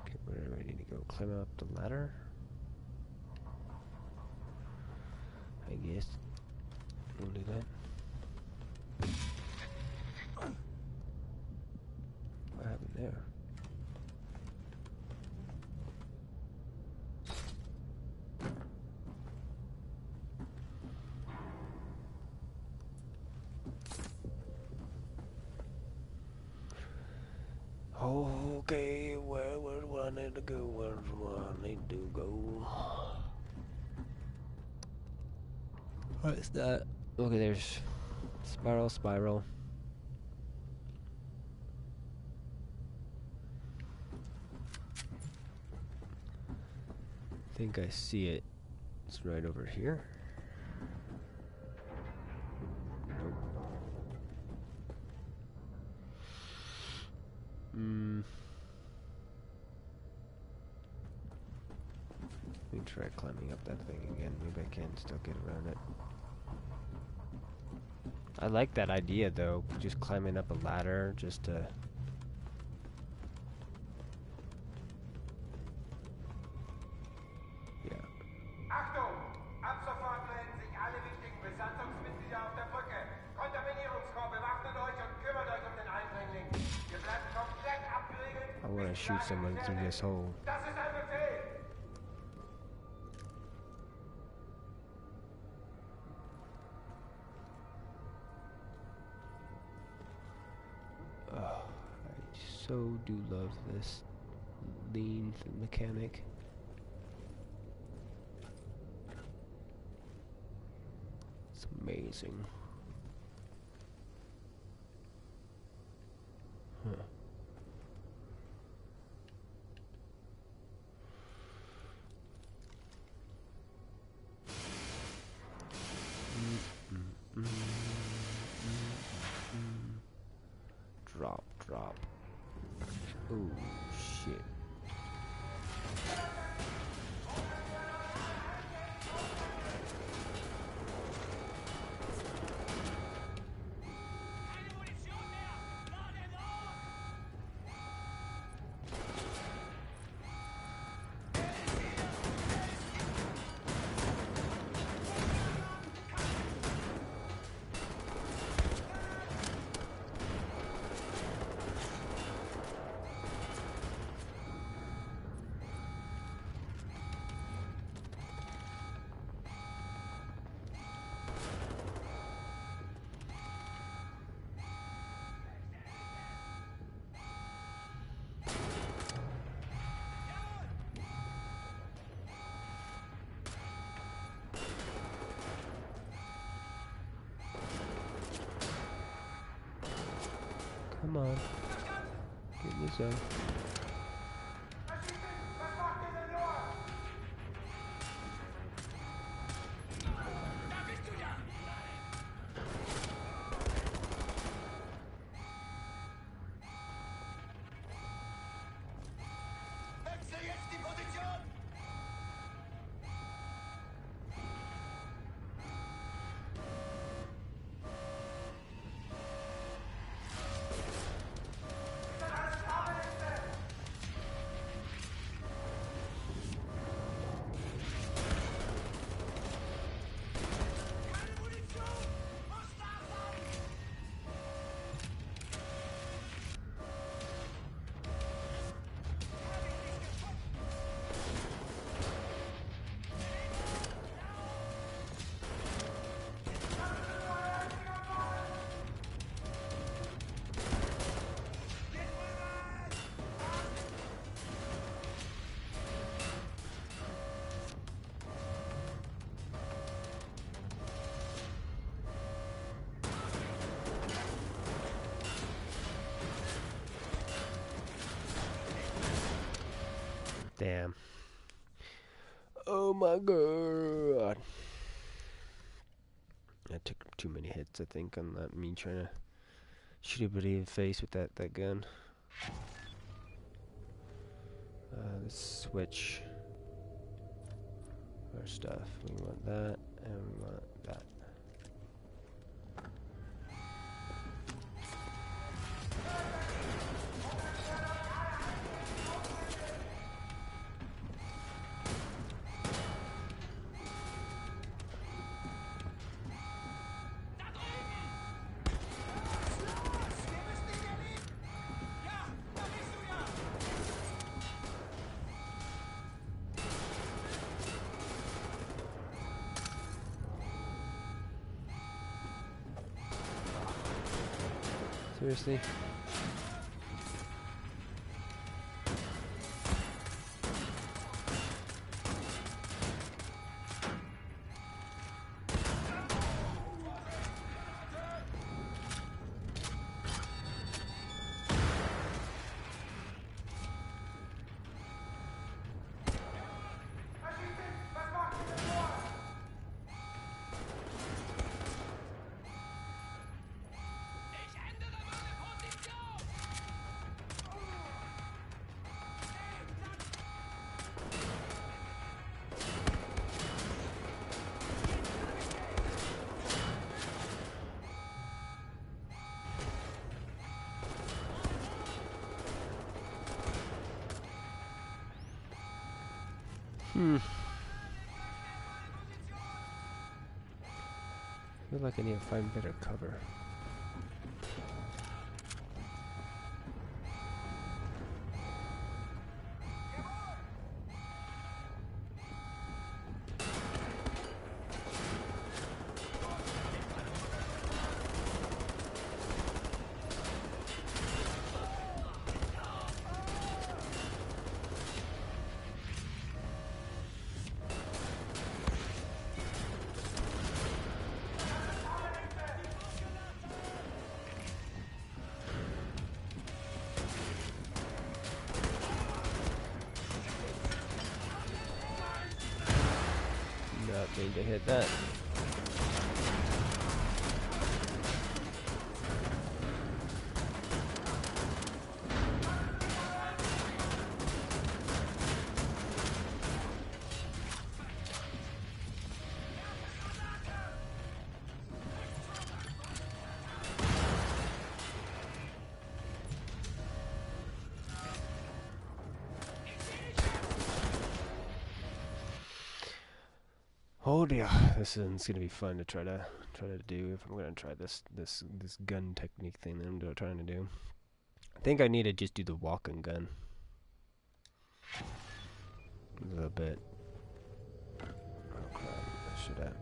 Okay, where do I need to go? Climb up the ladder? I guess we'll do that. What happened there? Okay, where do I need to go? Where do I need to go? What is that? Okay, there's spiral. I think I see it. It's right over here. Nope. Let me try climbing up that thing again. Maybe I can still get around it. I like that idea though, just climbing up a ladder just to... Yeah. Achtung! Ab sofort melden sich alle wichtigen Besatzungsmitglieder auf der Brücke. Kontaminierungskorps, bewaffnet euch und kümmert euch um den Eindringling. Ihr bleibt komplett abgeriegelt. I want to shoot someone through this hole. Das ist ein Befehl! Oh, I so do love this lean mechanic. It's amazing. Huh. Drop. Oh, shit. Come on. Get in the zone. Damn. Oh my god. I took too many hits, I think, on that me trying to shoot everybody in the face with that gun. Let's switch. our stuff. We want that, and we want that. Seriously? I feel like I need to find better cover. Not mean to hit that. Oh dear, this is gonna be fun to try to do if I'm gonna try this gun technique thing that I'm trying to do. I think I need to just do the walking gun a little bit. Oh crap! I should have.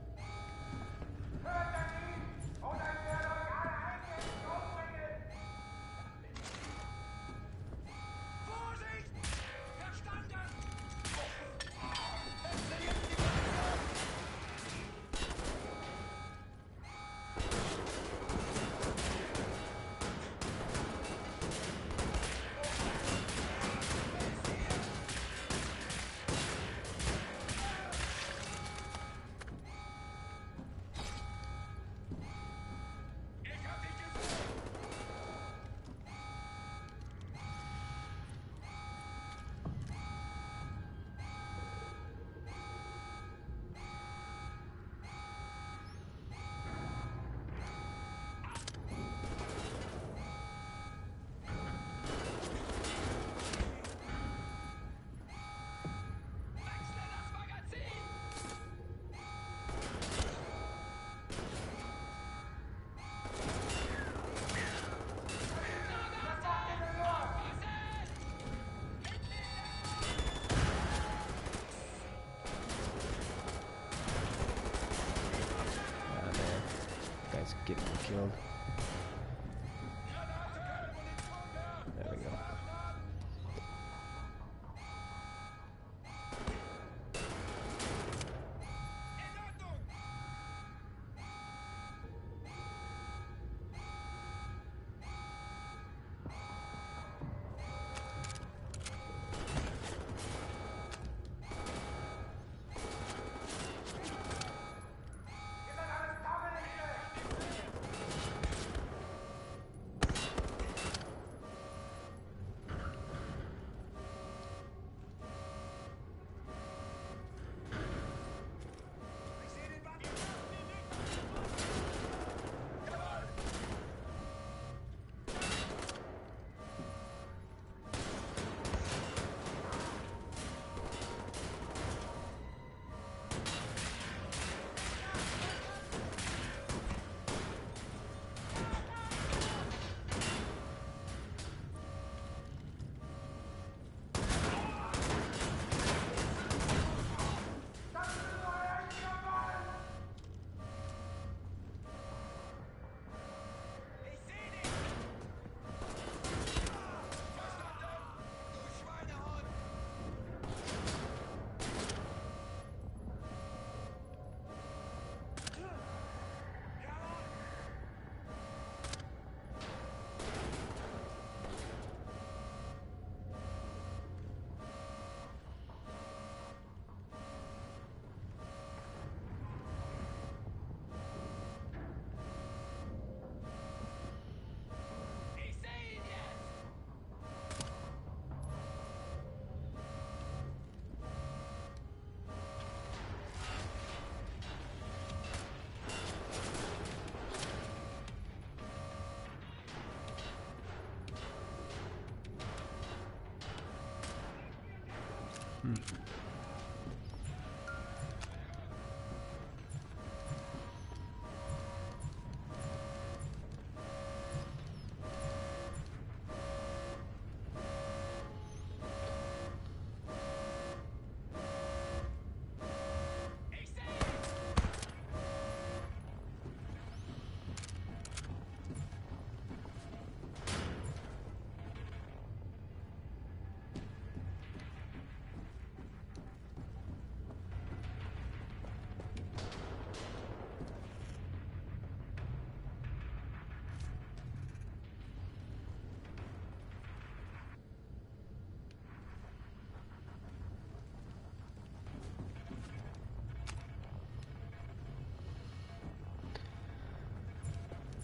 Getting killed. There we go.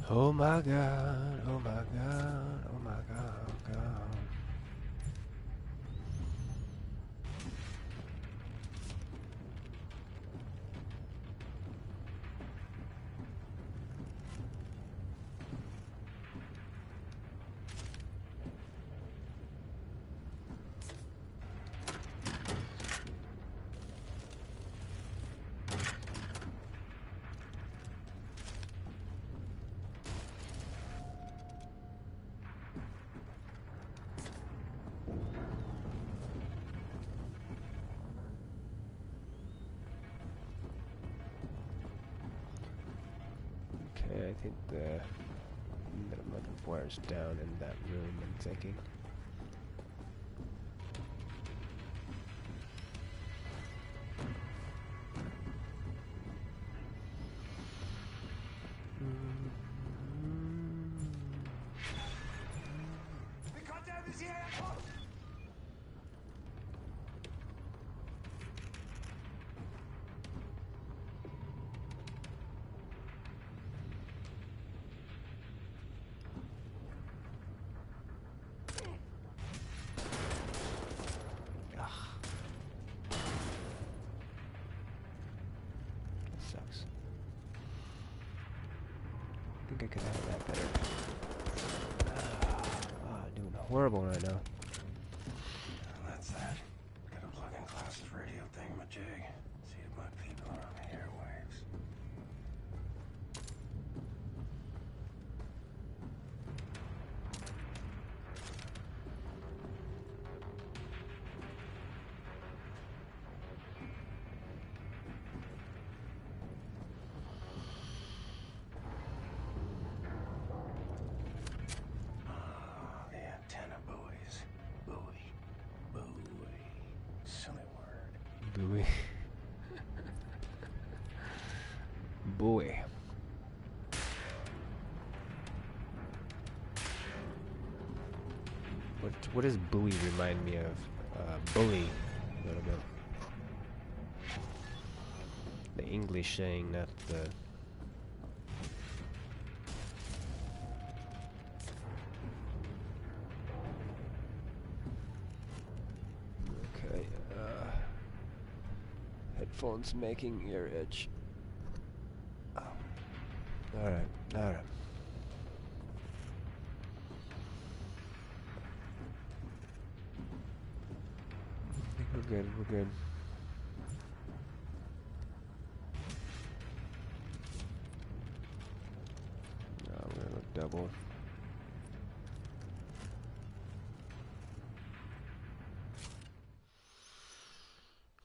Oh my god, oh my god, oh my god, oh god. Okay, I think the motherboard's down in that room, I'm thinking. Sucks. I think I could have that better. Doing horrible right now. That's that. Got a plug-in classes radio thingamajig. See if my people are on the airwaves. The antenna buoys. Buoy. Buoy. Silly word. Buoy. Buoy. What does buoy remind me of? Bully, a little bit. The English saying, not the... Okay, headphones making ear itch. Alright, alright. I think we're good, we're good. No, we're gonna look double.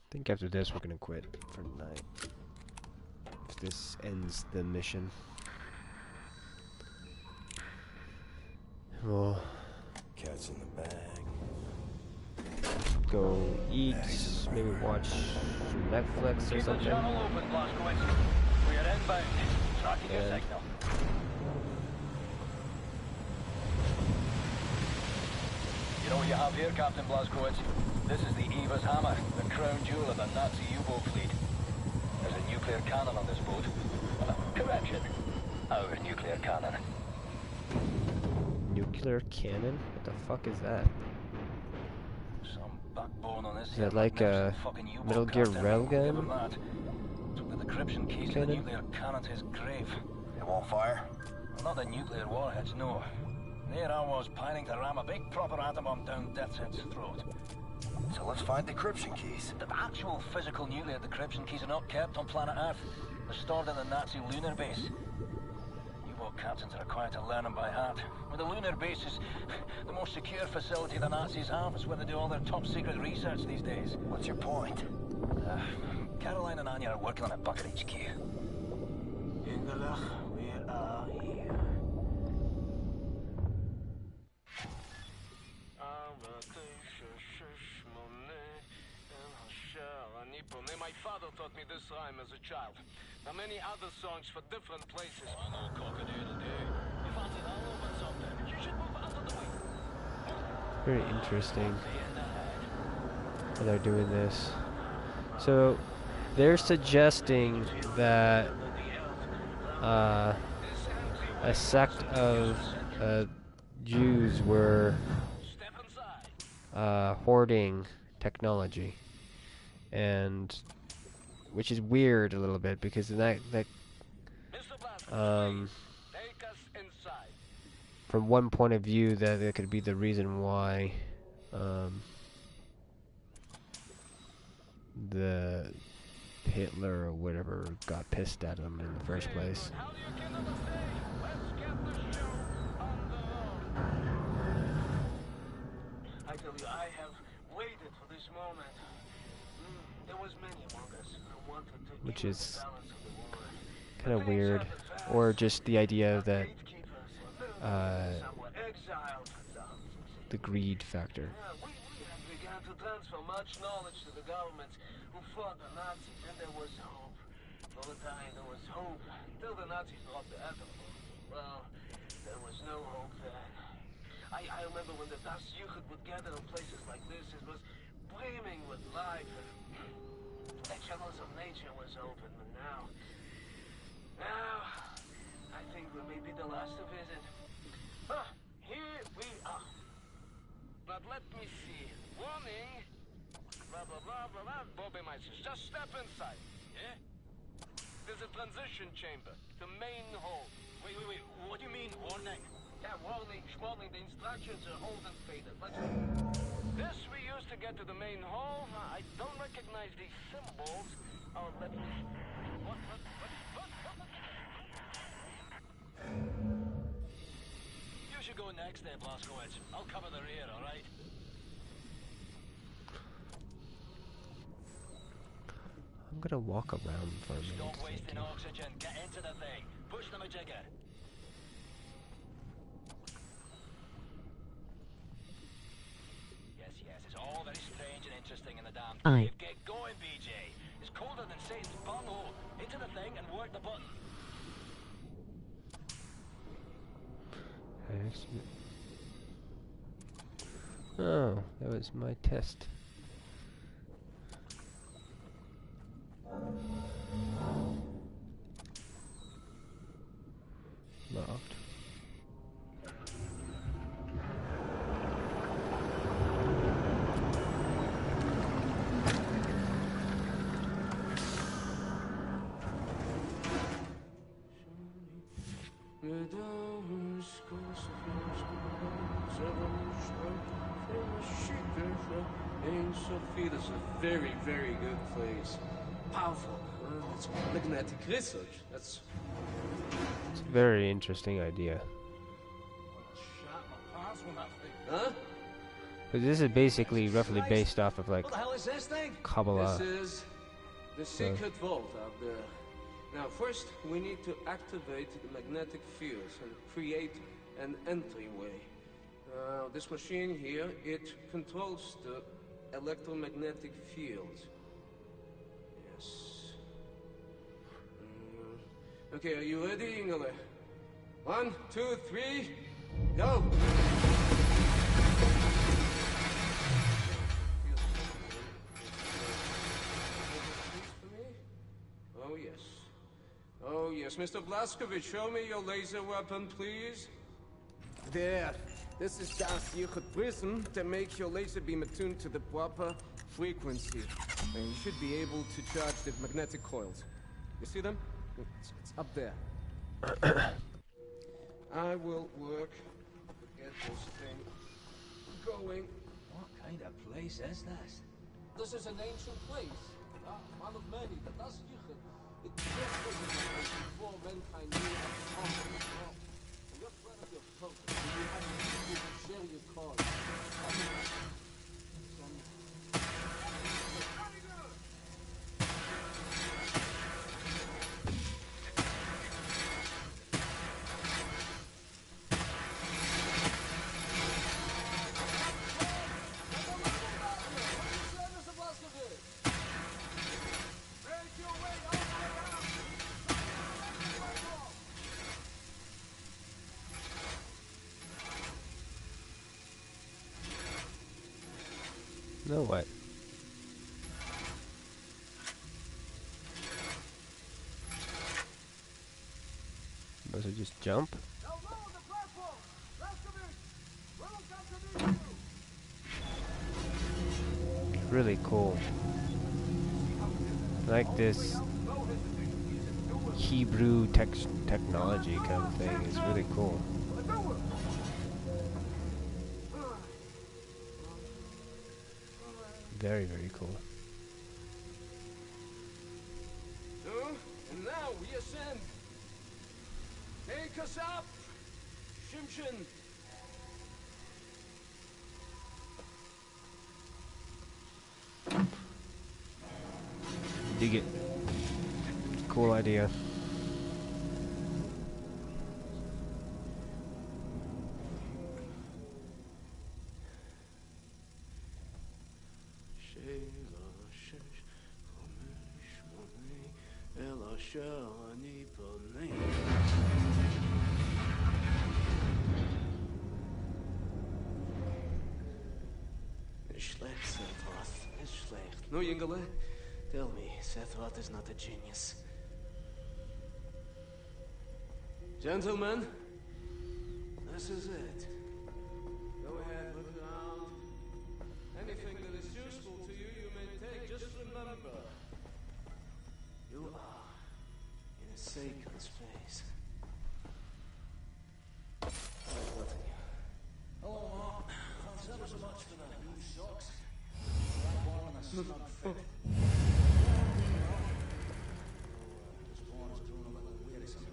I think after this we're gonna quit for tonight. If this ends the mission. Well, Cat's in the bag. go eat, maybe watch some Netflix or something. Channel open, Blazkowicz. We are inbound. Tracking your signal. You know what you have here, Captain Blazkowicz? This is the Eva's Hammer, the crown jewel of the Nazi U-boat fleet. There's a nuclear cannon on this boat. Correction. Our nuclear cannon. Nuclear cannon? What the fuck is that? Some backbone on this. Is that like a Metal Gear Railgun? Took the decryption keys to the nuclear cannon to his grave. It won't fire? Well, not the nuclear warheads, no. There I was pining to ram a big proper atom bomb down Death's Head's throat. It's So let's find decryption keys. The actual physical nuclear decryption keys are not kept on planet Earth. They're stored at the Nazi lunar base. U-boat captains are required to learn them by heart. Well, the lunar base is the most secure facility the Nazis have. It's where they do all their top secret research these days. What's your point? Caroline and Anya are working on a bucket HQ. Engelach, we are here. My father taught me this rhyme as a child. Now many other songs for different places. I know cock-a-doodle-doo. You fancy that over something? You should move out of the way. Very interesting how they're doing this. So they're suggesting that a sect of Jews were hoarding technology, and which is weird a little bit, because that from one point of view that could be the reason why the Hitler or whatever got pissed at him in the first place. I tell you, I have waited for this moment. There was many among us who wanted to Which is kind of weird, or just the idea that the greed factor. We began to transfer much knowledge to the governments who fought the Nazis, and there was hope. For a time, there was hope, till the Nazis dropped the atom bomb. Well, there was no hope then. I remember when the Das Jugend would gather in places like this, it was brimming with life. The channels of nature was open, but now, I think we may be the last to visit. Here we are. But let me see. Warning. Blah, blah, blah, blah, blah. Bobby Meisters, just step inside. Yeah? There's a transition chamber. The main hall. Wait. What do you mean, warning? Yeah, warning, schwarning. The instructions are old and faded. This we used to get to the main hall. I don't recognize these symbols. Oh, let me... What? You should go next there, Blazkowicz. I'll cover the rear, alright? I'm gonna walk around for a minute. Stop wasting oxygen. Get into the thing. Push the majigger. Yes, it's all very strange and interesting in the damn Aye. cave. Get going, BJ. It's colder than Satan's bunghole. Into the thing and work the button. Oh, that was my test. Locked. That's a very, very good place. Powerful. It's magnetic research. It's a very interesting idea. Huh? But this is basically roughly based off of like What the hell is this thing? Kabbalah. This is the secret vault out there. Now, first we need to activate the magnetic fields and create an entryway. This machine here, it controls the electromagnetic field. Yes. Okay, are you ready, Ingele? 1, 2, 3, go! Oh, yes. Oh, yes. Mr. Blazkowicz, show me your laser weapon, please. There. This is Das Jugend prism to make your laser beam attuned to the proper frequency. And you should be able to charge the magnetic coils. You see them? It's up there. I will work to get this thing going. What kind of place is this? This is an ancient place. One of many, but das Yichud. It just before mankind knew how to conquer the world. And you're proud of your culture. You have people to share your cause. No, what? Must I just jump? Really cool. I like this Hebrew technology kind of thing. It's really cool. Very, very cool. And now we ascend. Take us up, Shimshin. Dig it. Cool idea. No, Yingale, tell me, Sethroth is not a genius. Gentlemen, this is it. Go ahead, look around. Anything that is useful to you, you may take. Just remember, you are in a sacred space. Hello, Mark. Thanks ever so much for the new socks. That warm and a snug fit. Just one's grown a little wearisome.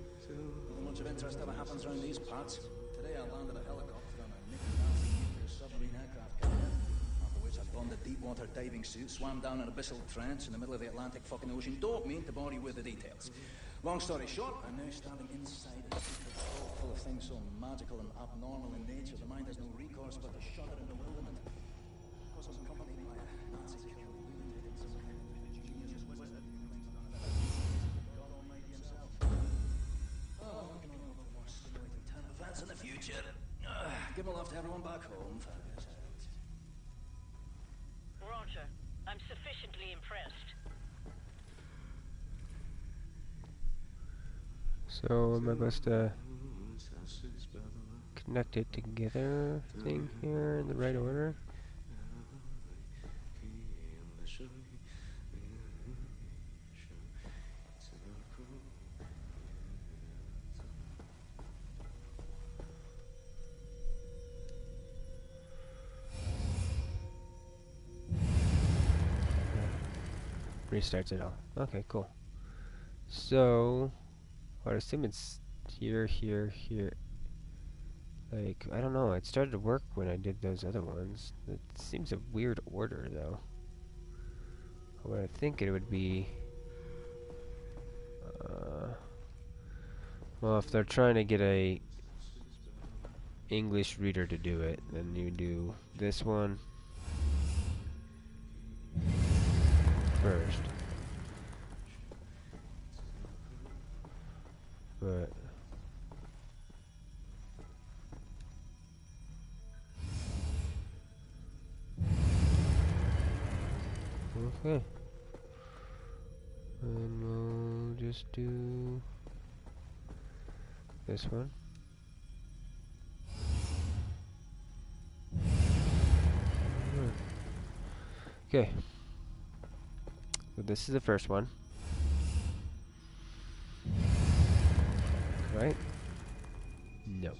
Not much of interest ever happens around these parts. Today I landed a helicopter on a Nicky Nancy nuclear submarine aircraft carrier. After which I donned a deep water diving suit, swam down an abyssal trench in the middle of the Atlantic fucking ocean. Don't mean to bore you with the details. Long story short, I'm now standing inside a secret vault full of things so magical and abnormal in nature, the mind has no recourse but to shudder in bewilderment. Of course, I'm accompanied by a Nazi killer lunatic and some kind of genius wizard. God Almighty himself. Oh, I'm looking for more stimulating turn of events in the future. Give my love to everyone back home. Fabulous. Roger. I'm sufficiently impressed. So am I supposed to connect it together thing here in the right order? Restarts it all. Okay, cool. So I would assume it's here, here, here. Like, I don't know, it started to work when I did those other ones. It seems a weird order, though. What I think it would be... well, if they're trying to get a English reader to do it, then you do this one first. But... okay. And we'll just do this one. Okay. So this is the first one. Right? No.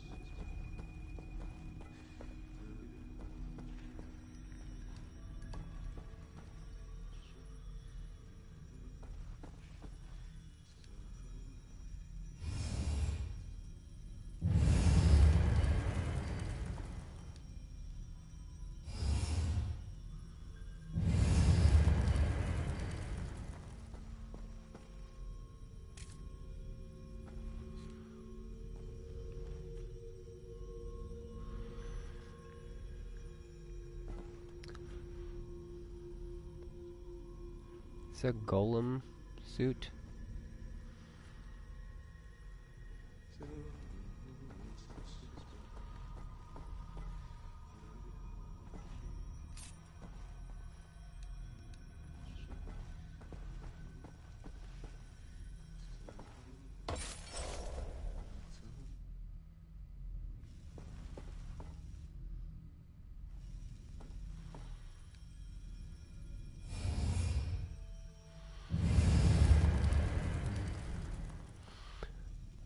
It's a golem suit.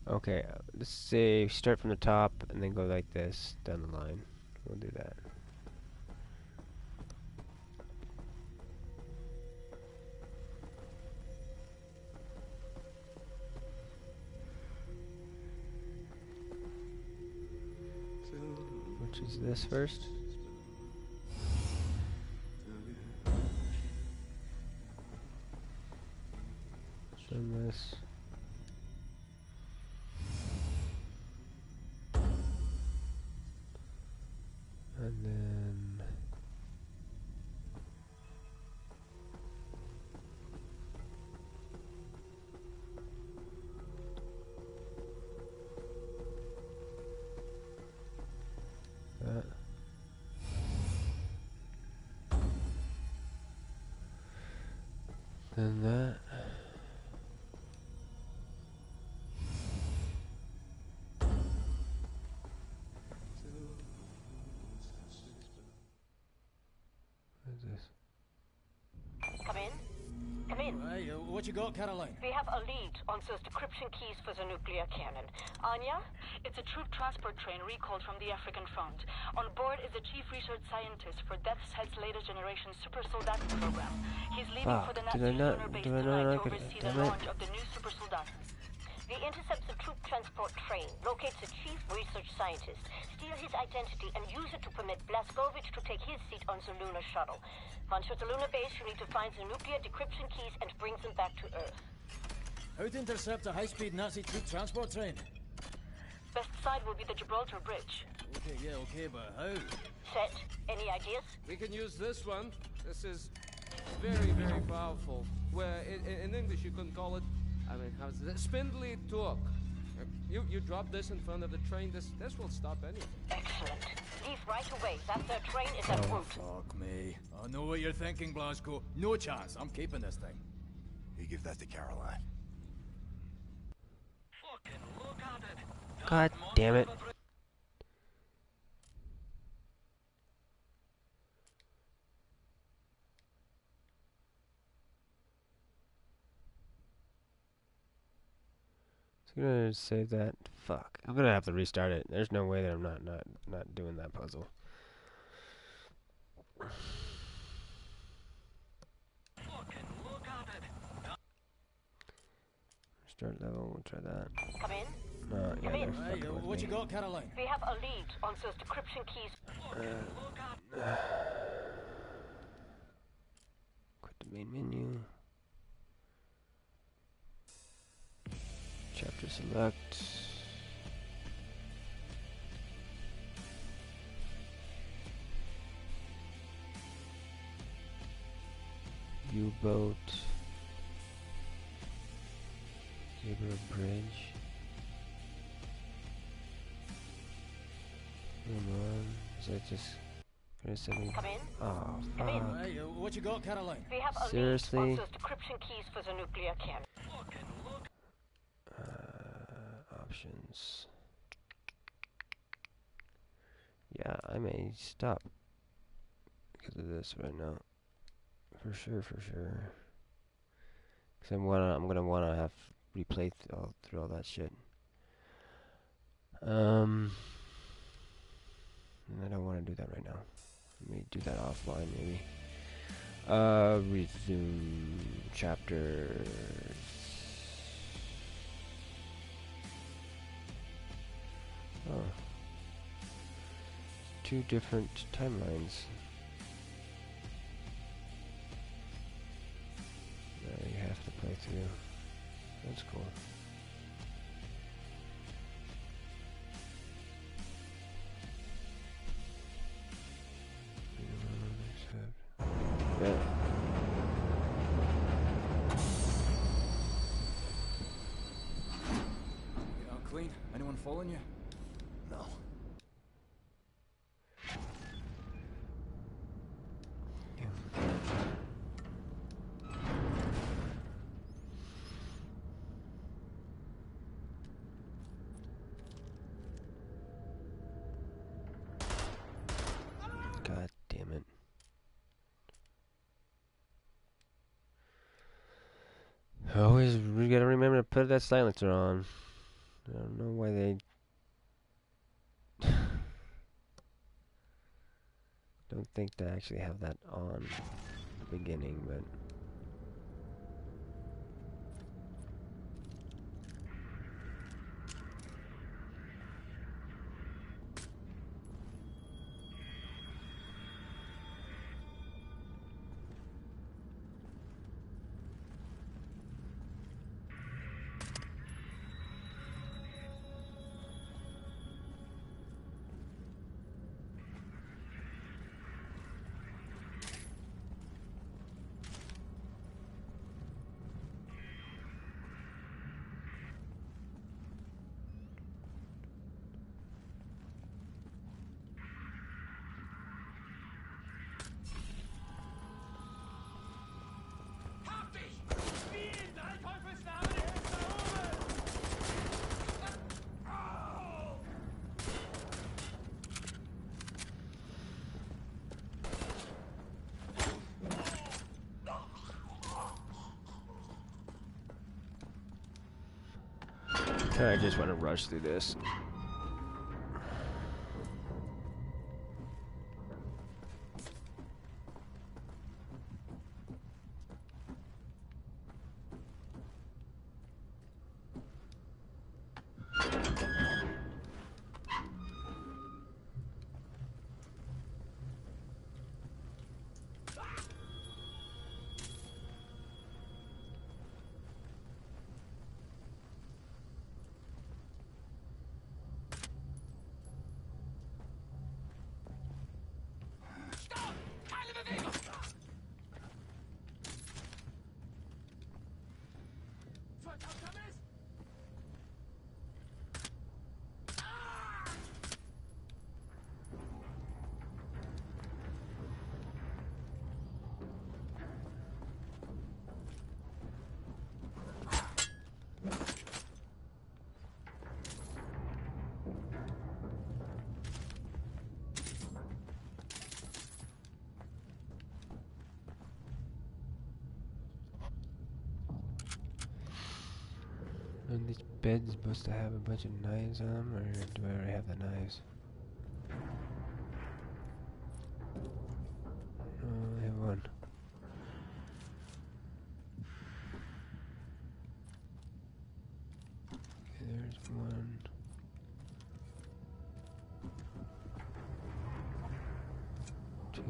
Okay, let's say start from the top and then go like this down the line. We'll do that. Which is this first? Then this. And then that. Then that. What is this? Come in. Come in. Hey, what you got, Caroline? We have a lead on those decryption keys for the nuclear cannon. Anya? It's a troop transport train recalled from the African front. On board is the chief research scientist for Death's Head's latest generation super soldaten program. He's leaving for the Nazi lunar base tonight to oversee the launch of the new super soldaten. We intercept the troop transport train, locate the chief research scientist, steal his identity, and use it to permit Blazkowicz to take his seat on the lunar shuttle. Once at the lunar base, you need to find the nuclear decryption keys and bring them back to Earth. How to intercept a high-speed Nazi troop transport train? Best side will be the Gibraltar Bridge. Okay, yeah, okay, but how? Set. Any ideas? We can use this one. This is very, very powerful. Where in English you can call it, I mean, how's it? Spindly torque. You drop this in front of the train, this will stop anything. Excellent. Leave right away. That third train is en route. Fuck me. I know what you're thinking, Blazko. No chance. I'm keeping this thing. You give that to Caroline. God damn it. I'm gonna save that. Fuck. I'm gonna have to restart it. There's no way that I'm not doing that puzzle. Start level, we'll try that. Come in. Yeah, Come in. Hey, what you got, Caroline? We have a lead on those decryption keys. Quit the main menu. Chapter select. U-boat. Zebra bridge. Come on. Is that just... Come in. Oh, Come in. fuck. Hey, what you got, Caroline? We have a Seriously? lead on those decryption keys for the nuclear cannon. Options. Yeah, I may stop because of this right now. For sure, for sure. Because I'm gonna wanna have replay through all that shit. And I don't want to do that right now. Let me do that offline, maybe. Resume chapters. Oh. Two different timelines. You have to play through. That's cool. Yeah. following you? No. God damn it. Always we gotta remember to put that silencer on. I don't know why they don't think to actually have that on at the beginning, but I just want to rush through this. And this bed is supposed to have a bunch of knives on them, or do I already have the knives? Oh, I have one. Okay, there's one. Two.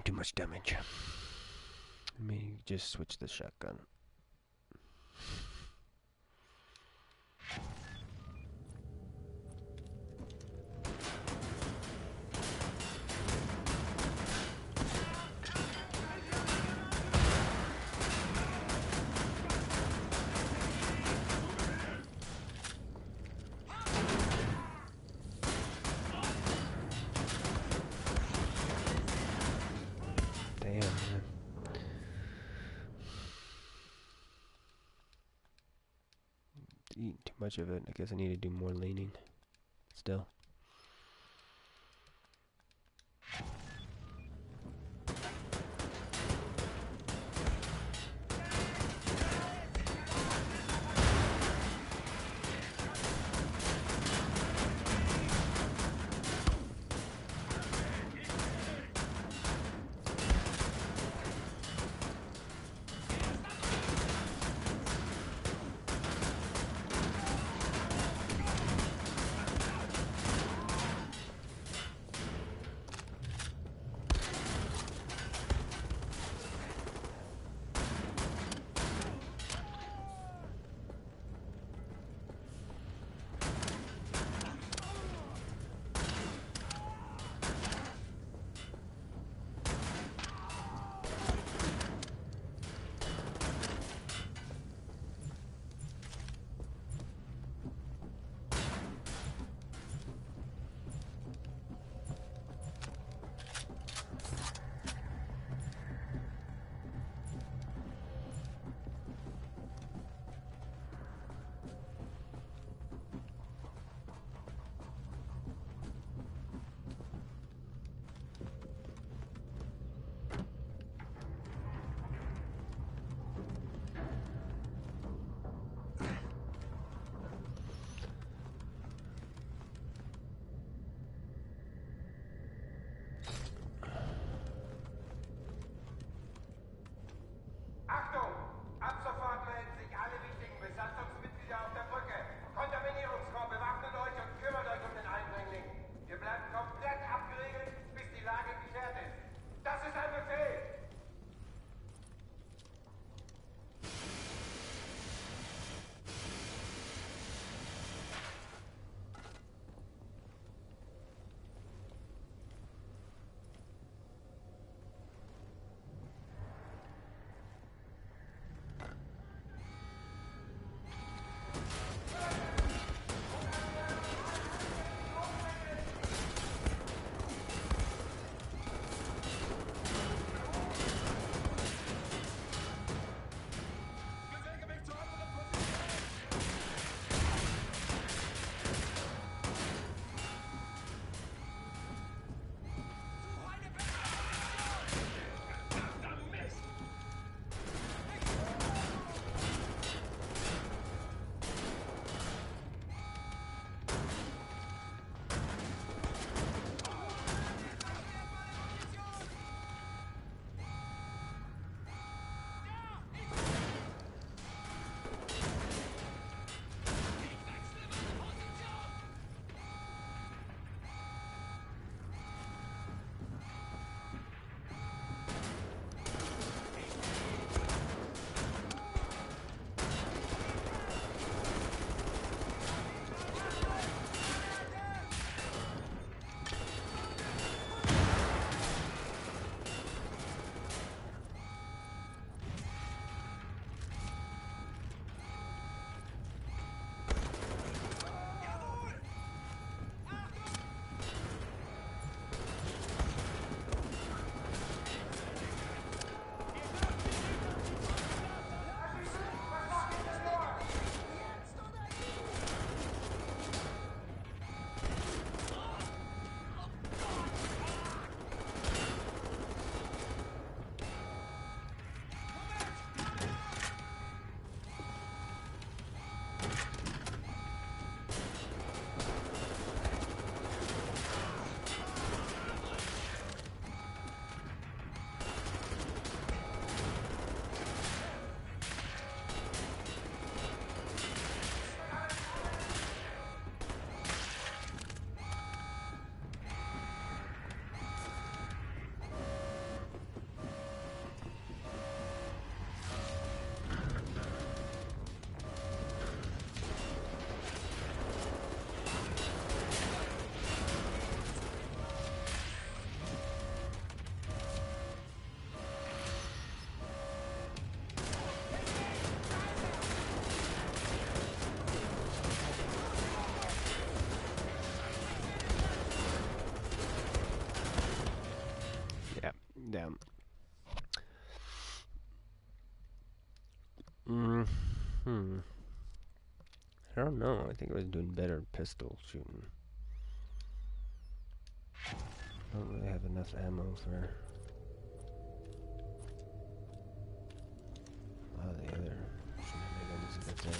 Too much damage. Let me just switch the shotgun. Damn, man. Eating too much of it. I guess I need to do more leaning. Still. Damn. I don't know. I think I was doing better in pistol shooting. I don't really have enough ammo for a lot of the other shenanigans that's on me.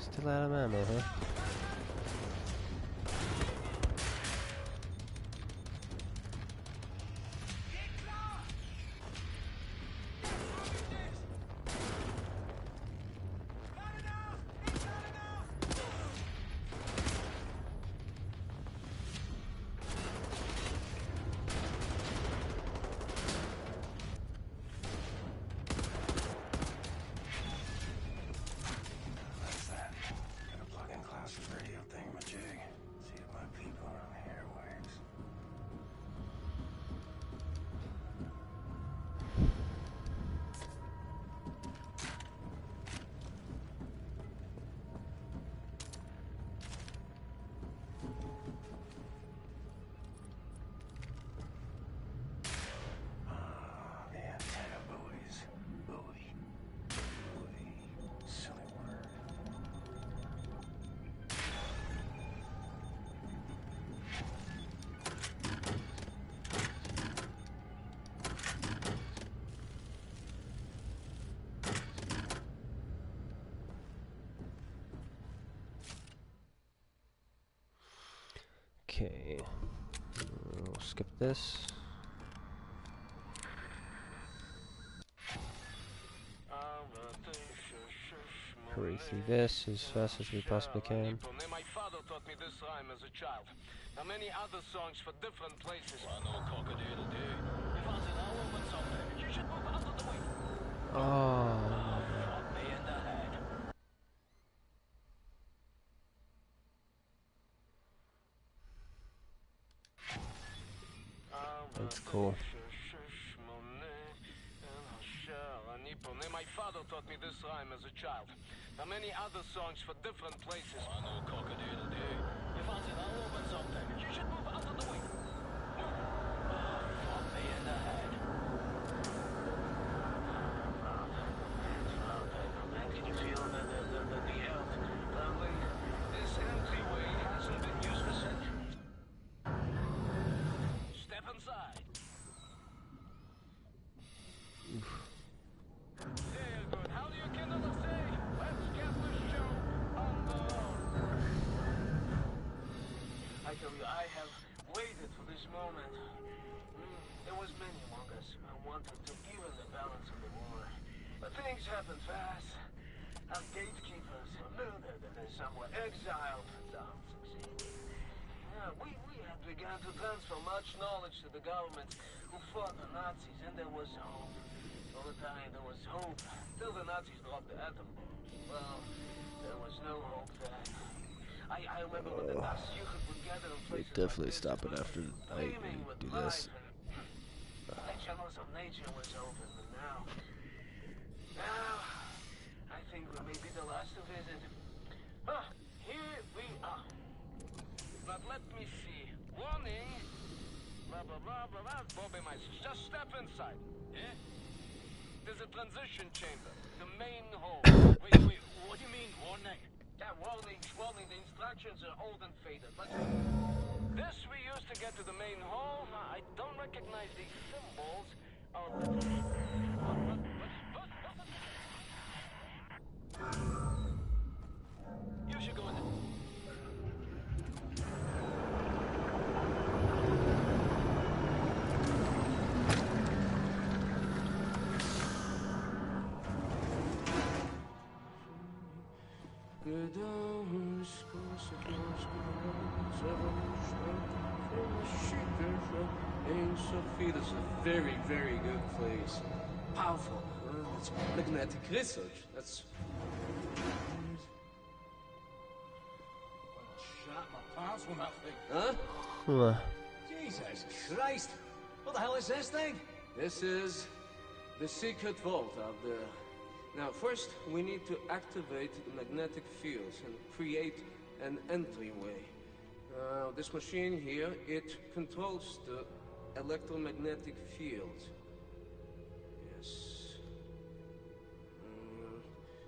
Still out of ammo, huh? Okay. We'll skip this. Hurry through this as fast as we possibly can. My father taught me this rhyme as a child. Now many other songs for different places. You should move out of the way. Oh. That's cool. My father taught me this rhyme as a child. Now many other songs for different places. You should move out of the way. Fuck me in the head. Can you feel the earth trembling? This entryway hasn't been used for centuries. Step inside. I tell you, I have waited for this moment. There was many among us who wanted to even the balance of the war. But things happen fast. Our gatekeepers were murdered and then some were exiled. Some succeeded. Yeah, we had begun to transfer much knowledge to the government who fought the Nazis, and there was hope. All the time there was hope. Till the Nazis dropped the atom bomb. Well, there was no hope then. I remember when the Nazis would gather in places Definitely like stop it after I do this. the channels of nature was open, but now, I think we may be the last to visit. Here we are. But let me see. Warning. Blah, blah, blah, blah, blah. Bobby, my just step inside. Yeah? There's a transition chamber. The main hall. Wait, what do you mean, warning? Yeah, warning. The instructions are old and faded. But this we use to get to the main hall. I don't recognize these symbols. You should go in there. This is a very, very good place. Powerful. It's magnetic research. That's... Shut my pants with that thing. Huh? Jesus Christ. What the hell is this thing? This is the secret vault out there. Now, first, we need to activate the magnetic fields and create an entryway. This machine here, it controls the electromagnetic field. Yes.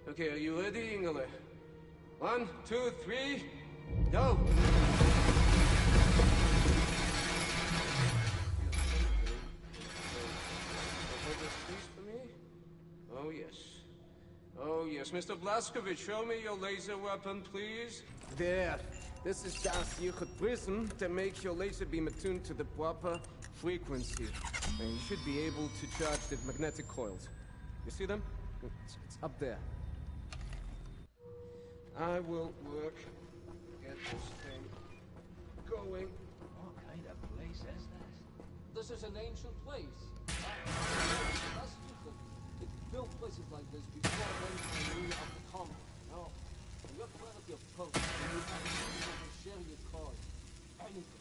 Okay, are you ready, Ingele? 1, 2, 3, go! Oh, yes. Oh, yes. Mr. Blazkowicz, show me your laser weapon, please. There. This is gas secret prism that makes your laser beam attuned to the proper frequency. And you should be able to charge the magnetic coils. You see them? It's up there. I will work. Get this thing going. What kind of place is this? This is an ancient place. That's stupid. It built places like this before when we of the common. No. You have plenty of posts. And you have to share your cause. Anything.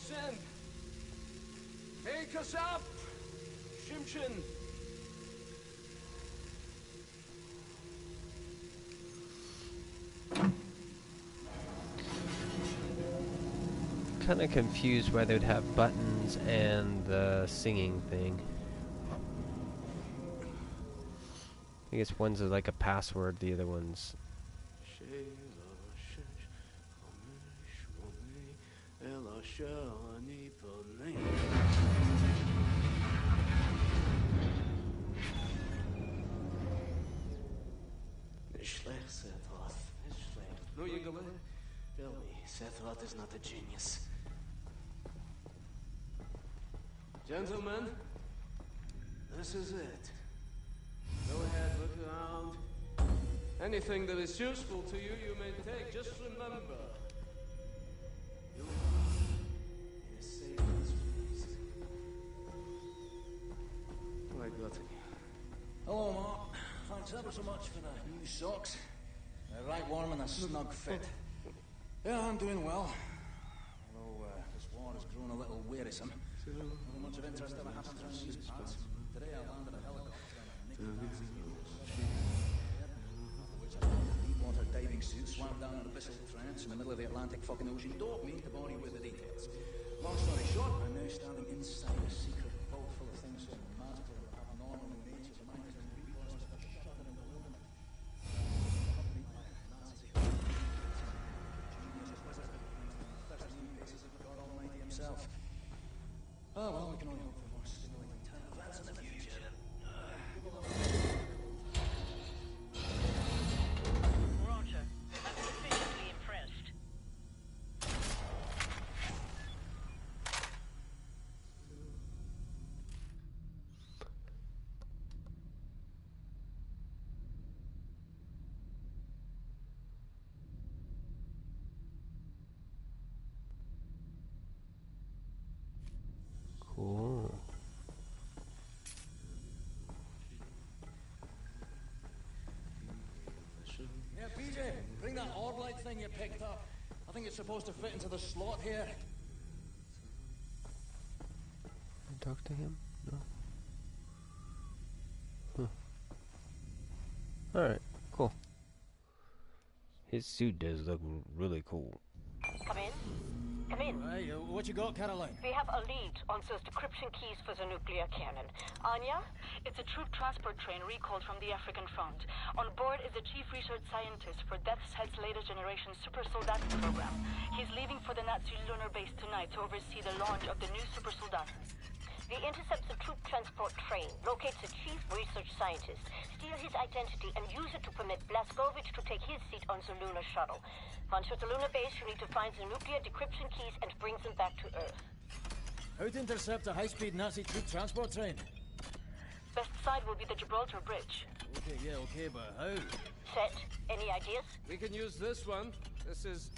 Send! Take us up! Shimshin! Kind of confused why they would have buttons and the singing thing. I guess one's like a password, the other one's... No, you go. Tell me, Sethroth is not a genius. Gentlemen, this is it. Go ahead, look around. Anything that is useful to you, you may take. Just remember, you are in a safe space. Why, Glutton? Hello, Mark. Thanks ever so much for the new socks. They're right warm and a snug fit. Yeah, I'm doing well. Although this war has grown a little wearisome. Not much of interest ever happened through these parts. Today I landed a helicopter on a deep-water diving suit, swam down an abyssal trench in the middle of the Atlantic fucking ocean. Don't mean to bore you with the details. Long story short, I'm now standing inside a secret vault full of things so magical and abnormal in nature. Remind us of the forest of a shudder in the wilderness. God Almighty himself. Oh, well, we can only hope for more stimulating events in the future. Roger. I'm sufficiently impressed. Cool. Yeah, PJ, bring that orb light thing you picked up. I think it's supposed to fit into the slot here. Talk to him? No. Huh. Alright, cool. His suit does look really cool. Come in. Come in. Right, what you got, Caroline? We have a lead on Sir's decryption keys for the nuclear cannon. Anya? It's a troop transport train recalled from the African front. On board is the chief research scientist for Death's Head's latest generation super soldat program. He's leaving for the Nazi lunar base tonight to oversee the launch of the new super soldat. We intercept the troop transport train, locate the chief research scientist, steal his identity, and use it to permit Blazkowicz to take his seat on the lunar shuttle. Once at the lunar base, you need to find the nuclear decryption keys and bring them back to Earth. How to intercept a high-speed Nazi troop transport train? Best side will be the Gibraltar Bridge. Okay, but how? Set, any ideas? We can use this one. This is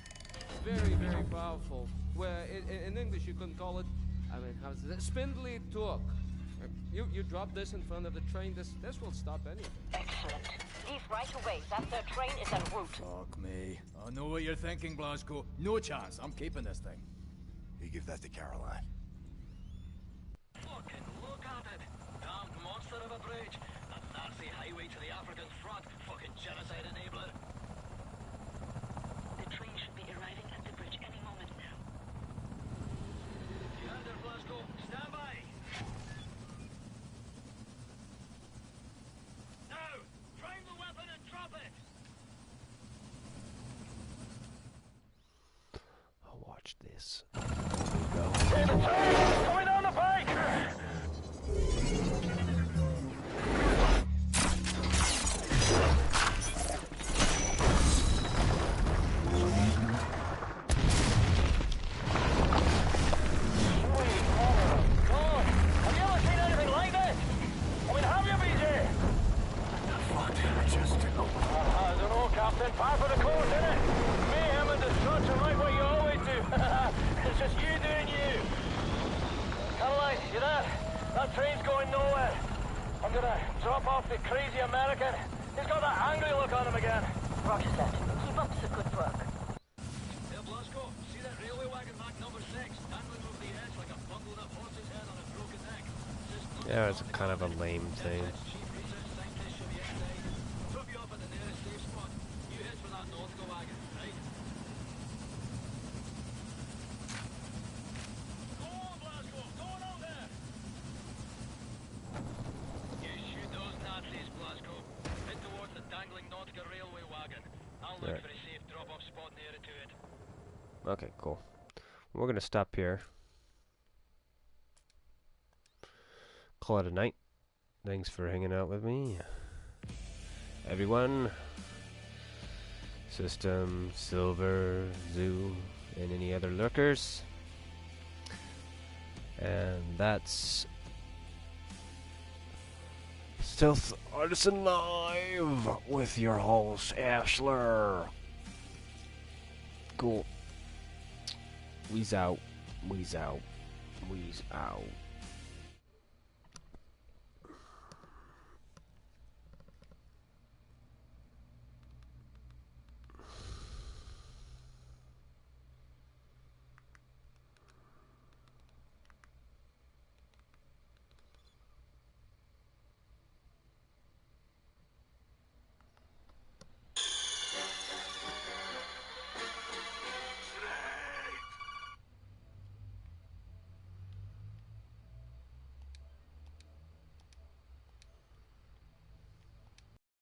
very, very powerful. Where, in English, you can call it, how's it? Spindly torque. You drop this in front of the train, this will stop anything. Excellent. Leave right away. That third train is en route. Fuck me. I know what you're thinking, Blazko. No chance. I'm keeping this thing. You give that to Caroline. Fucking look at it. Damned monster of a bridge. A Nazi highway to the African front. Fucking genocide enabler. The train should be arriving at the bridge any moment now. You heard there, Blazko. Stand by. Now, prime the weapon and drop it. I'll watch this. Hey, the train is coming down the pike. Captain, par for the course, innit? Mayhem and destruction like what you always do. It's just you doing you. Caroline, you there? That train's going nowhere. I'm gonna drop off the crazy American. He's got that angry look on him again. Roger that. Keep up the good work. Hey, Blazko, see that railway wagon marked number 6, handling over the Yeah, it's kind of a lame thing. Right. Okay, cool. We're gonna stop here. Call it a night. Thanks for hanging out with me, everyone. System, Silver, Zoo, and any other lurkers. And that's Stealth Artisan Live with your host, ASHLER. Cool. Weeze out. Weeze out. Weeze out.